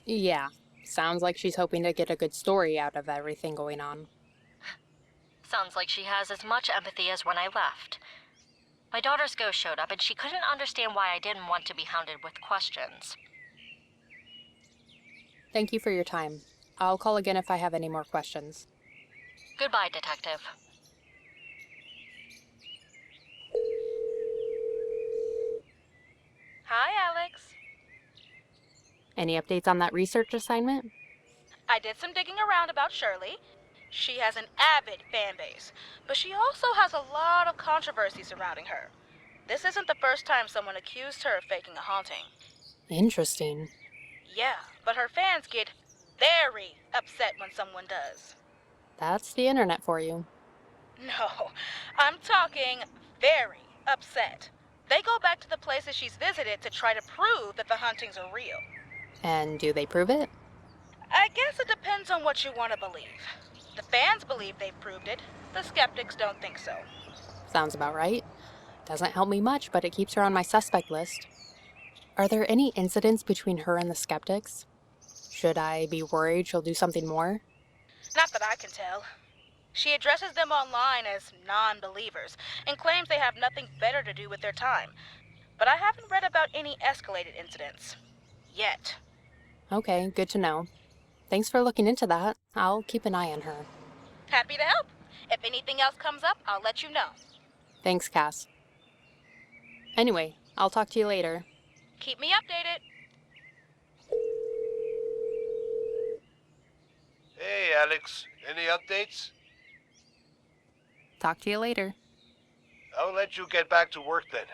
Yeah. Sounds like she's hoping to get a good story out of everything going on. Sounds like she has as much empathy as when I left. My daughter's ghost showed up and she couldn't understand why I didn't want to be hounded with questions. Thank you for your time. I'll call again if I have any more questions. Goodbye, Detective. Hi, Alex. Any updates on that research assignment? I did some digging around about Shirley. She has an avid fan base, but she also has a lot of controversy surrounding her. This isn't the first time someone accused her of faking a haunting. Interesting. Yeah, but her fans get very upset when someone does. That's the internet for you. No, I'm talking very upset. They go back to the places she's visited to try to prove that the hauntings are real. And do they prove it? I guess it depends on what you want to believe. The fans believe they've proved it. The skeptics don't think so. Sounds about right. Doesn't help me much, but it keeps her on my suspect list. Are there any incidents between her and the skeptics? Should I be worried she'll do something more? Not that I can tell. She addresses them online as non-believers and claims they have nothing better to do with their time. But I haven't read about any escalated incidents. Yet. Okay, good to know. Thanks for looking into that. I'll keep an eye on her. Happy to help. If anything else comes up, I'll let you know. Thanks, Cass. Anyway, I'll talk to you later. Keep me updated. Hey, Alex. Any updates? Talk to you later. I'll let you get back to work then.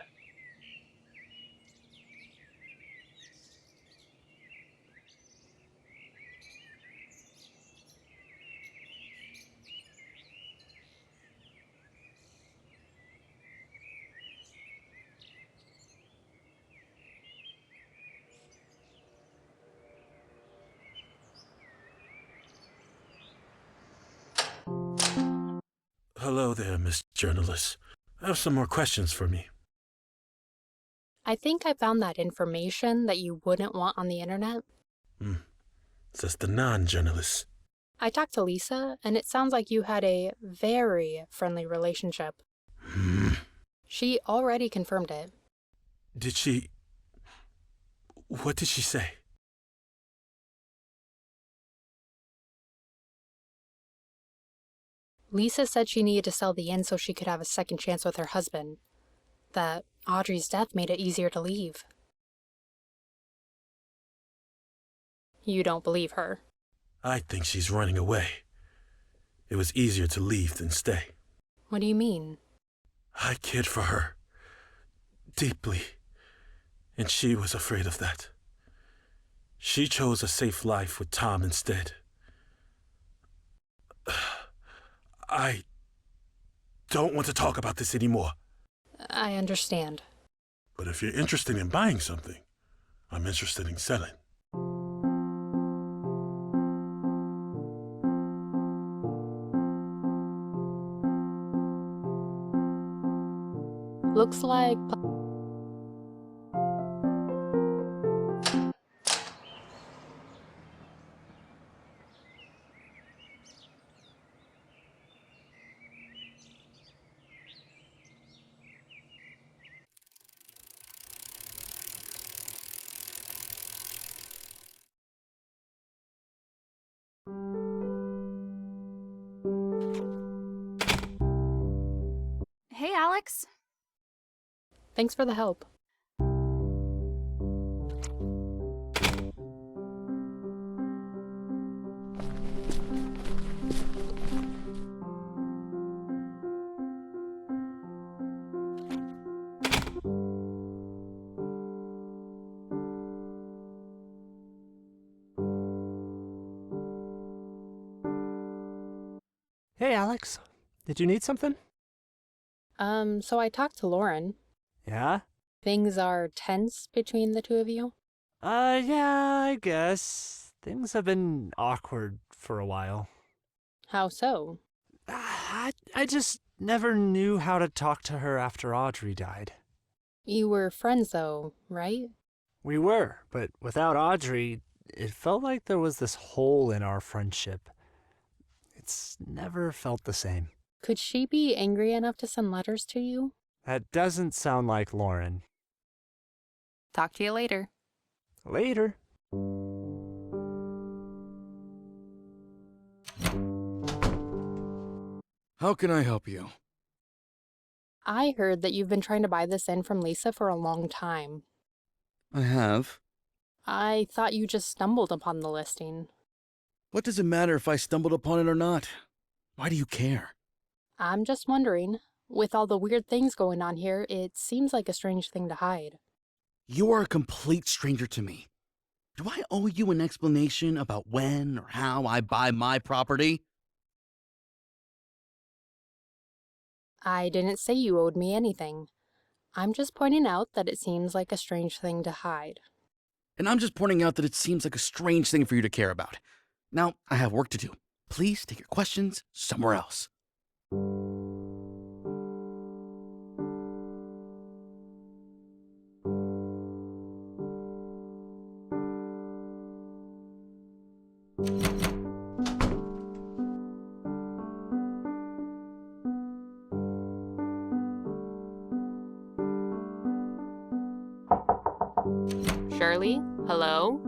Hello there, Miss Journalist. I have some more questions for me. I think I found that information that you wouldn't want on the internet. Says the non-journalist. I talked to Lisa, and it sounds like you had a very friendly relationship. She already confirmed it. Did she... What did she say? Lisa said she needed to sell the inn so she could have a second chance with her husband. That Audrey's death made it easier to leave. You don't believe her? I think she's running away. It was easier to leave than stay. What do you mean? I cared for her. Deeply. And she was afraid of that. She chose a safe life with Tom instead. I don't want to talk about this anymore. I understand. But if you're interested in buying something, I'm interested in selling. Looks like... Hey, Alex. Thanks for the help. Hey, Alex. Did you need something? So I talked to Lauren. Yeah? Things are tense between the two of you? Yeah, I guess. Things have been awkward for a while. How so? I just never knew how to talk to her after Audrey died. You were friends though, right? We were, but without Audrey, it felt like there was this hole in our friendship. It's never felt the same. Could she be angry enough to send letters to you? That doesn't sound like Lauren. Talk to you later. Later. How can I help you? I heard that you've been trying to buy this inn from Lisa for a long time. I have. I thought you just stumbled upon the listing. What does it matter if I stumbled upon it or not? Why do you care? I'm just wondering, with all the weird things going on here, it seems like a strange thing to hide. You are a complete stranger to me. Do I owe you an explanation about when or how I buy my property? I didn't say you owed me anything. I'm just pointing out that it seems like a strange thing to hide. And I'm just pointing out that it seems like a strange thing for you to care about. Now, I have work to do. Please take your questions somewhere else. Shirley? Hello?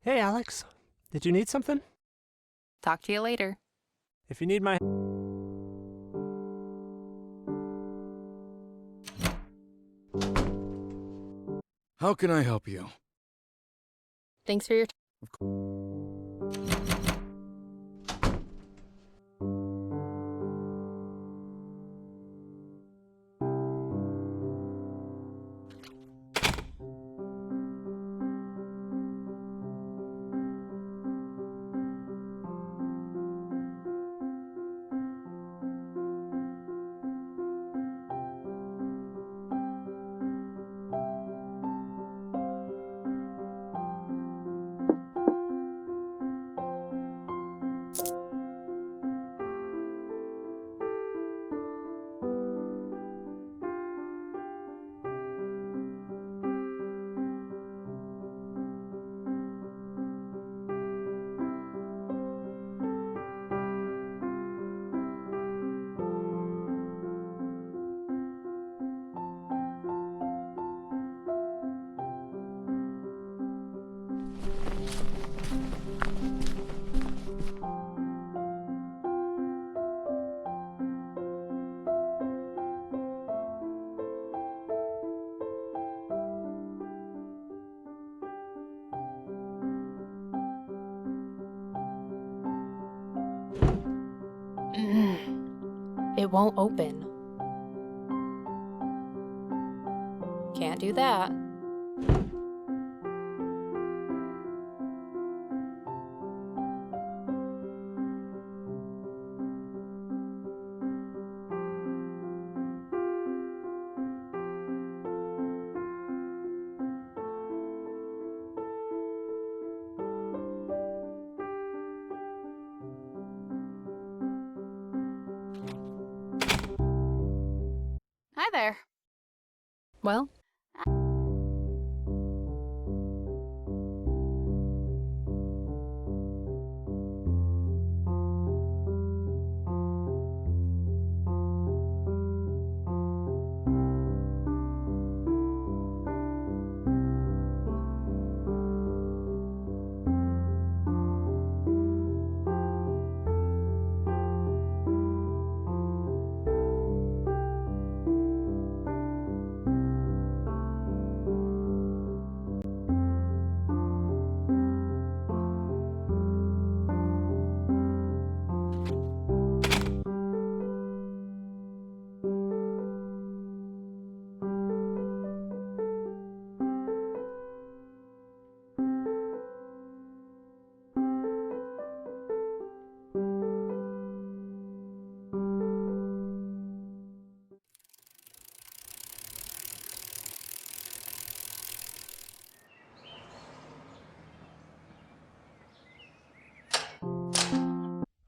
Hey, Alex. Did you need something? Talk to you later. If you need my... How can I help you? Thanks for your It won't open. Can't do that. Hi there. Well,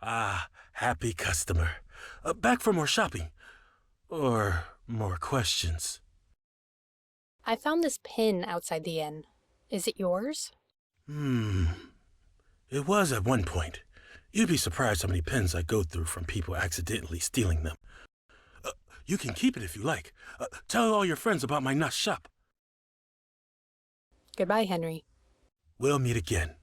Ah, happy customer. Back for more shopping. Or more questions. I found this pin outside the inn. Is it yours? It was at one point. You'd be surprised how many pins I go through from people accidentally stealing them. You can keep it if you like. Tell all your friends about my nut shop. Goodbye, Henry. We'll meet again.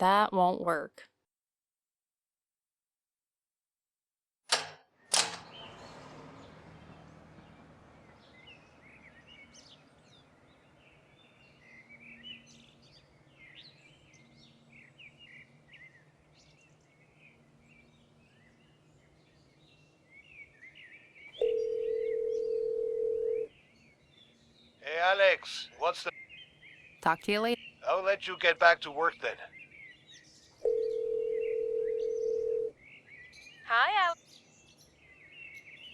That won't work. Hey, Alex, what's the... Talk to you later. I'll let you get back to work then. Hi, Al.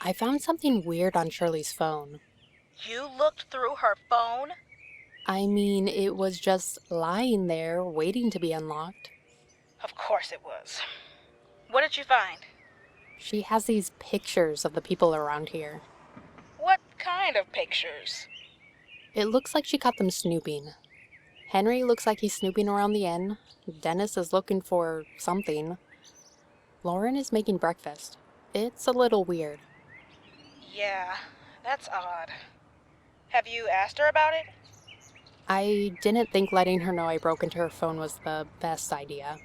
I found something weird on Shirley's phone. You looked through her phone? I mean, it was just lying there, waiting to be unlocked. Of course it was. What did you find? She has these pictures of the people around here. What kind of pictures? It looks like she caught them snooping. Henry looks like he's snooping around the inn. Dennis is looking for something. Lauren is making breakfast. It's a little weird. Yeah, that's odd. Have you asked her about it? I didn't think letting her know I broke into her phone was the best idea.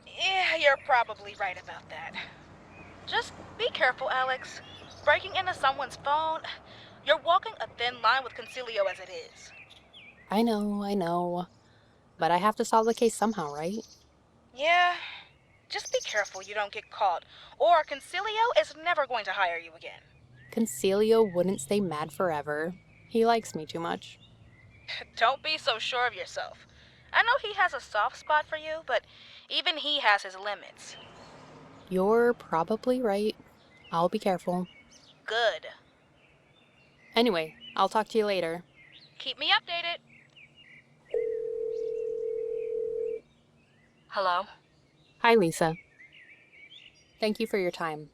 Yeah, you're probably right about that. Just be careful, Alex. Breaking into someone's phone, you're walking a thin line with Concilio as it is. I know. But I have to solve the case somehow, right? Yeah, just be careful you don't get caught, or Concilio is never going to hire you again. Concilio wouldn't stay mad forever. He likes me too much. Don't be so sure of yourself. I know he has a soft spot for you, but even he has his limits. You're probably right. I'll be careful. Good. Anyway, I'll talk to you later. Keep me updated. Hello? Hi, Lisa. Thank you for your time.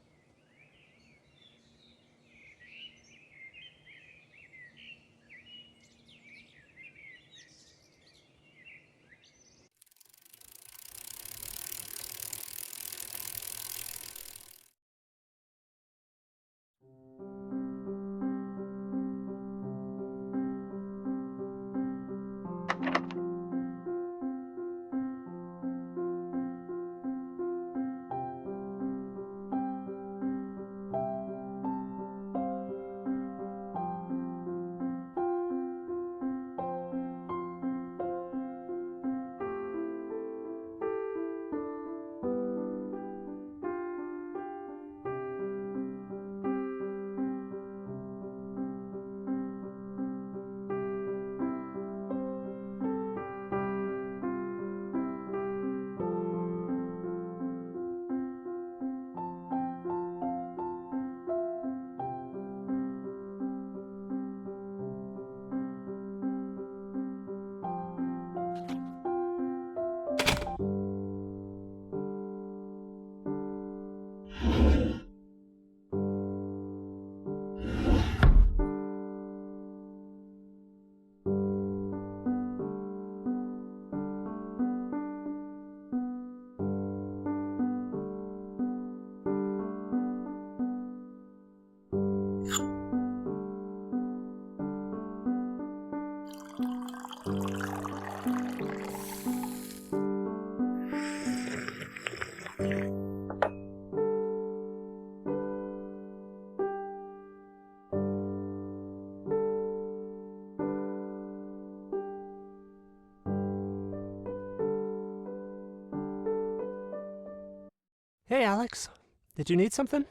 Hey, Alex. Did you need something?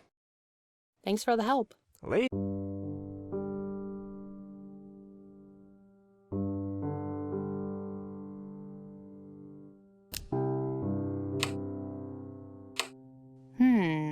Thanks for the help. Late. Hmm.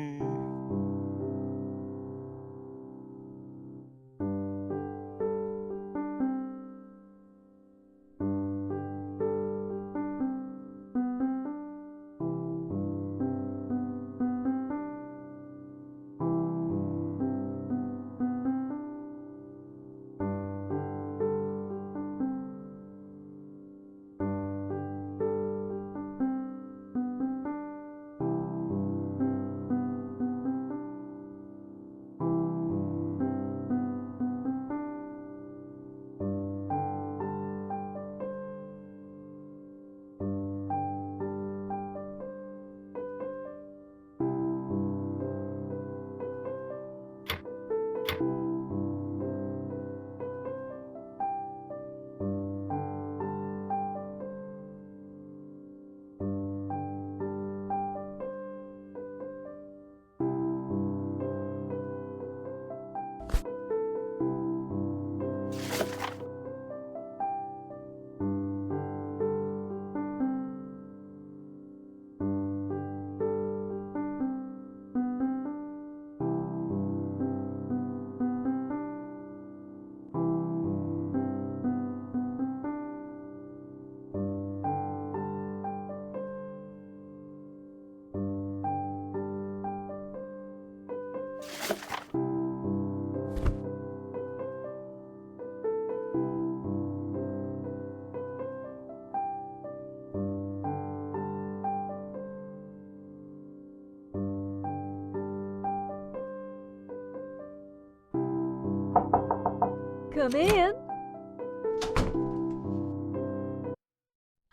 Come in.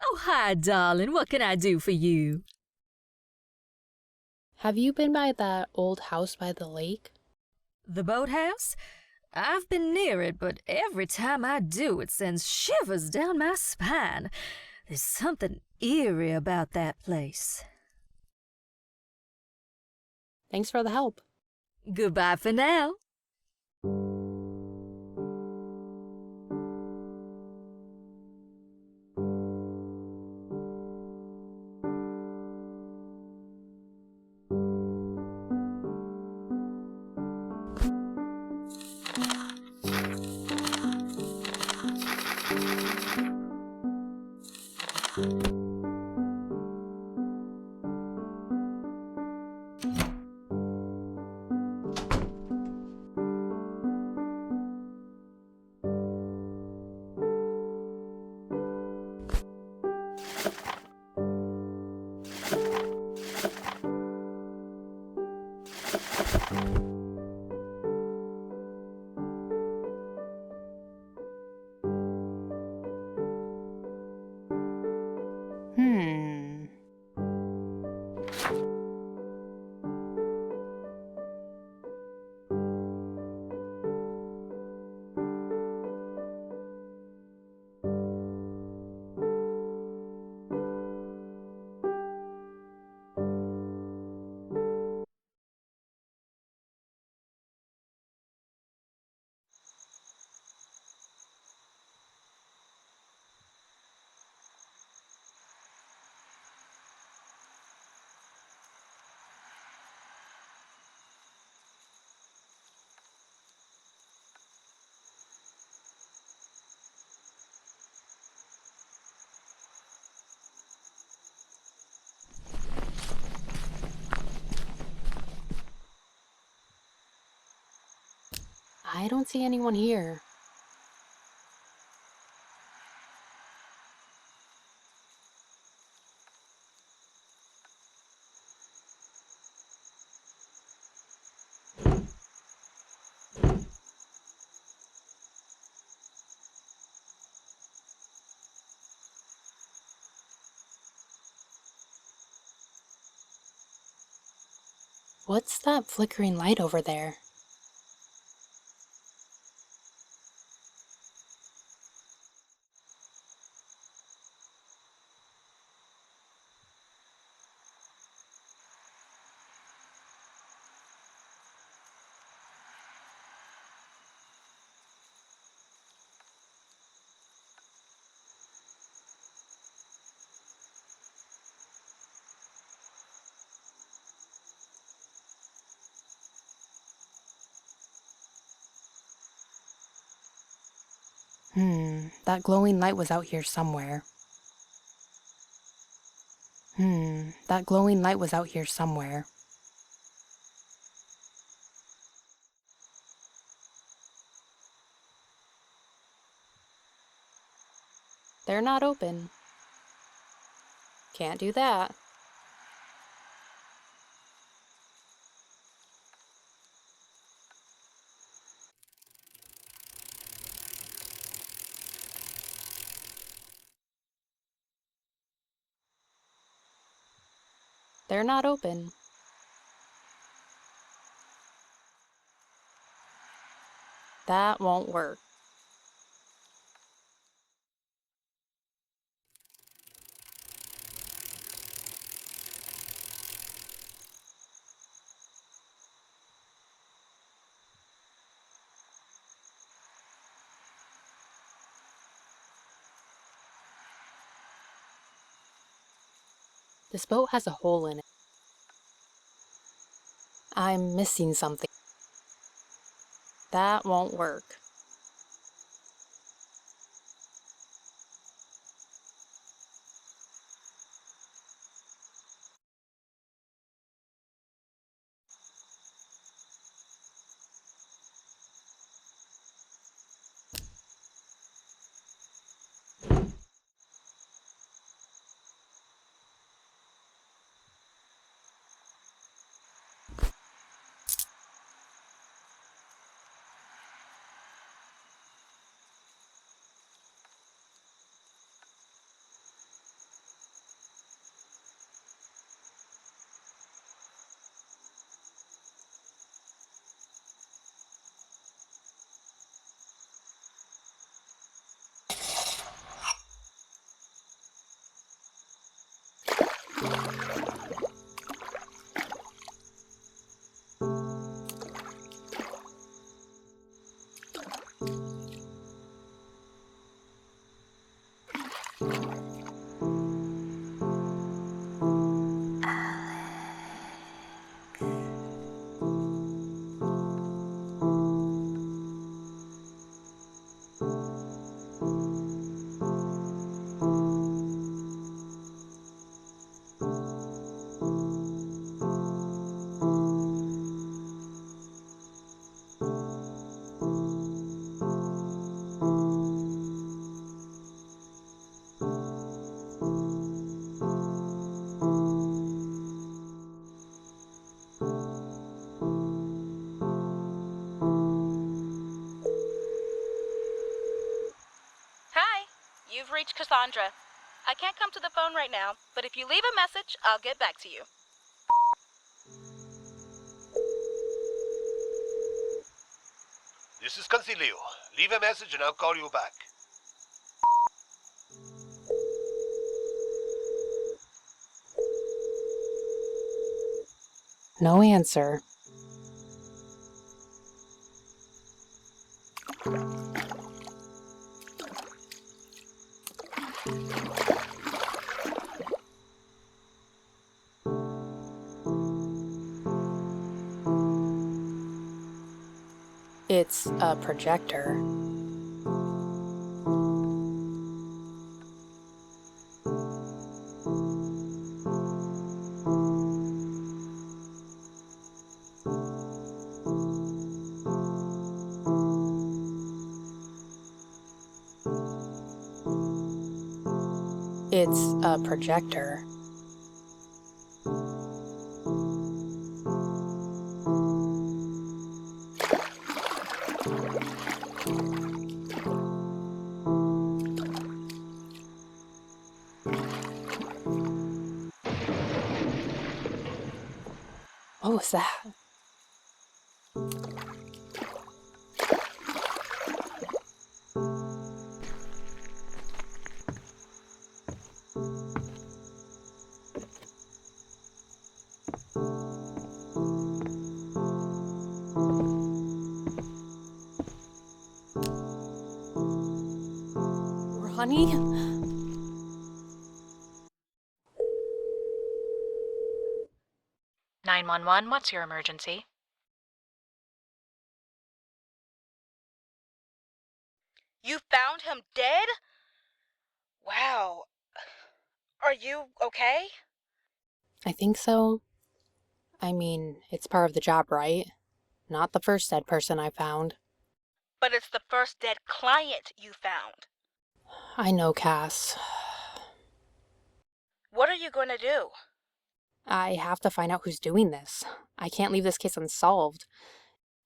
Oh, hi, darling. What can I do for you? Have you been by that old house by the lake? The boathouse? I've been near it, but every time I do, it sends shivers down my spine. There's something eerie about that place. Thanks for the help. Goodbye for now. Hmm. I don't see anyone here. What's that flickering light over there? That glowing light was out here somewhere. That glowing light was out here somewhere. They're not open. Can't do that. They're not open. That won't work. This boat has a hole in it. I'm missing something. That won't work. Hi, you've reached Cassandra. I can't come to the phone right now, but if you leave a message, I'll get back to you. This is Concilio. Leave a message and I'll call you back. No answer. It's a projector. It's a projector. What was that? Ronnie? 911, what's your emergency? You found him dead? Wow. Are you okay? I think so. I mean, it's part of the job, right? Not the first dead person I found. But it's the first dead client you found. I know, Cass. What are you going to do? I have to find out who's doing this. I can't leave this case unsolved.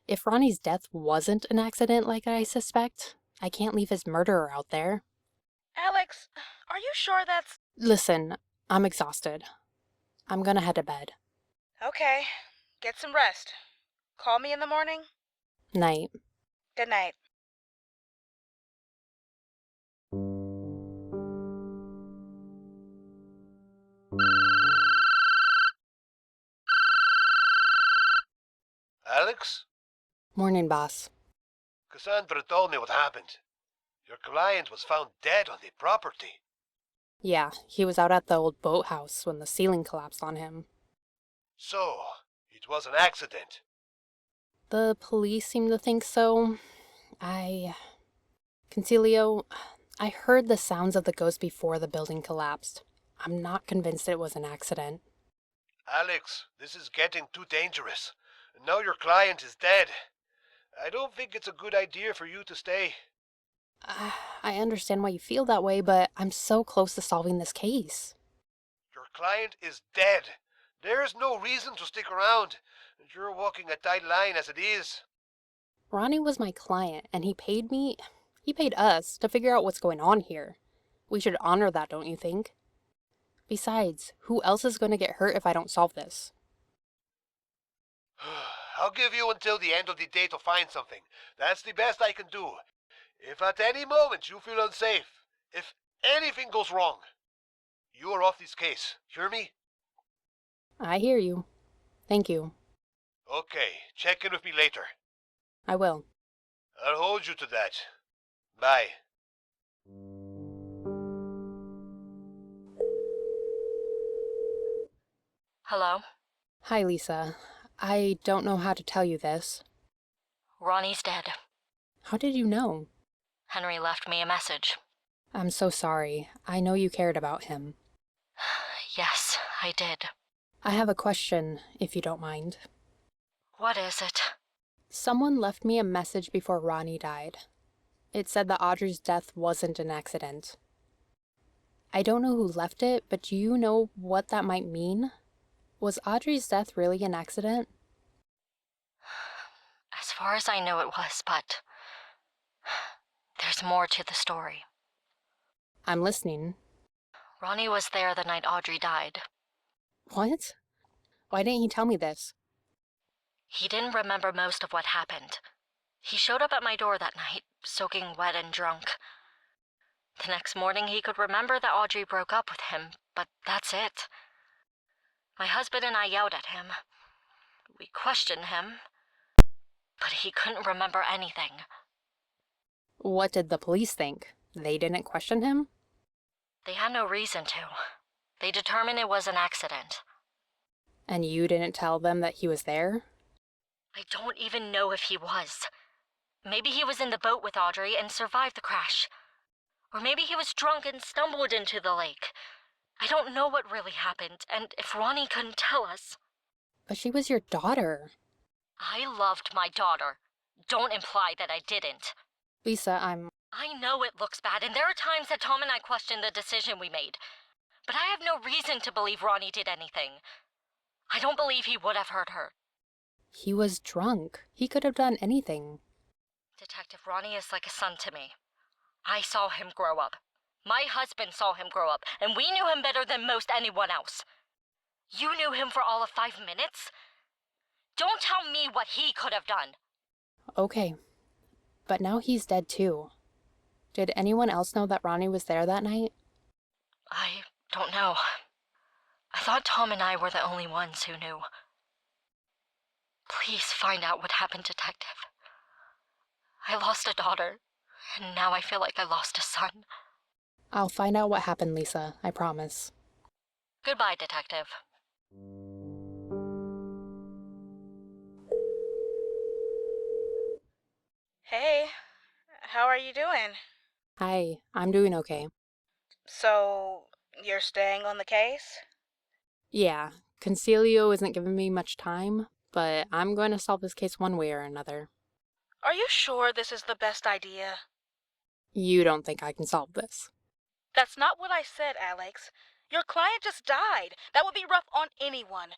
If Ronnie's death wasn't an accident like I suspect, I can't leave his murderer out there. Alex, are you sure that's... Listen, I'm exhausted. I'm gonna head to bed. Okay, get some rest. Call me in the morning. Night. Good night. Alex? Morning, boss. Cassandra told me what happened. Your client was found dead on the property. Yeah, he was out at the old boathouse when the ceiling collapsed on him. So, it was an accident. The police seem to think so. Concilio, I heard the sounds of the ghost before the building collapsed. I'm not convinced it was an accident. Alex, this is getting too dangerous. Now your client is dead. I don't think it's a good idea for you to stay. I understand why you feel that way, but I'm so close to solving this case. Your client is dead. There's no reason to stick around. You're walking a tight line as it is. Ronnie was my client, and he paid us to figure out what's going on here. We should honor that, don't you think? Besides, who else is going to get hurt if I don't solve this? I'll give you until the end of the day to find something. That's the best I can do. If at any moment you feel unsafe, if anything goes wrong, you are off this case. Hear me? I hear you. Thank you. Okay, check in with me later. I will. I'll hold you to that. Bye. Hello? Hi, Lisa. I don't know how to tell you this. Ronnie's dead. How did you know? Henry left me a message. I'm so sorry. I know you cared about him. Yes, I did. I have a question, if you don't mind. What is it? Someone left me a message before Ronnie died. It said that Audrey's death wasn't an accident. I don't know who left it, but do you know what that might mean? Was Audrey's death really an accident? As far as I know, it was, but there's more to the story. I'm listening. Ronnie was there the night Audrey died. What? Why didn't he tell me this? He didn't remember most of what happened. He showed up at my door that night, soaking wet and drunk. The next morning, he could remember that Audrey broke up with him, but that's it. My husband and I yelled at him. We questioned him, but he couldn't remember anything. What did the police think? They didn't question him? They had no reason to. They determined it was an accident. And you didn't tell them that he was there? I don't even know if he was. Maybe he was in the boat with Audrey and survived the crash. Or maybe he was drunk and stumbled into the lake. I don't know what really happened, and if Ronnie couldn't tell us... But she was your daughter. I loved my daughter. Don't imply that I didn't. Lisa, I know it looks bad, and there are times that Tom and I question the decision we made. But I have no reason to believe Ronnie did anything. I don't believe he would have hurt her. He was drunk. He could have done anything. Detective Ronnie is like a son to me. I saw him grow up. My husband saw him grow up, and we knew him better than most anyone else. You knew him for all of 5 minutes? Don't tell me what he could have done. Okay. But now he's dead too. Did anyone else know that Ronnie was there that night? I don't know. I thought Tom and I were the only ones who knew. Please find out what happened, Detective. I lost a daughter, and now I feel like I lost a son. I'll find out what happened, Lisa. I promise. Goodbye, Detective. Hey, how are you doing? Hi, I'm doing okay. So, you're staying on the case? Yeah, Concilio isn't giving me much time, but I'm going to solve this case one way or another. Are you sure this is the best idea? You don't think I can solve this? That's not what I said, Alex. Your client just died. That would be rough on anyone.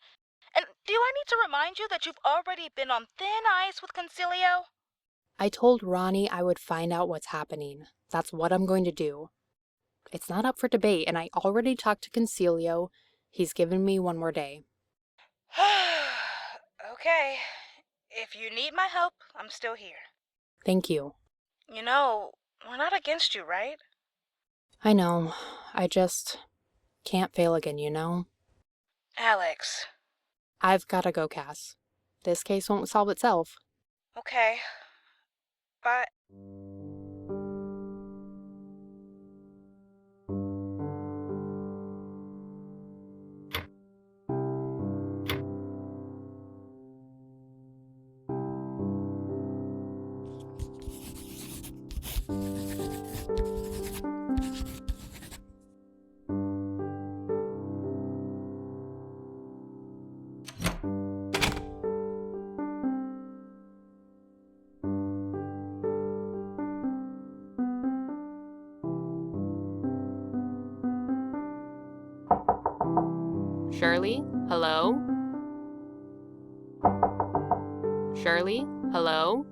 And do I need to remind you that you've already been on thin ice with Concilio? I told Ronnie I would find out what's happening. That's what I'm going to do. It's not up for debate, and I already talked to Concilio. He's given me one more day. Okay. If you need my help, I'm still here. Thank you. You know, we're not against you, right? I know. I just can't fail again, you know? Alex. I've gotta go, Cass. This case won't solve itself. Okay. Bye. Shirley? Hello? Shirley? Hello?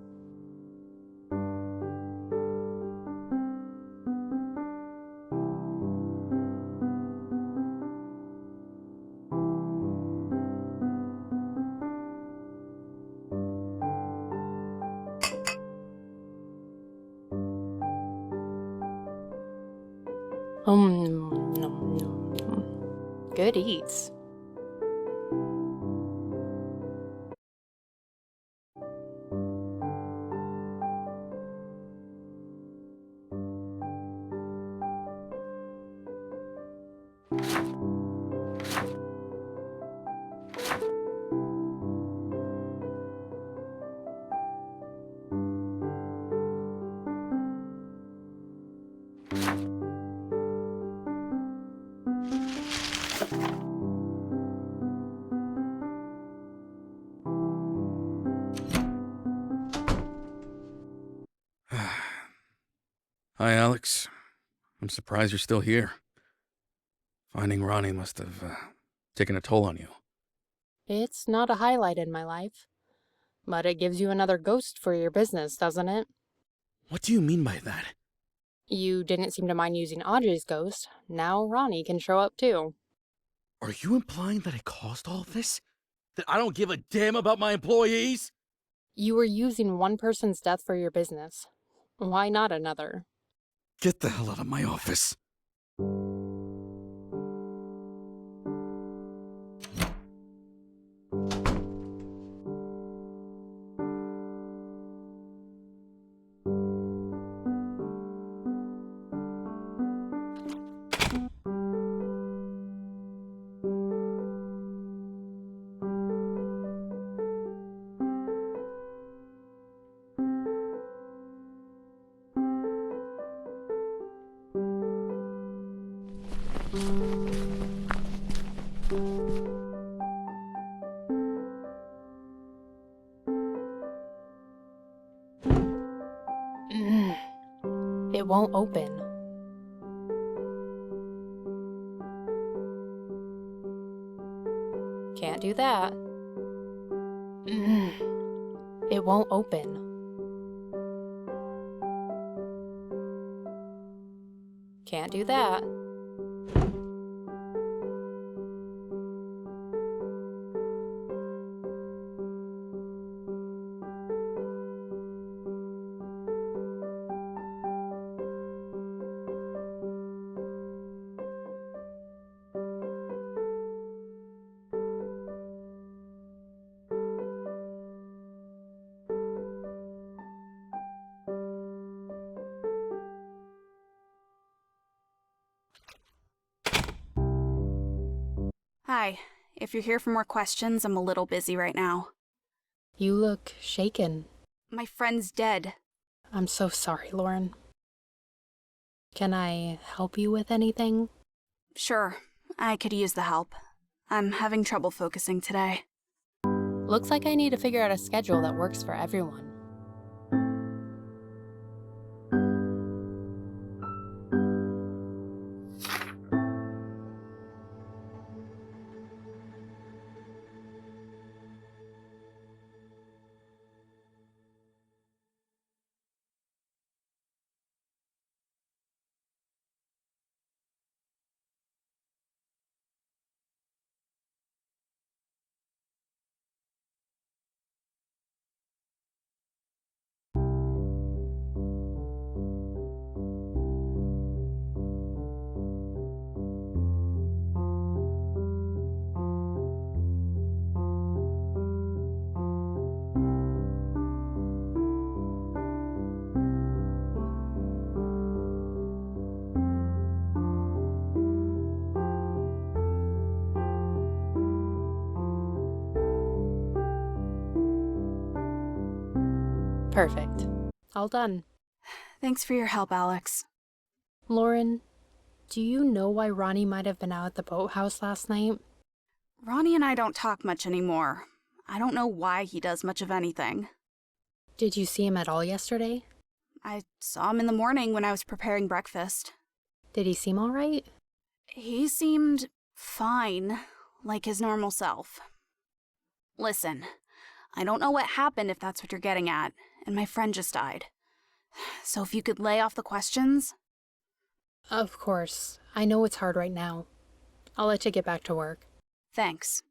Nom, nom, nom. Good eats. Hi, Alex. I'm surprised you're still here. Finding Ronnie must have taken a toll on you. It's not a highlight in my life. But it gives you another ghost for your business, doesn't it? What do you mean by that? You didn't seem to mind using Audrey's ghost. Now Ronnie can show up too. Are you implying that it caused all this? That I don't give a damn about my employees? You were using one person's death for your business. Why not another? Get the hell out of my office. It won't open. Can't do that. It won't open. Can't do that. Hi. If you're here for more questions, I'm a little busy right now. You look shaken. My friend's dead. I'm so sorry, Lauren. Can I help you with anything? Sure, I could use the help. I'm having trouble focusing today. Looks like I need to figure out a schedule that works for everyone. Perfect. All done. Thanks for your help, Alex. Lauren, do you know why Ronnie might have been out at the boathouse last night? Ronnie and I don't talk much anymore. I don't know why he does much of anything. Did you see him at all yesterday? I saw him in the morning when I was preparing breakfast. Did he seem all right? He seemed fine, like his normal self. Listen, I don't know what happened if that's what you're getting at, and my friend just died. So if you could lay off the questions. Of course. I know it's hard right now. I'll let you get back to work. Thanks.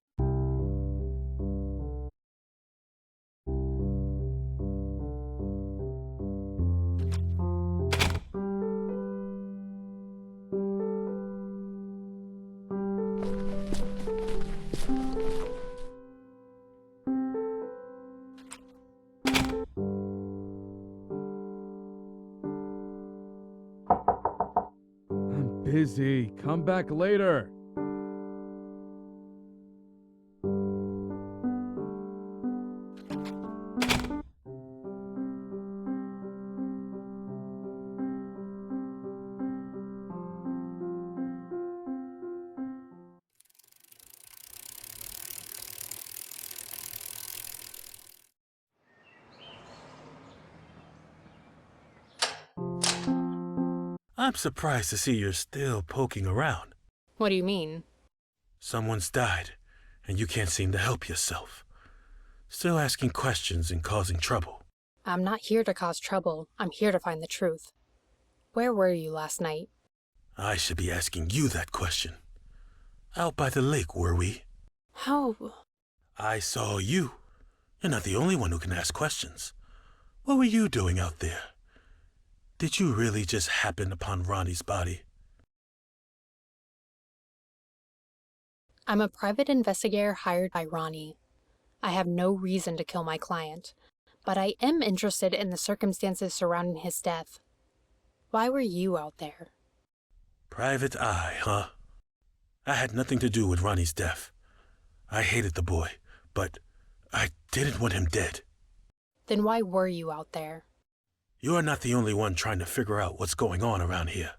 I'm busy. Come back later. I'm surprised to see you're still poking around. What do you mean? Someone's died, and you can't seem to help yourself. Still asking questions and causing trouble. I'm not here to cause trouble. I'm here to find the truth. Where were you last night? I should be asking you that question. Out by the lake, were we? How? I saw you. You're not the only one who can ask questions. What were you doing out there? Did you really just happen upon Ronnie's body? I'm a private investigator hired by Ronnie. I have no reason to kill my client, but I am interested in the circumstances surrounding his death. Why were you out there? Private eye, huh? I had nothing to do with Ronnie's death. I hated the boy, but I didn't want him dead. Then why were you out there? You're not the only one trying to figure out what's going on around here.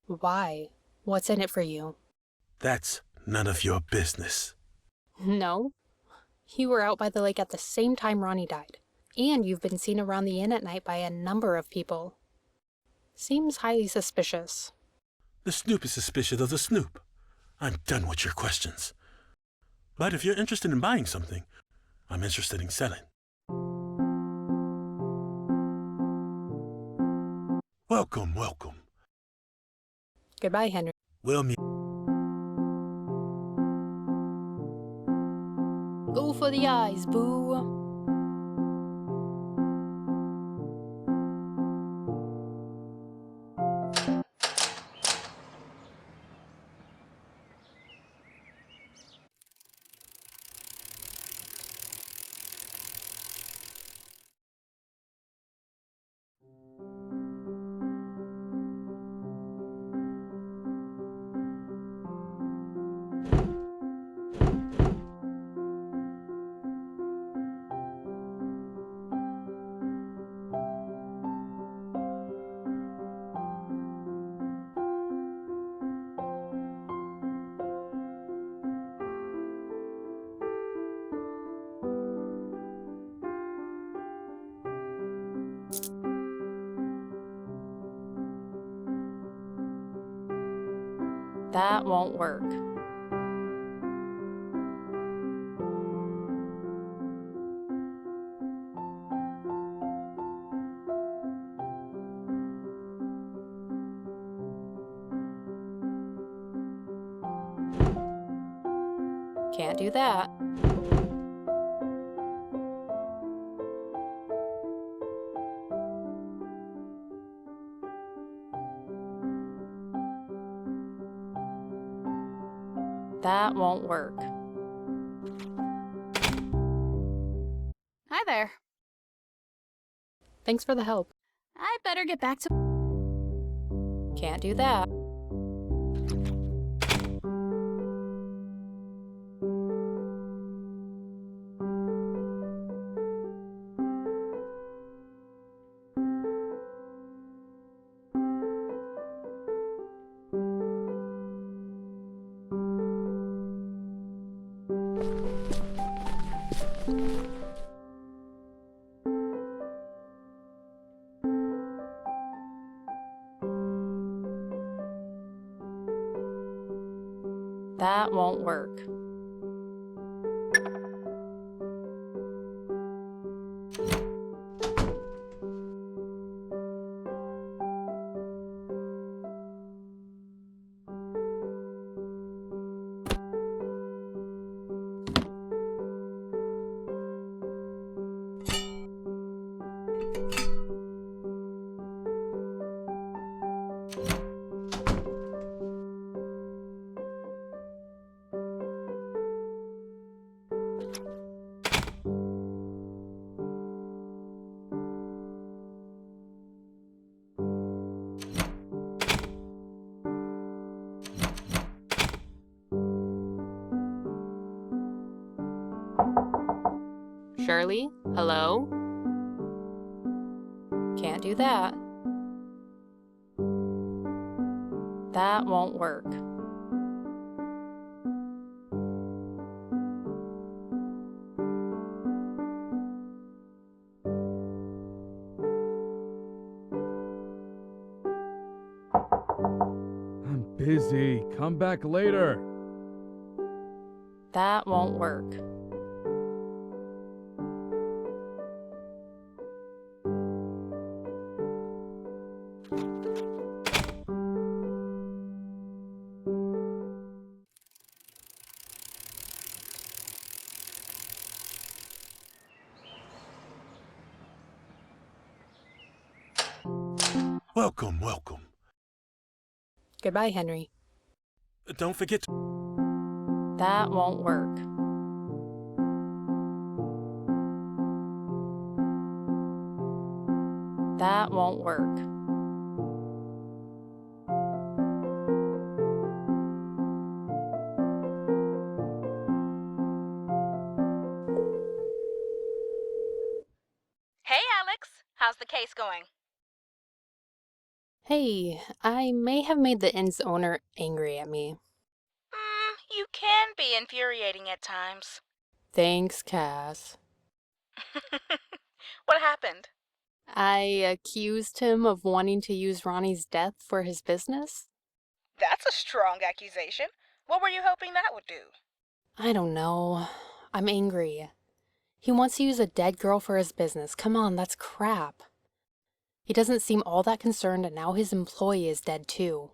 Why? What's in it for you? That's none of your business. No. You were out by the lake at the same time Ronnie died, and you've been seen around the inn at night by a number of people. Seems highly suspicious. The Snoop is suspicious of the Snoop. I'm done with your questions. But if you're interested in buying something, I'm interested in selling. Welcome, welcome. Goodbye, Henry. We'll meet. Go for the eyes, boo. That won't work. Can't do that. That won't work. Hi there. Thanks for the help. I better get back to... Can't do that. That won't work. Shirley? Hello? Can't do that. That won't work. I'm busy. Come back later. That won't work. Welcome, welcome. Goodbye, Henry. Don't forget to... That won't work. That won't work. Hey, Alex. How's the case going? Hey, I may have made the inn's owner angry at me. You can be infuriating at times. Thanks, Cass. What happened? I accused him of wanting to use Ronnie's death for his business? That's a strong accusation. What were you hoping that would do? I don't know. I'm angry. He wants to use a dead girl for his business. Come on, that's crap. He doesn't seem all that concerned, and now his employee is dead too.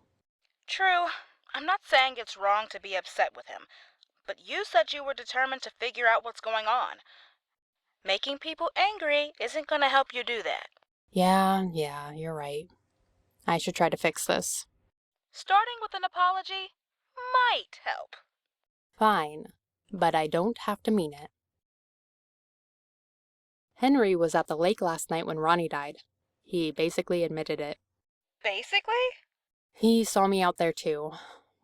True. I'm not saying it's wrong to be upset with him, but you said you were determined to figure out what's going on. Making people angry isn't going to help you do that. Yeah, you're right. I should try to fix this. Starting with an apology might help. Fine, but I don't have to mean it. Henry was at the lake last night when Ronnie died. He basically admitted it. Basically? He saw me out there too.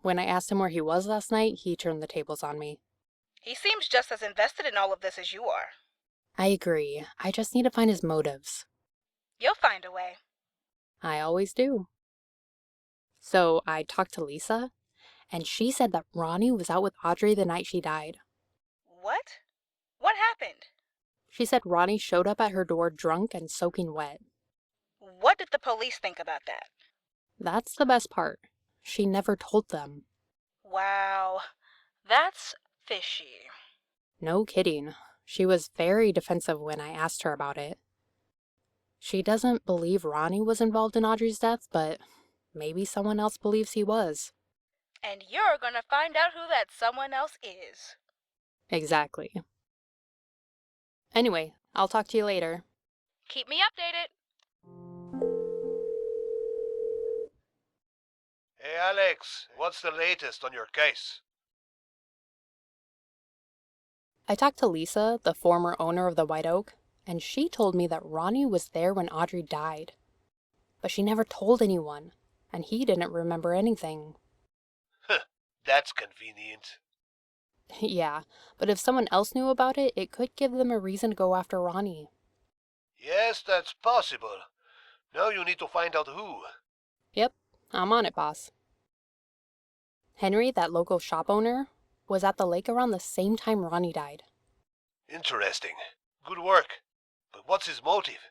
When I asked him where he was last night, he turned the tables on me. He seems just as invested in all of this as you are. I agree. I just need to find his motives. You'll find a way. I always do. So I talked to Lisa, and she said that Ronnie was out with Audrey the night she died. What? What happened? She said Ronnie showed up at her door drunk and soaking wet. What did the police think about that? That's the best part. She never told them. Wow, that's fishy. No kidding. She was very defensive when I asked her about it. She doesn't believe Ronnie was involved in Audrey's death, but maybe someone else believes he was. And you're gonna find out who that someone else is. Exactly. Anyway, I'll talk to you later. Keep me updated. Hey, Alex, what's the latest on your case? I talked to Lisa, the former owner of the White Oak, and she told me that Ronnie was there when Audrey died. But she never told anyone, and he didn't remember anything. That's convenient. Yeah, but if someone else knew about it, it could give them a reason to go after Ronnie. Yes, that's possible. Now you need to find out who. Yep, I'm on it, boss. Henry, that local shop owner, was at the lake around the same time Ronnie died. Interesting. Good work. But what's his motive?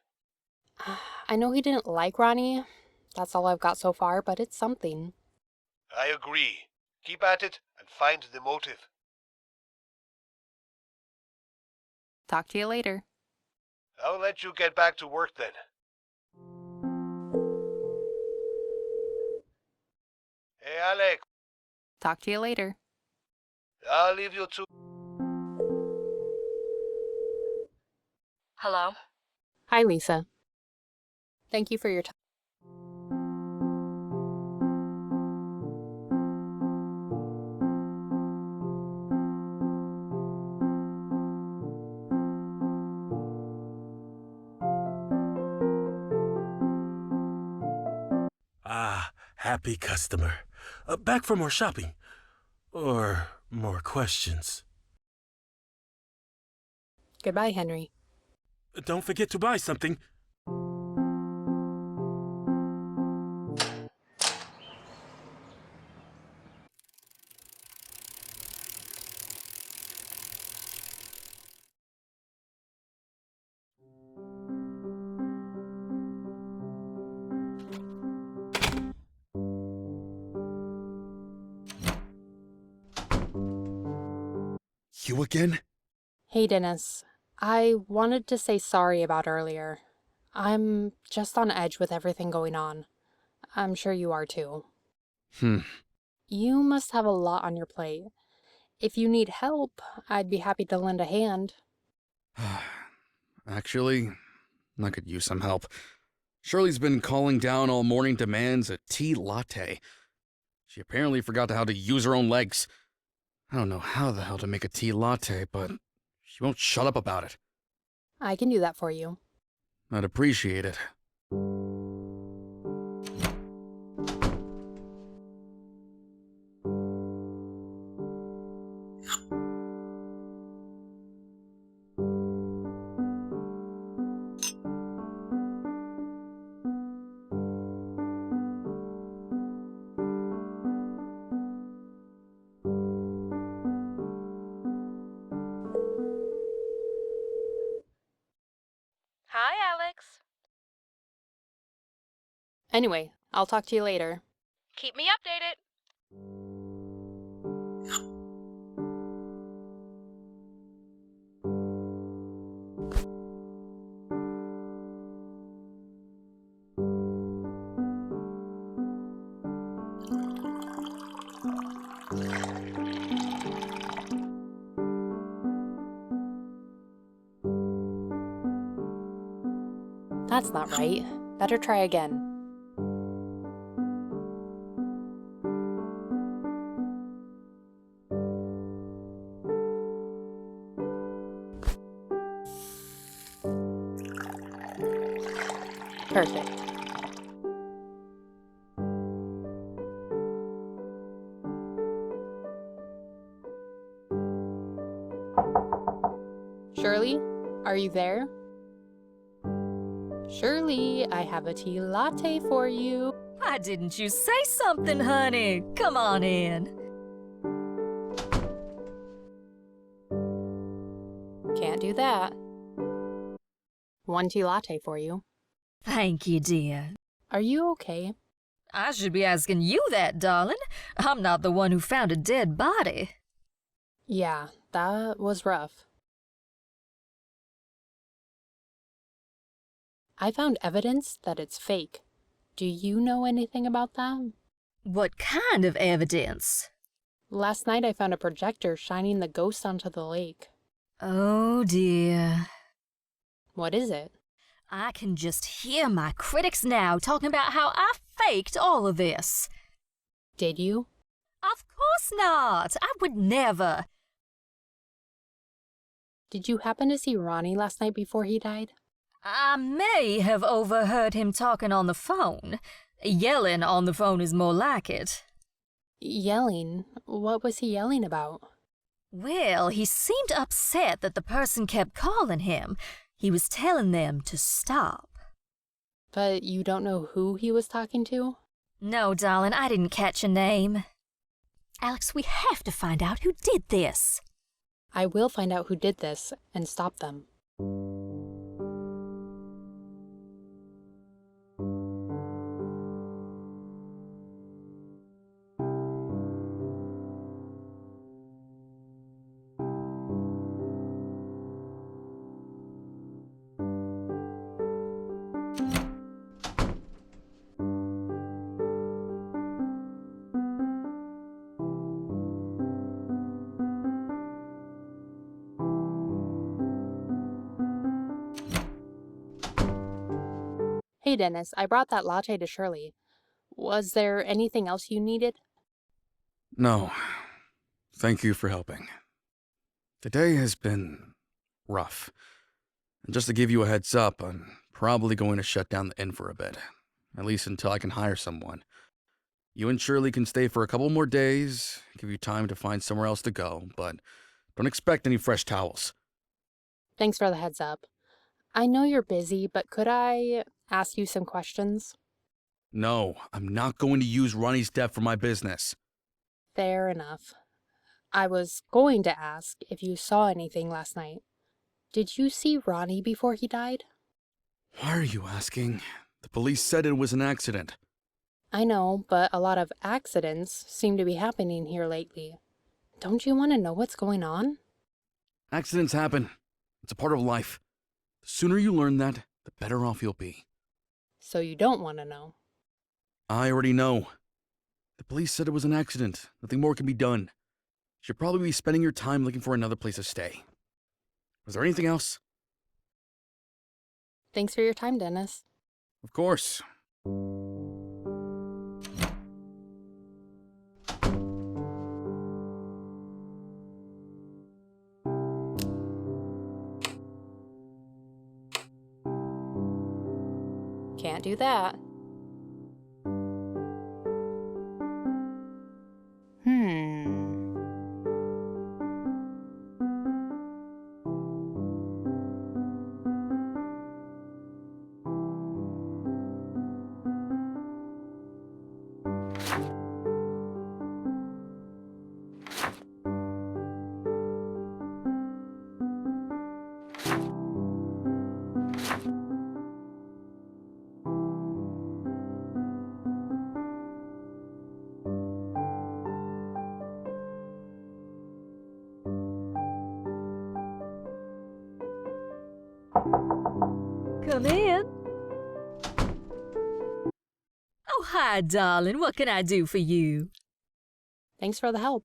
I know he didn't like Ronnie. That's all I've got so far, but it's something. I agree. Keep at it, and and find the motive. Talk to you later. I'll let you get back to work then. Hey, Alex. Talk to you later. I'll leave you to... Hello? Hi, Lisa. Thank you for your time. Ah, happy customer. Back for more shopping. Or more questions. Goodbye, Henry. Don't forget to buy something. You again? Hey, Dennis. I wanted to say sorry about earlier. I'm just on edge with everything going on. I'm sure you are too. You must have a lot on your plate. If you need help, I'd be happy to lend a hand. Actually, I could use some help. Shirley's been calling down all morning demands a tea latte. She apparently forgot how to use her own legs. I don't know how the hell to make a tea latte, but she won't shut up about it. I can do that for you. I'd appreciate it. Hi, Alex. Anyway, I'll talk to you later. Keep me updated. That's not right. Better try again. Perfect. Shirley, are you there? Shirley, I have a tea latte for you. Why didn't you say something, honey? Come on in. Can't do that. One tea latte for you. Thank you, dear. Are you okay? I should be asking you that, darling. I'm not the one who found a dead body. Yeah, that was rough. I found evidence that it's fake. Do you know anything about that? What kind of evidence? Last night I found a projector shining the ghost onto the lake. Oh, dear. What is it? I can just hear my critics now talking about how I faked all of this. Did you? Of course not. I would never. Did you happen to see Ronnie last night before he died? I may have overheard him talking on the phone. Yelling on the phone is more like it. Yelling? What was he yelling about? Well, he seemed upset that the person kept calling him. He was telling them to stop. But you don't know who he was talking to? No, darling, I didn't catch a name. Alex, we have to find out who did this. I will find out who did this and stop them. Hey, Dennis, I brought that latte to Shirley. Was there anything else you needed? No. Thank you for helping. Today has been rough. And just to give you a heads up, I'm probably going to shut down the inn for a bit. At least until I can hire someone. You and Shirley can stay for a couple more days, give you time to find somewhere else to go, but don't expect any fresh towels. Thanks for the heads up. I know you're busy, but could I ask you some questions? No, I'm not going to use Ronnie's death for my business. Fair enough. I was going to ask if you saw anything last night. Did you see Ronnie before he died? Why are you asking? The police said it was an accident. I know, but a lot of accidents seem to be happening here lately. Don't you want to know what's going on? Accidents happen. It's a part of life. The sooner you learn that, the better off you'll be. So you don't want to know. I already know. The police said it was an accident. Nothing more can be done. You should probably be spending your time looking for another place to stay. Was there anything else? Thanks for your time, Dennis. Of course. Can't do that. Come in. Oh, hi, darling. What can I do for you? Thanks for the help.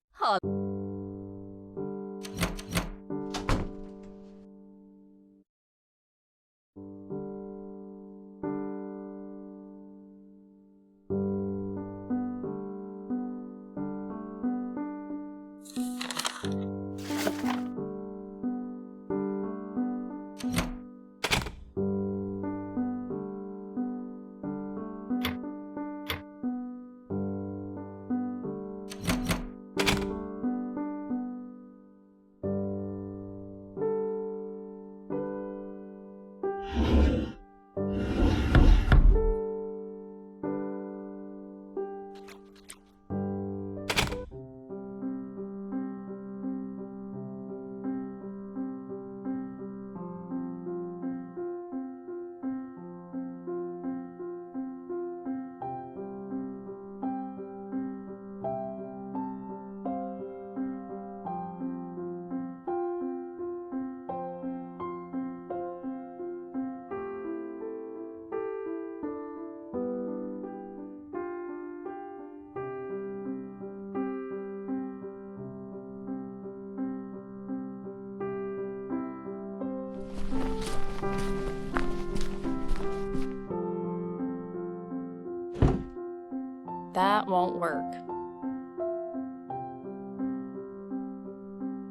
That won't work.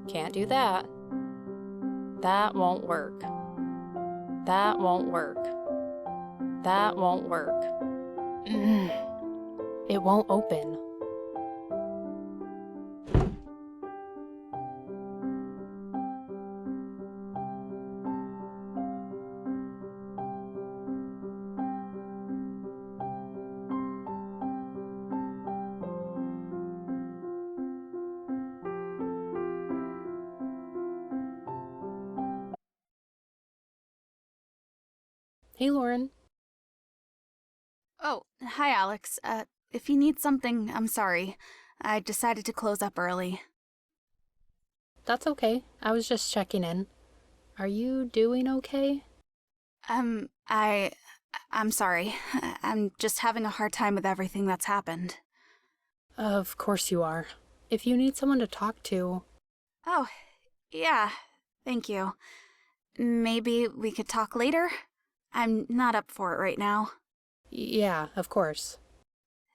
Can't do that. That won't work. That won't work. That won't work. It won't open. Hey, Lauren. Oh, hi, Alex. If you need something, I'm sorry. I decided to close up early. That's okay. I was just checking in. Are you doing okay? I'm sorry. I'm just having a hard time with everything that's happened. Of course you are. If you need someone to talk to... Oh, yeah. Thank you. Maybe we could talk later? I'm not up for it right now. Yeah, of course.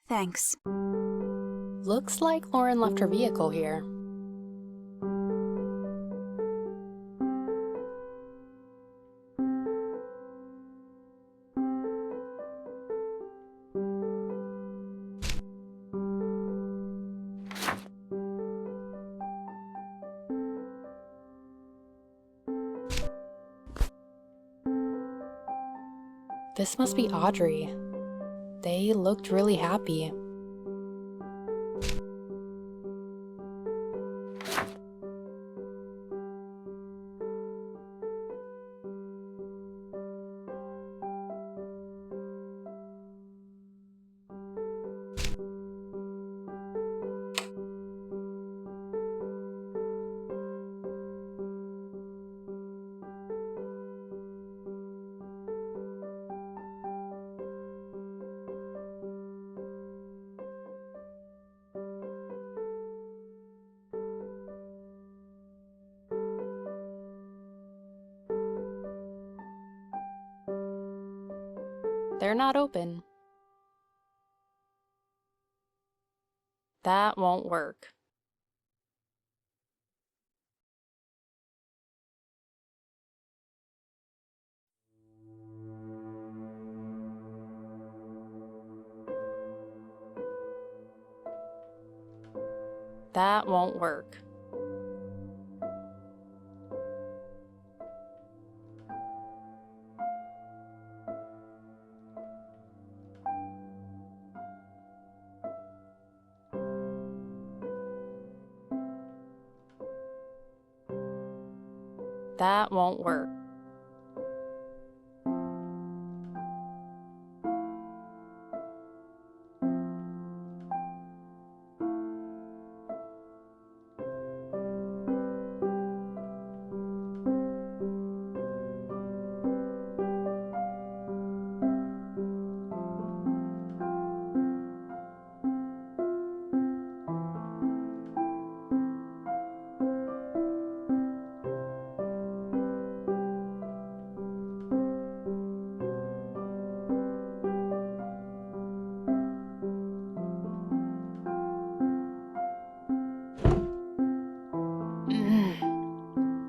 Thanks. Looks like Lauren left her vehicle here. This must be Audrey. They looked really happy. They're not open. That won't work. That won't work. That won't work.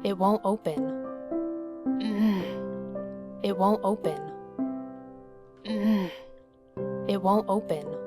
It won't open. It won't open. It won't open.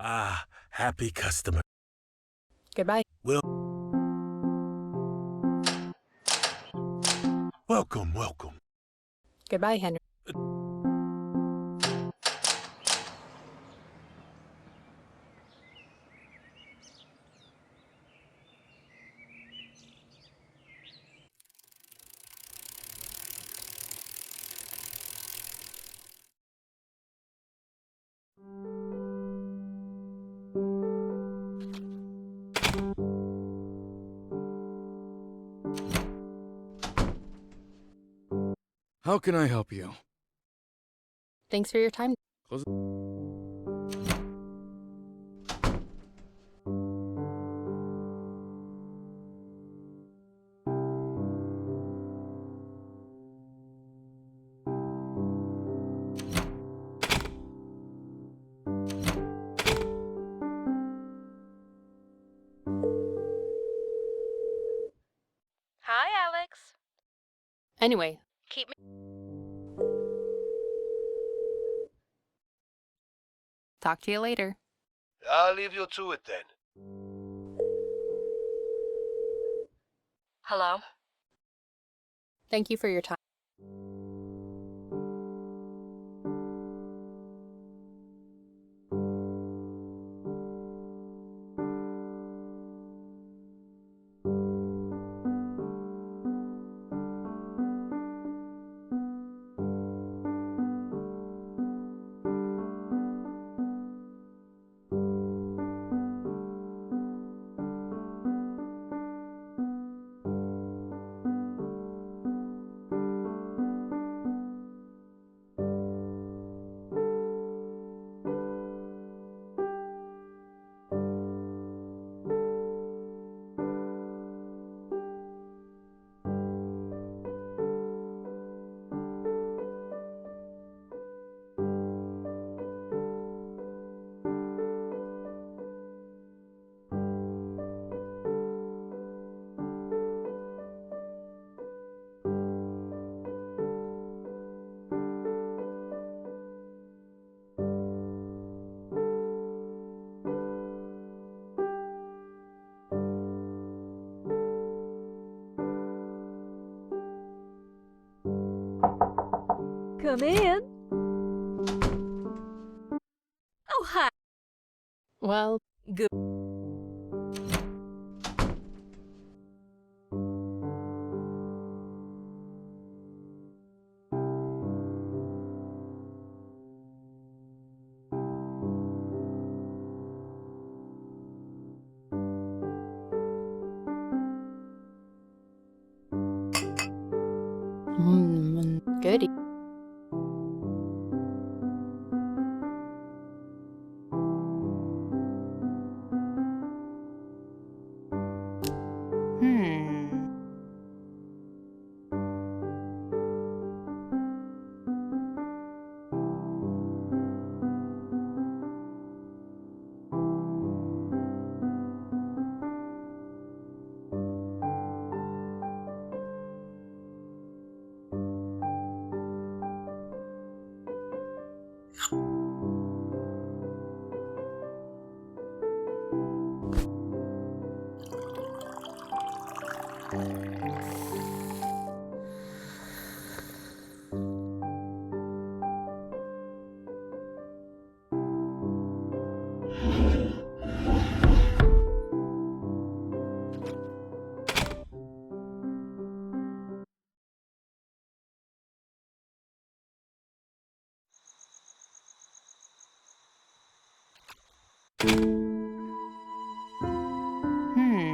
Ah, happy customer. Goodbye. Welcome, welcome. Goodbye, Henry. How can I help you? Thanks for your time. Close. Hi, Alex. Anyway, Keep me. talk to you later. I'll leave you to it then. Hello? Thank you for your time. Come in. Oh, hi. Well, Good. goody. Hmm. Hmm.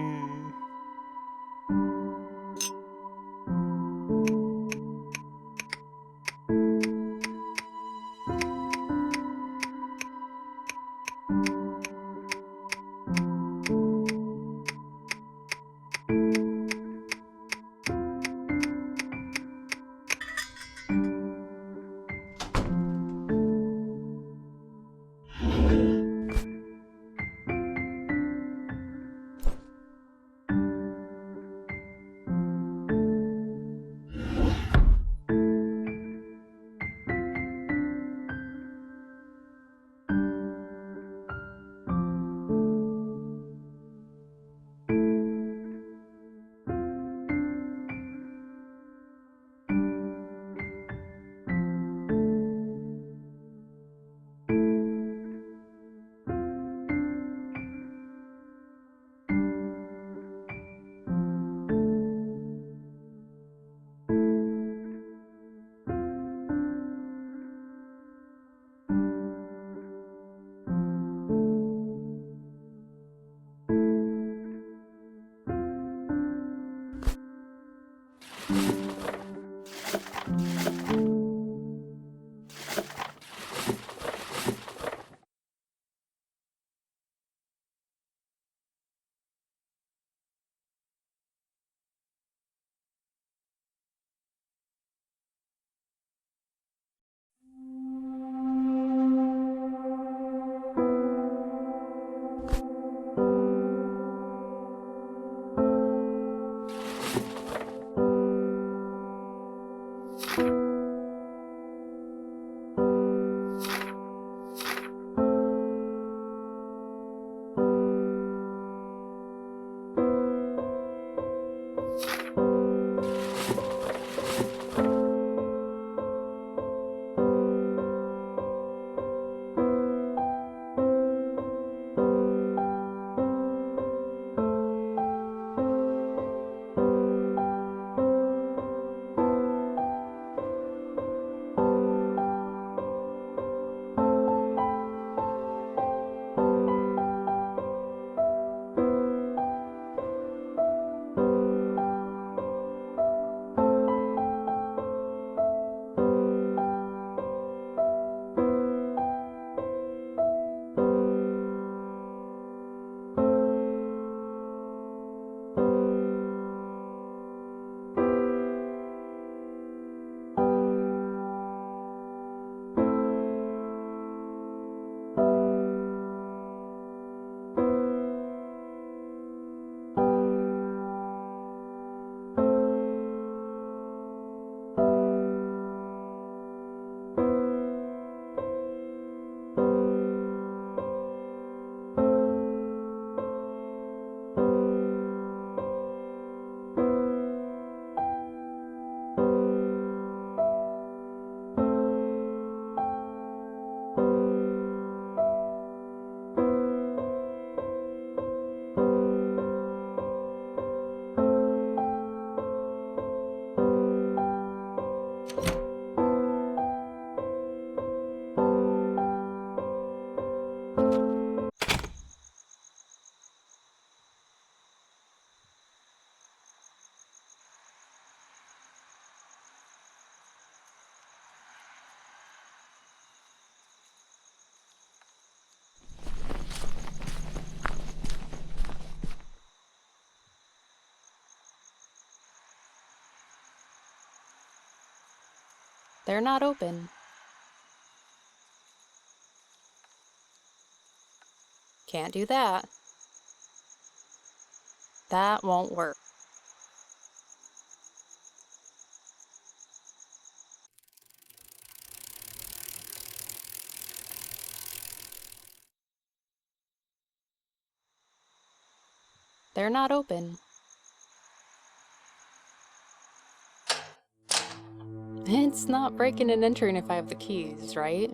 They're not open. Can't do that. That won't work. They're not open. It's not breaking and entering if I have the keys, right?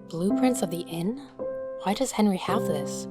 Blueprints of the inn? Why does Henry have this?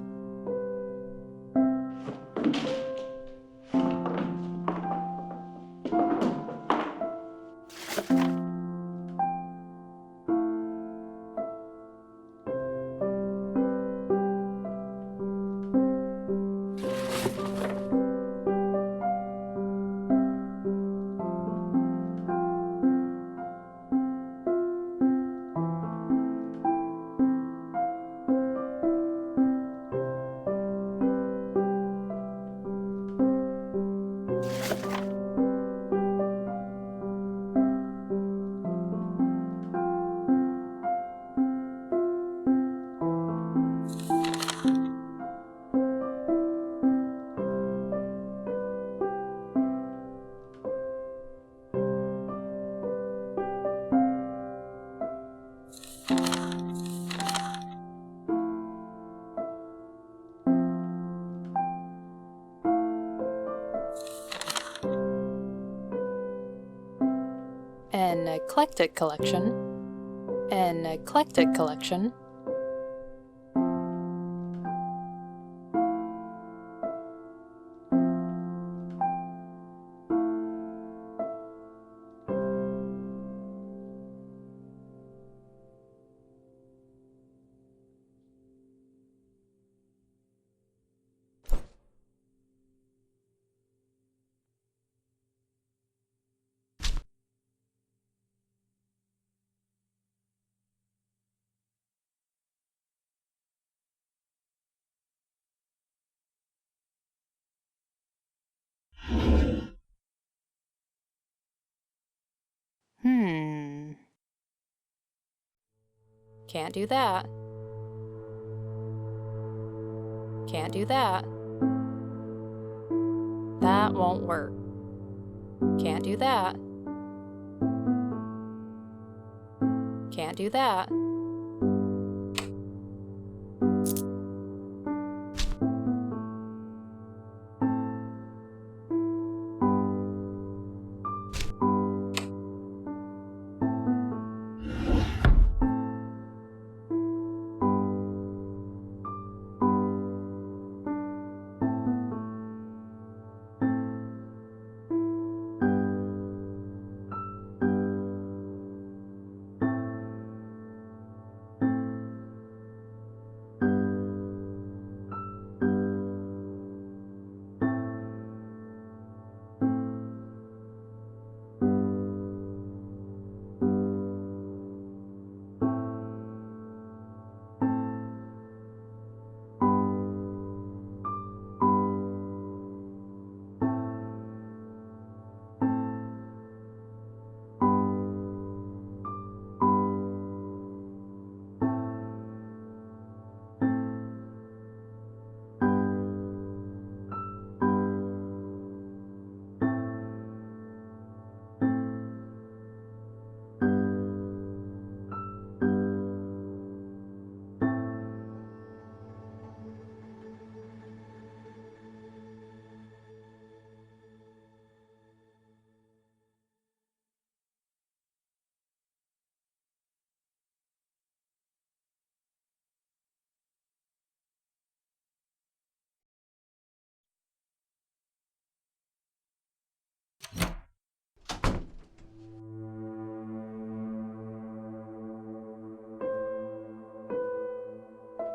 An eclectic collection. An eclectic collection. Can't do that. Can't do that. That won't work. Can't do that. Can't do that.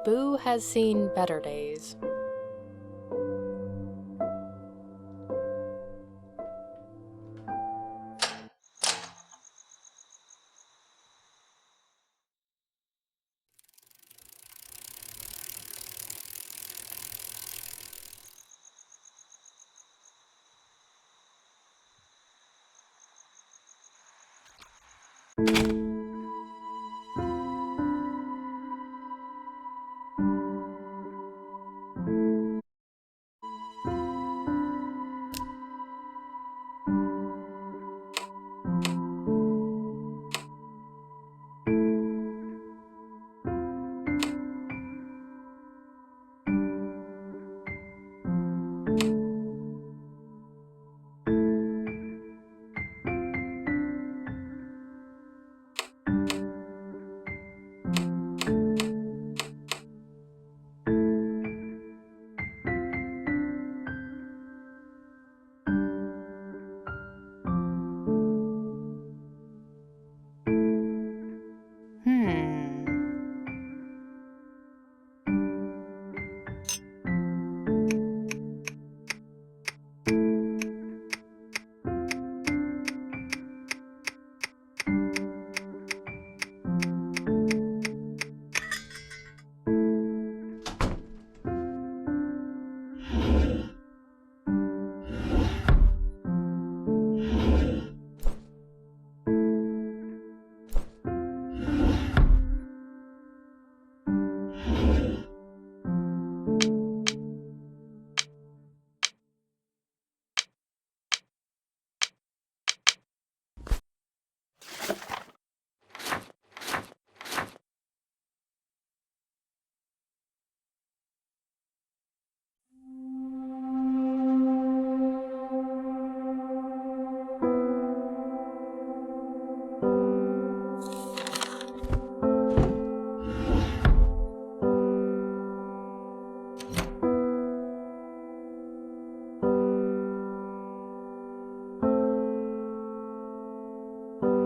Boo has seen better days.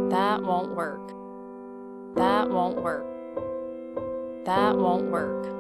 That won't work. That won't work. That won't work.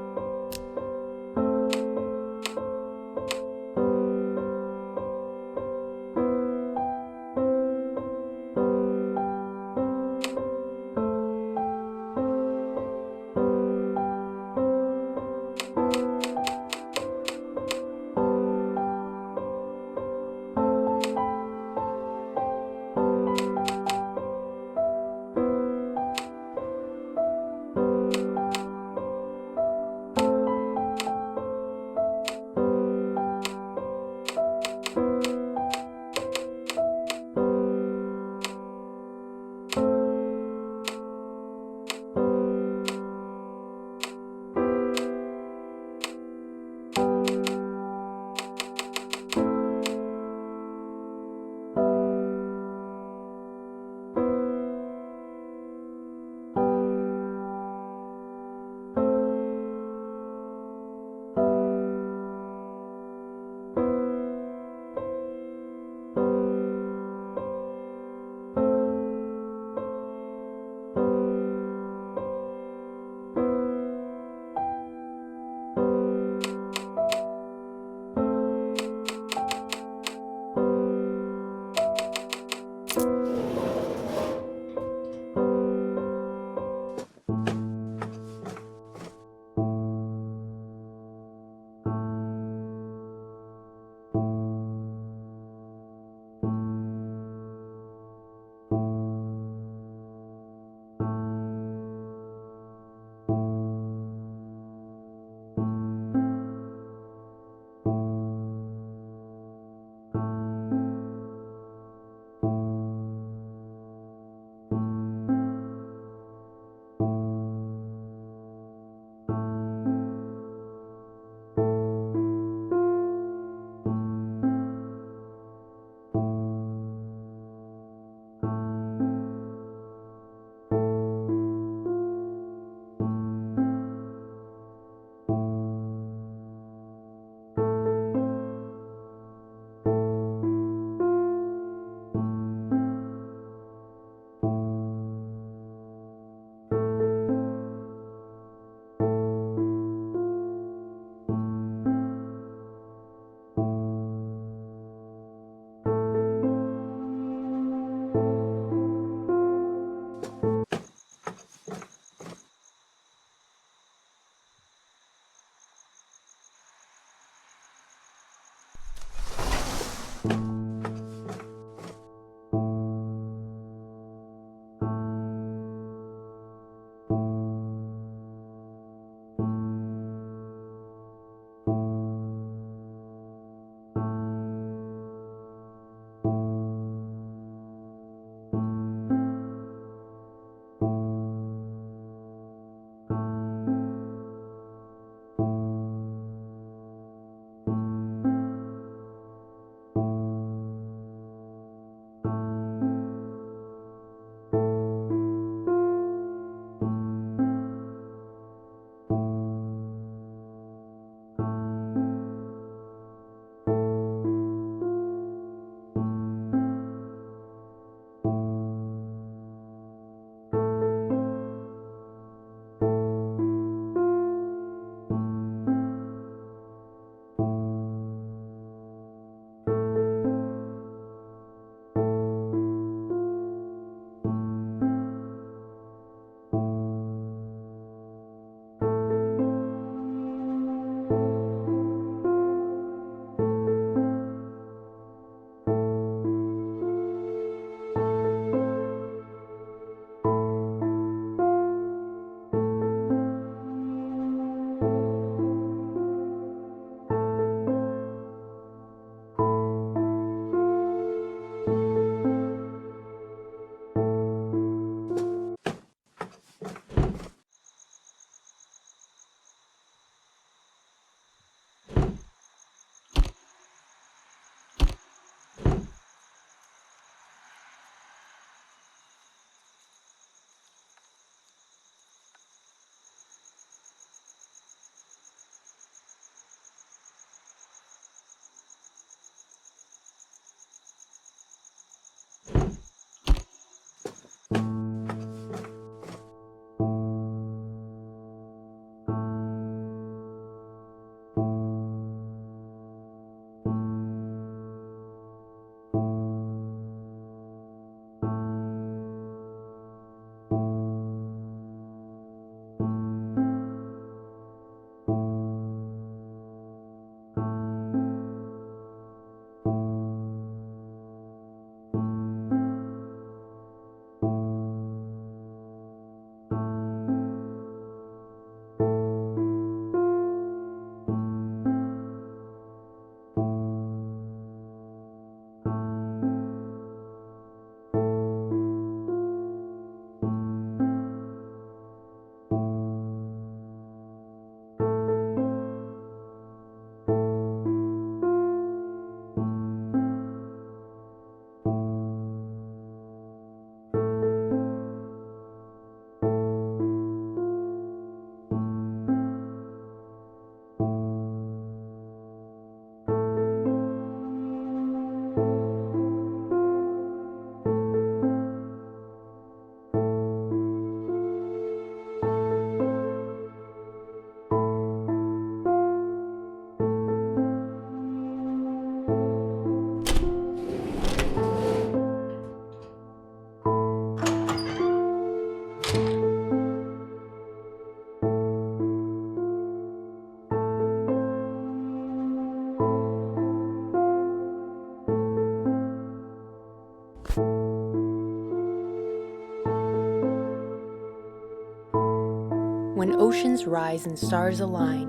When oceans rise and stars align,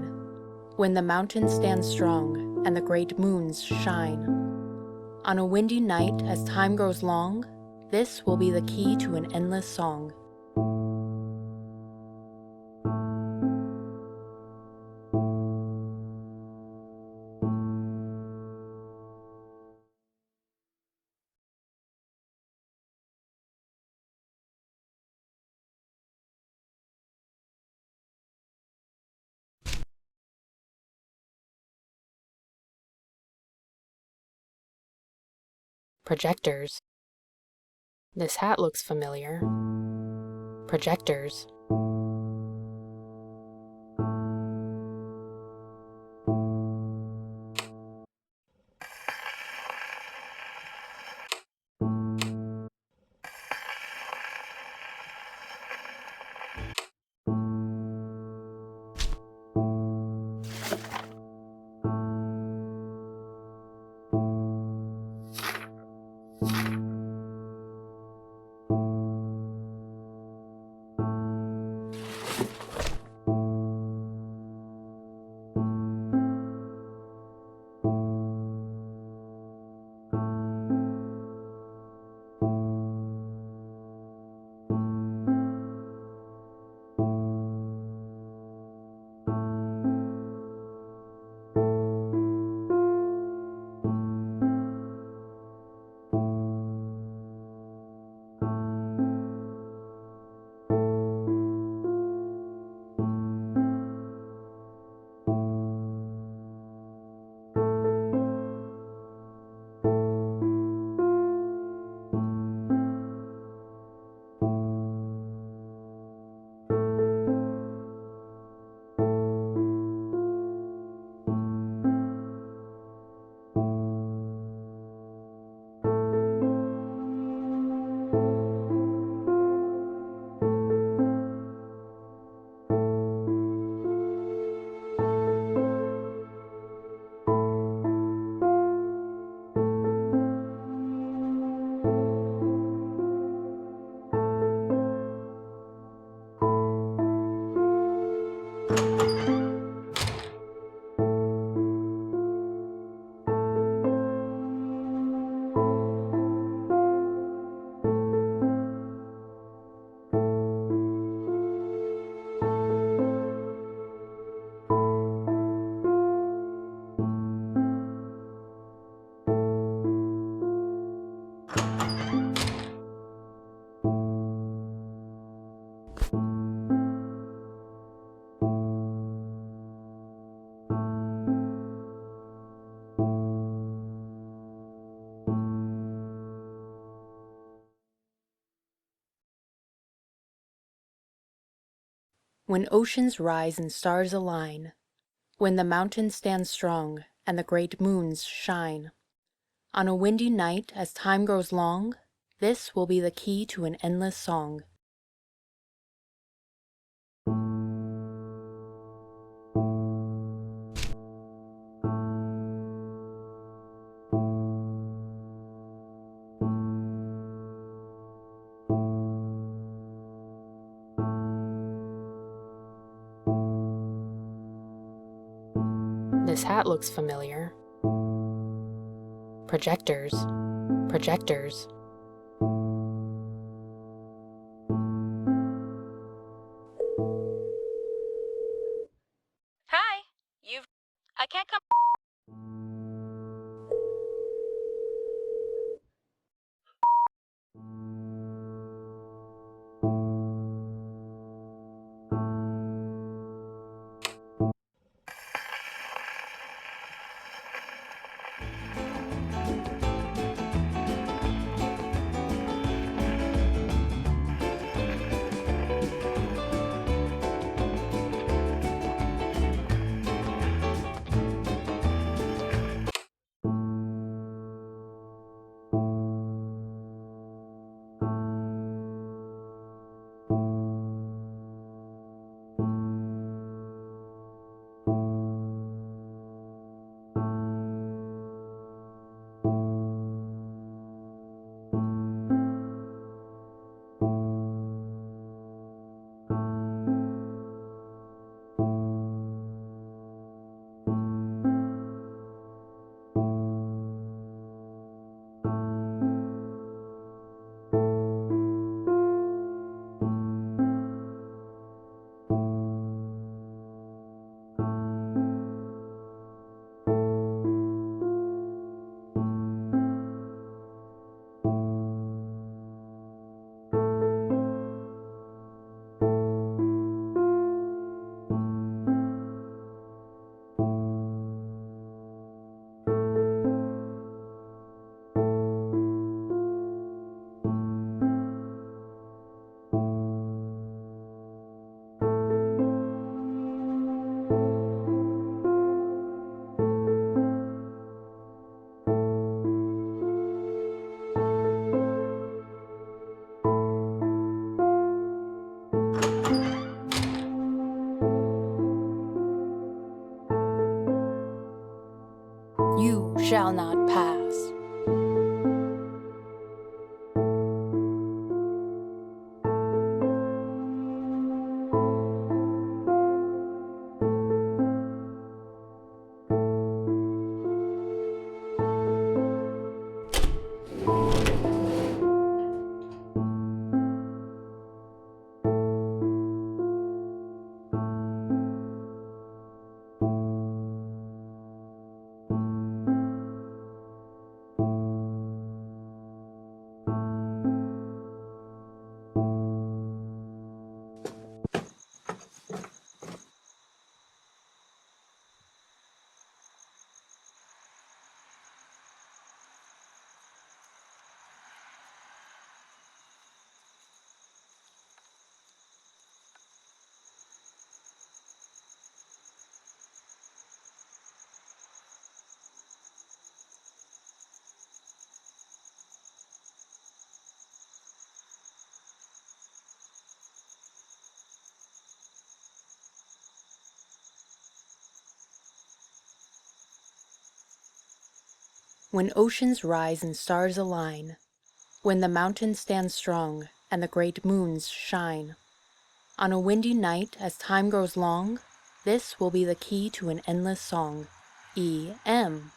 when the mountains stand strong and the great moons shine. On a windy night as time grows long, this will be the key to an endless song. Projectors. This hat looks familiar. Projectors. When oceans rise and stars align, when the mountains stand strong and the great moons shine. On a windy night as time grows long, this will be the key to an endless song. This hat looks familiar. Projectors. Projectors. Hi, I can't come. shall not pass. When oceans rise and stars align, when the mountains stand strong and the great moons shine, on a windy night as time grows long, this will be the key to an endless song. E.M.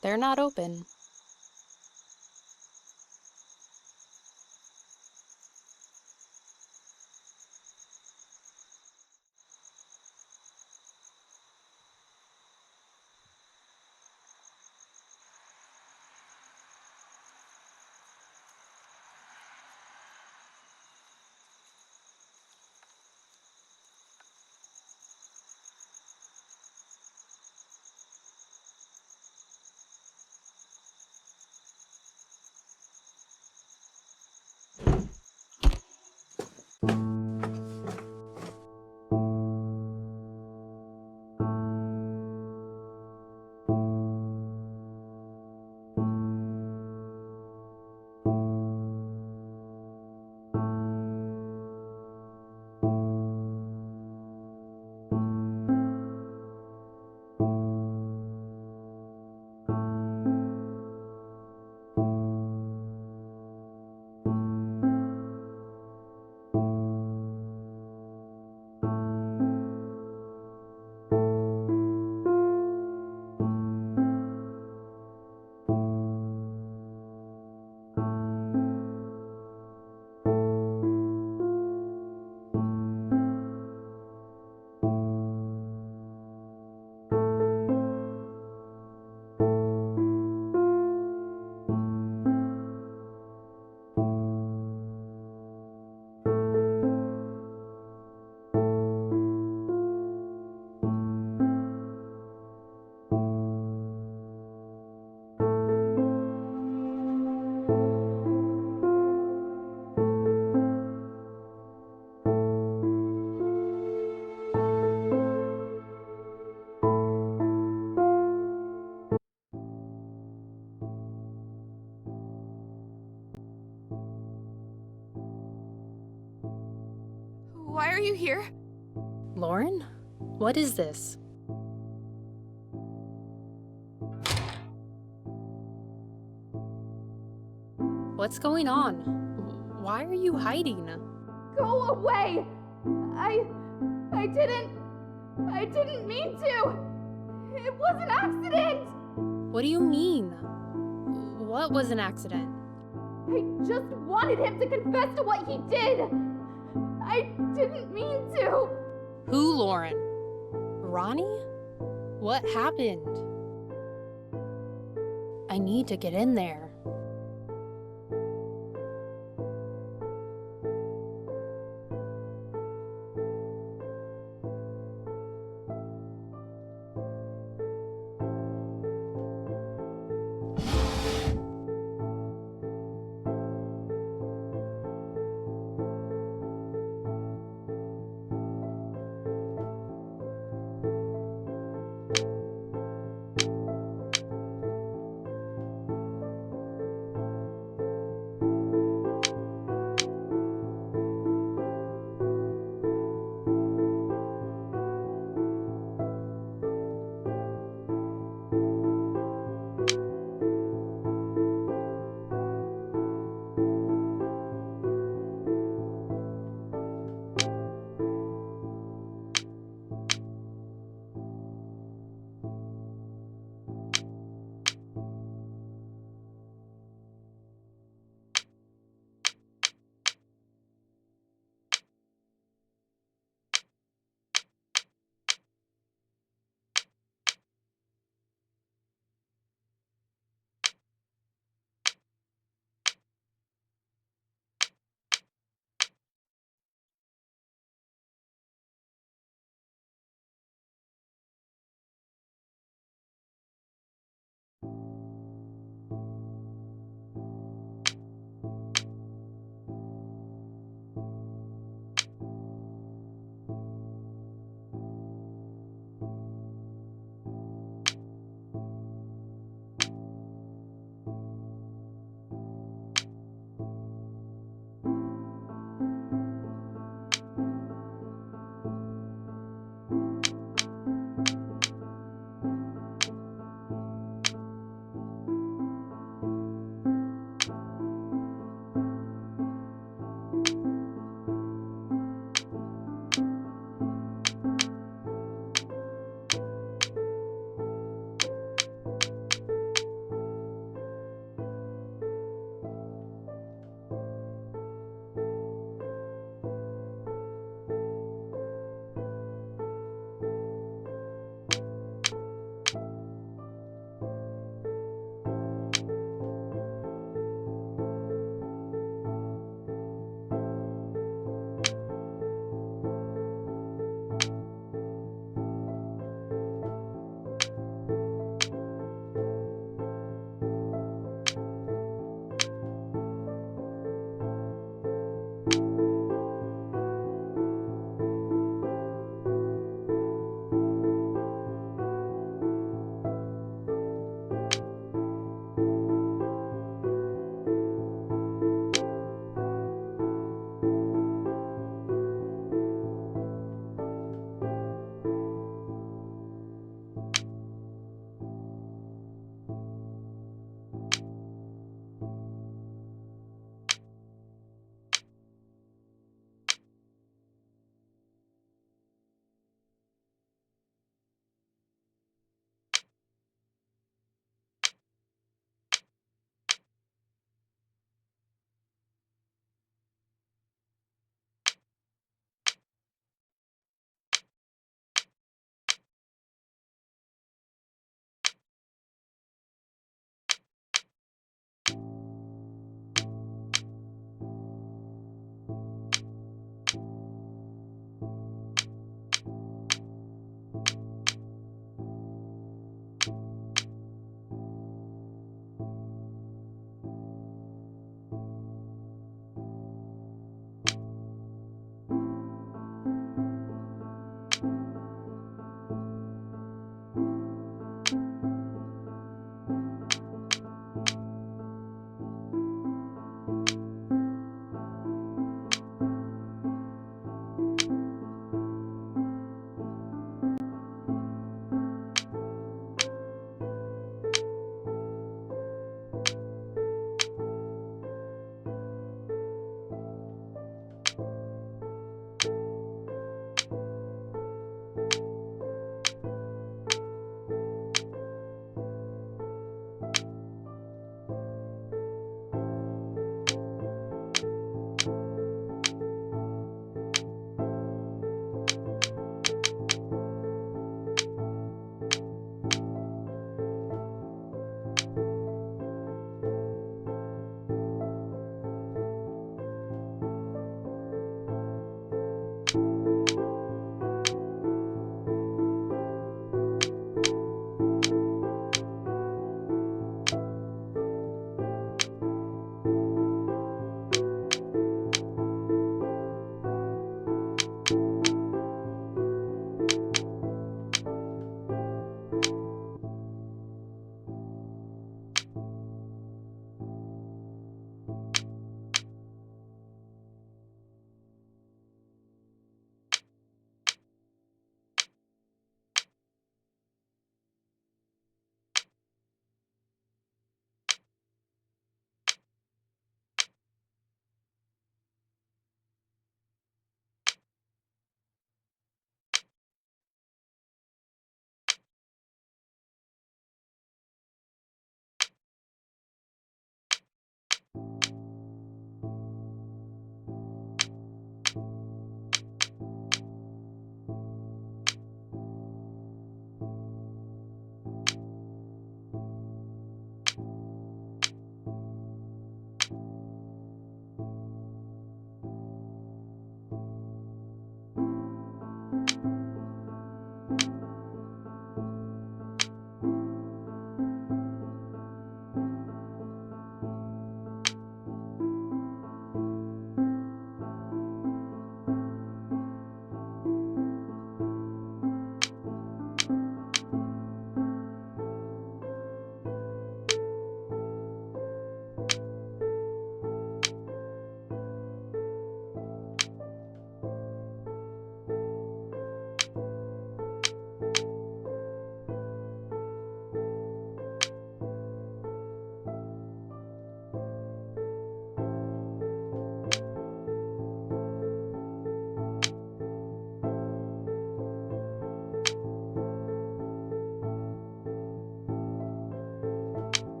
They're not open. you here? Lauren? What is this? What's going on? Why are you hiding? Go away! I didn't mean to! It was an accident! What do you mean? What was an accident? I just wanted him to confess to what he did! I didn't mean to! Who, Lauren? Ronnie? What happened? I need to get in there.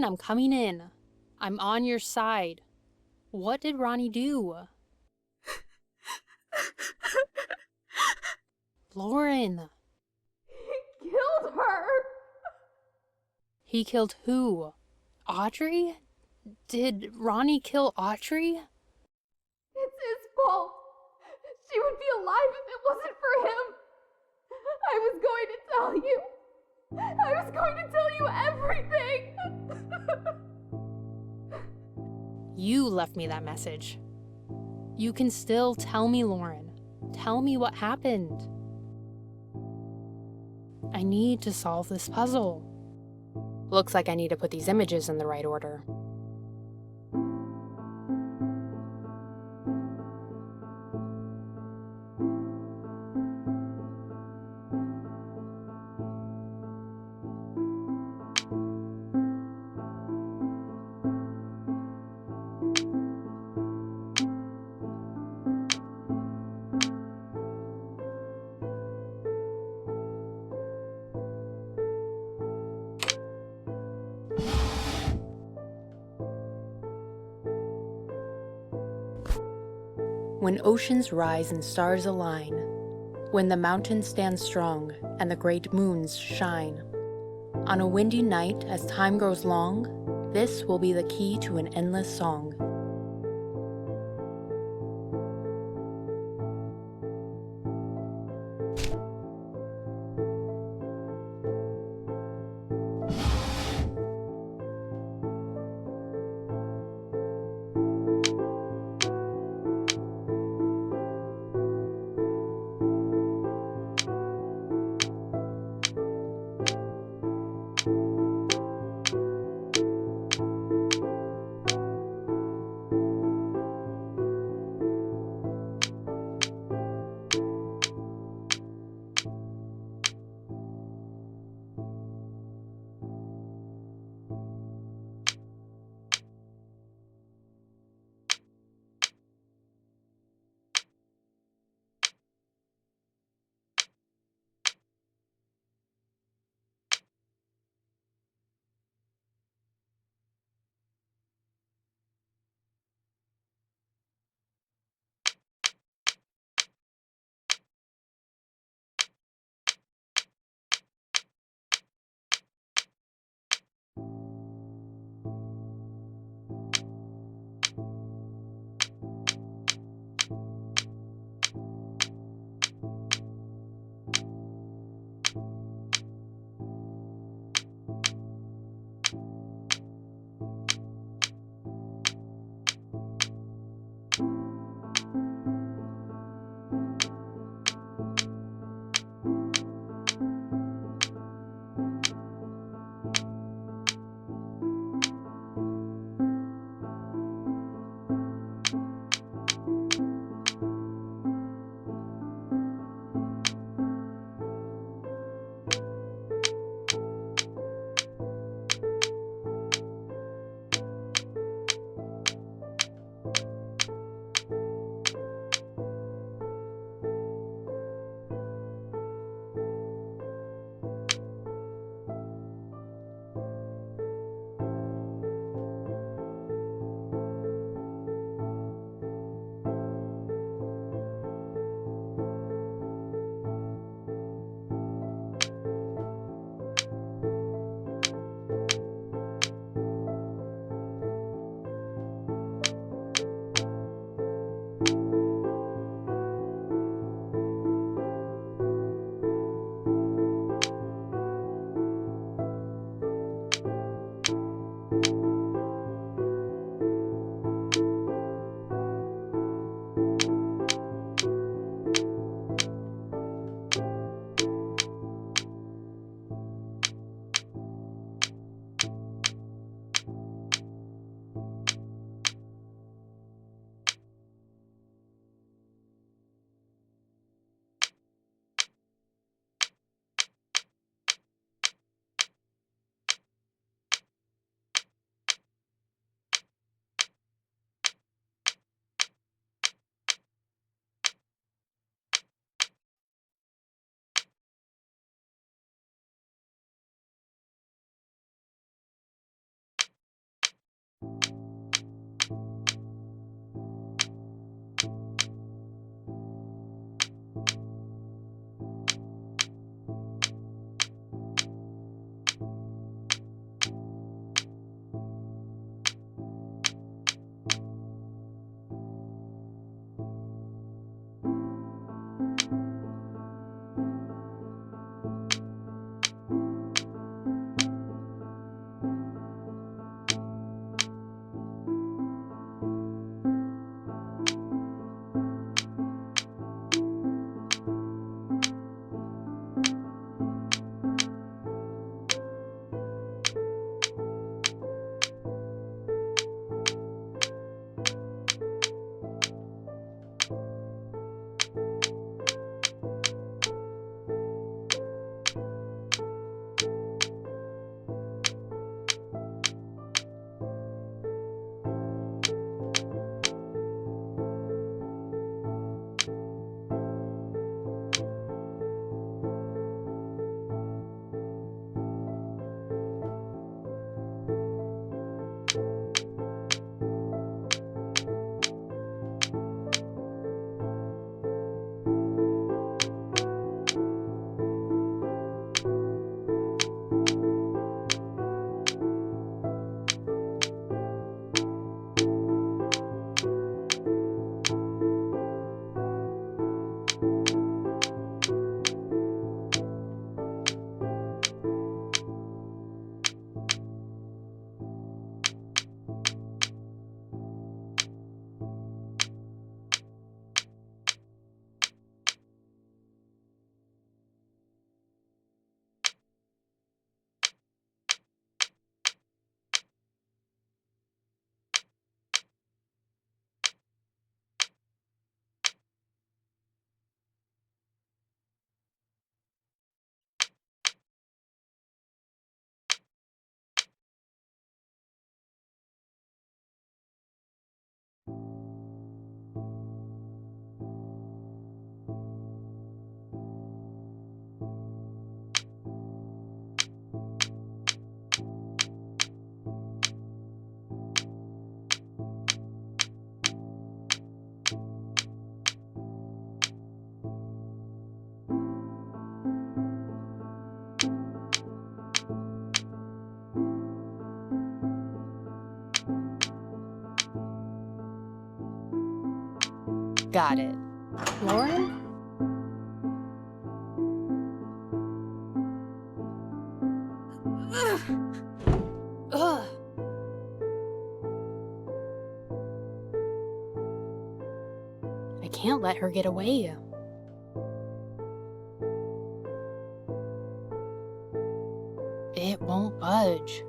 Lauren, I'm coming in. I'm on your side. What did Ronnie do? Lauren! He killed her! He killed who? Audrey? Did Ronnie kill Audrey? It's his fault. She would be alive if it wasn't for him. I was going to tell you. I was going to tell you everything. You left me that message. You can still tell me, Lauren. Tell me what happened. I need to solve this puzzle. Looks like I need to put these images in the right order. When oceans rise and stars align, when the mountains stand strong and the great moons shine, on a windy night as time grows long, this will be the key to an endless song. Got it. Lauren? Ugh. I can't let her get away. It won't budge.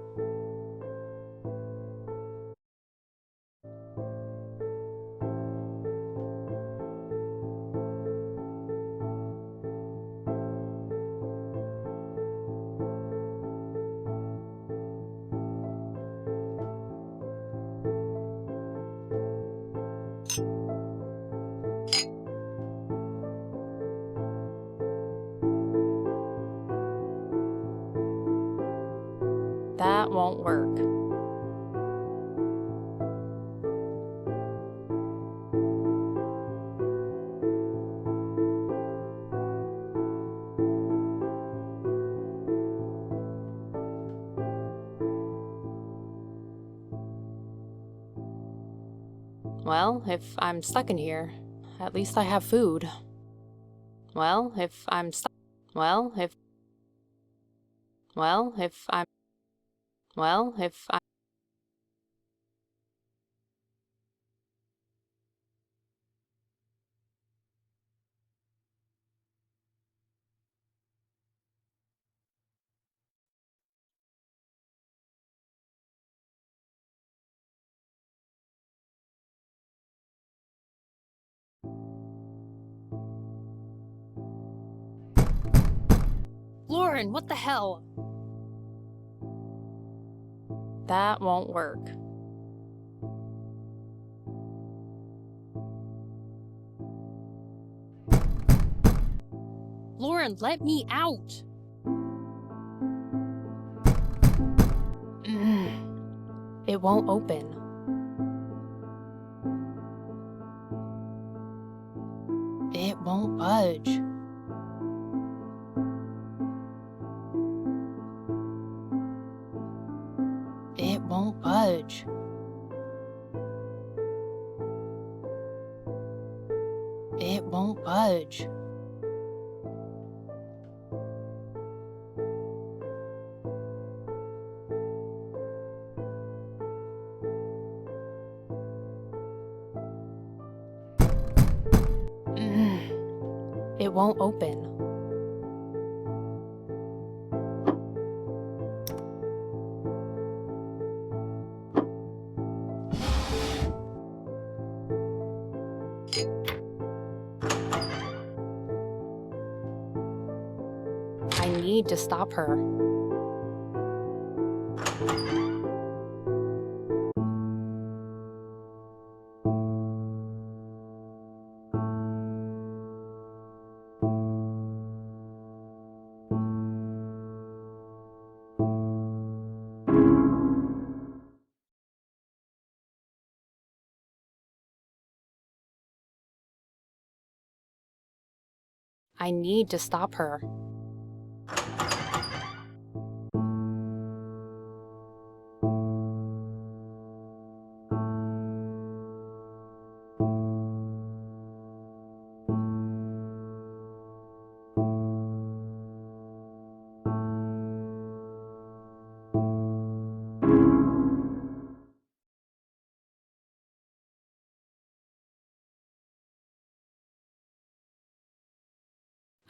That won't work. Well, if I'm stuck in here, at least I have food. Well, if I'm stuck. Well, if I'm. Well, if I. Lauren, what the hell? That won't work. Lauren, let me out! It won't open. It won't budge. It won't budge. It won't budge. It won't open. I need to stop her. I need to stop her.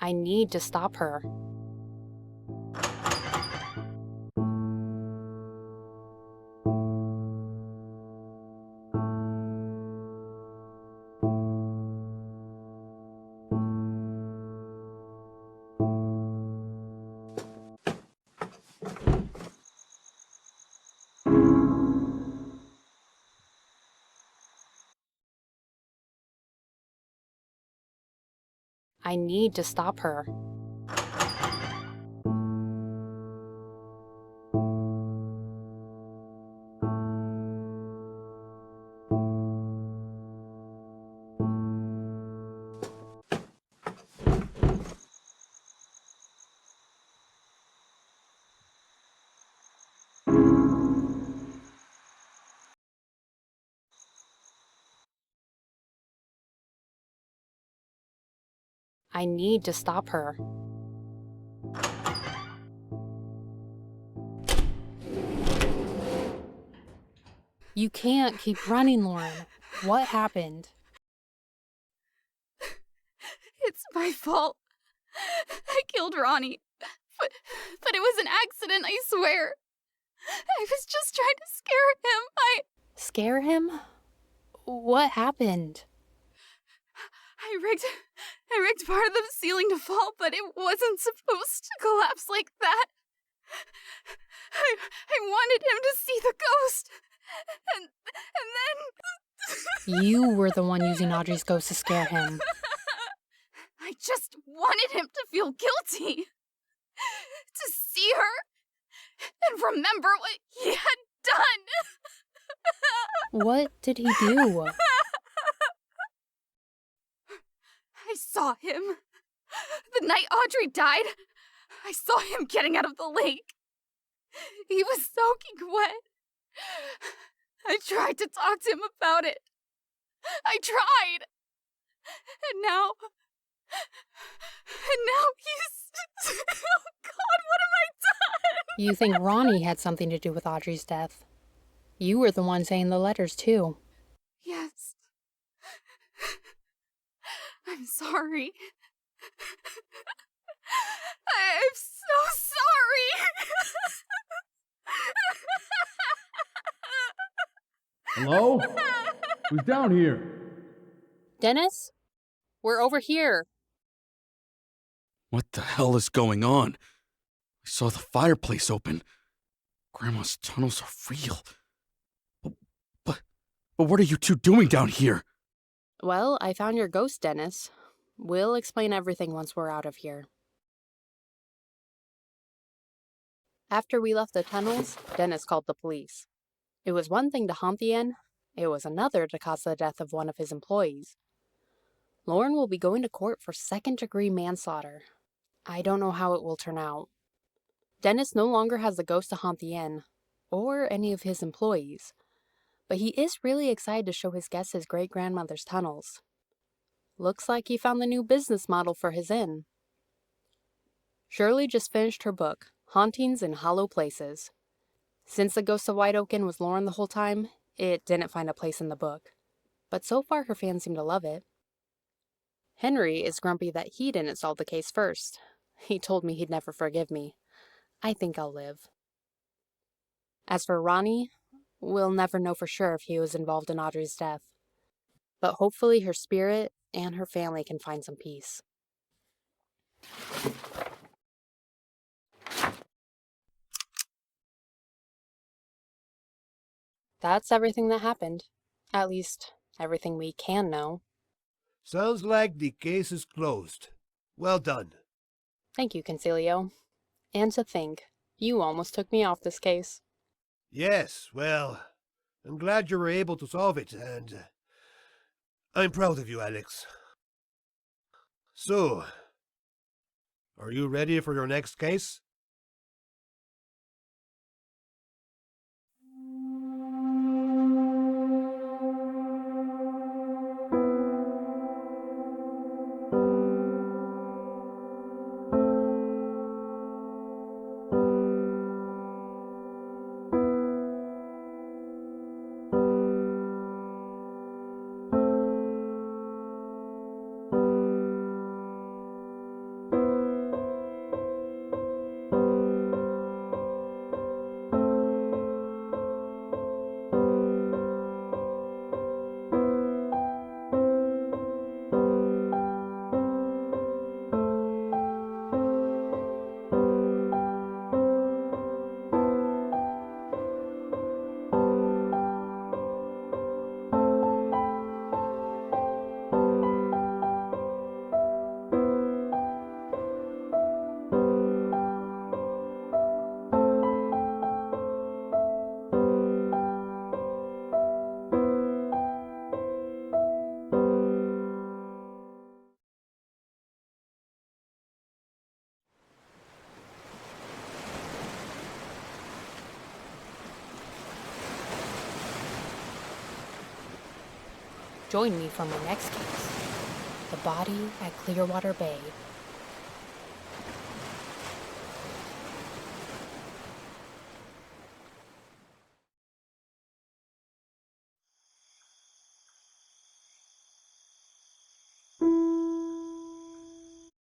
I need to stop her. I need to stop her. I need to stop her. You can't keep running, Lauren. What happened? It's my fault. I killed Ronnie. But it was an accident, I swear. I was just trying to scare him. Scare him? What happened? I rigged part of the ceiling to fall, but it wasn't supposed to collapse like that. I wanted him to see the ghost. And then... You were the one using Audrey's ghost to scare him. I just wanted him to feel guilty. To see her and remember what he had done. What did he do? I saw him. The night Audrey died, I saw him getting out of the lake. He was soaking wet. I tried to talk to him about it. I tried. And now he's... Oh God, what have I done? You think Ronnie had something to do with Audrey's death? You were the one saying the letters, too. Yes. I'm sorry. I'm so sorry. Hello? Who's down here? Dennis? We're over here. What the hell is going on? I saw the fireplace open. Grandma's tunnels are real. But what are you two doing down here? Well, I found your ghost, Dennis. We'll explain everything once we're out of here. After we left the tunnels, Dennis called the police. It was one thing to haunt the inn. It was another to cause the death of one of his employees. Lauren will be going to court for second-degree manslaughter. I don't know how it will turn out. Dennis no longer has the ghost to haunt the inn, or any of his employees, but he is really excited to show his guests his great-grandmother's tunnels. Looks like he found the new business model for his inn. Shirley just finished her book, Hauntings in Hollow Places. Since the ghost of White Oak Inn was Lauren the whole time, it didn't find a place in the book. But so far her fans seem to love it. Henry is grumpy that he didn't solve the case first. He told me he'd never forgive me. I think I'll live. As for Ronnie, we'll never know for sure if he was involved in Audrey's death. But hopefully her spirit and her family can find some peace. That's everything that happened. At least, everything we can know. Sounds like the case is closed. Well done. Thank you, Concilio. And to think, you almost took me off this case. Yes, well, I'm glad you were able to solve it, and I'm proud of you, Alex. So, are you ready for your next case? Join me for my next case. The body at Clearwater Bay,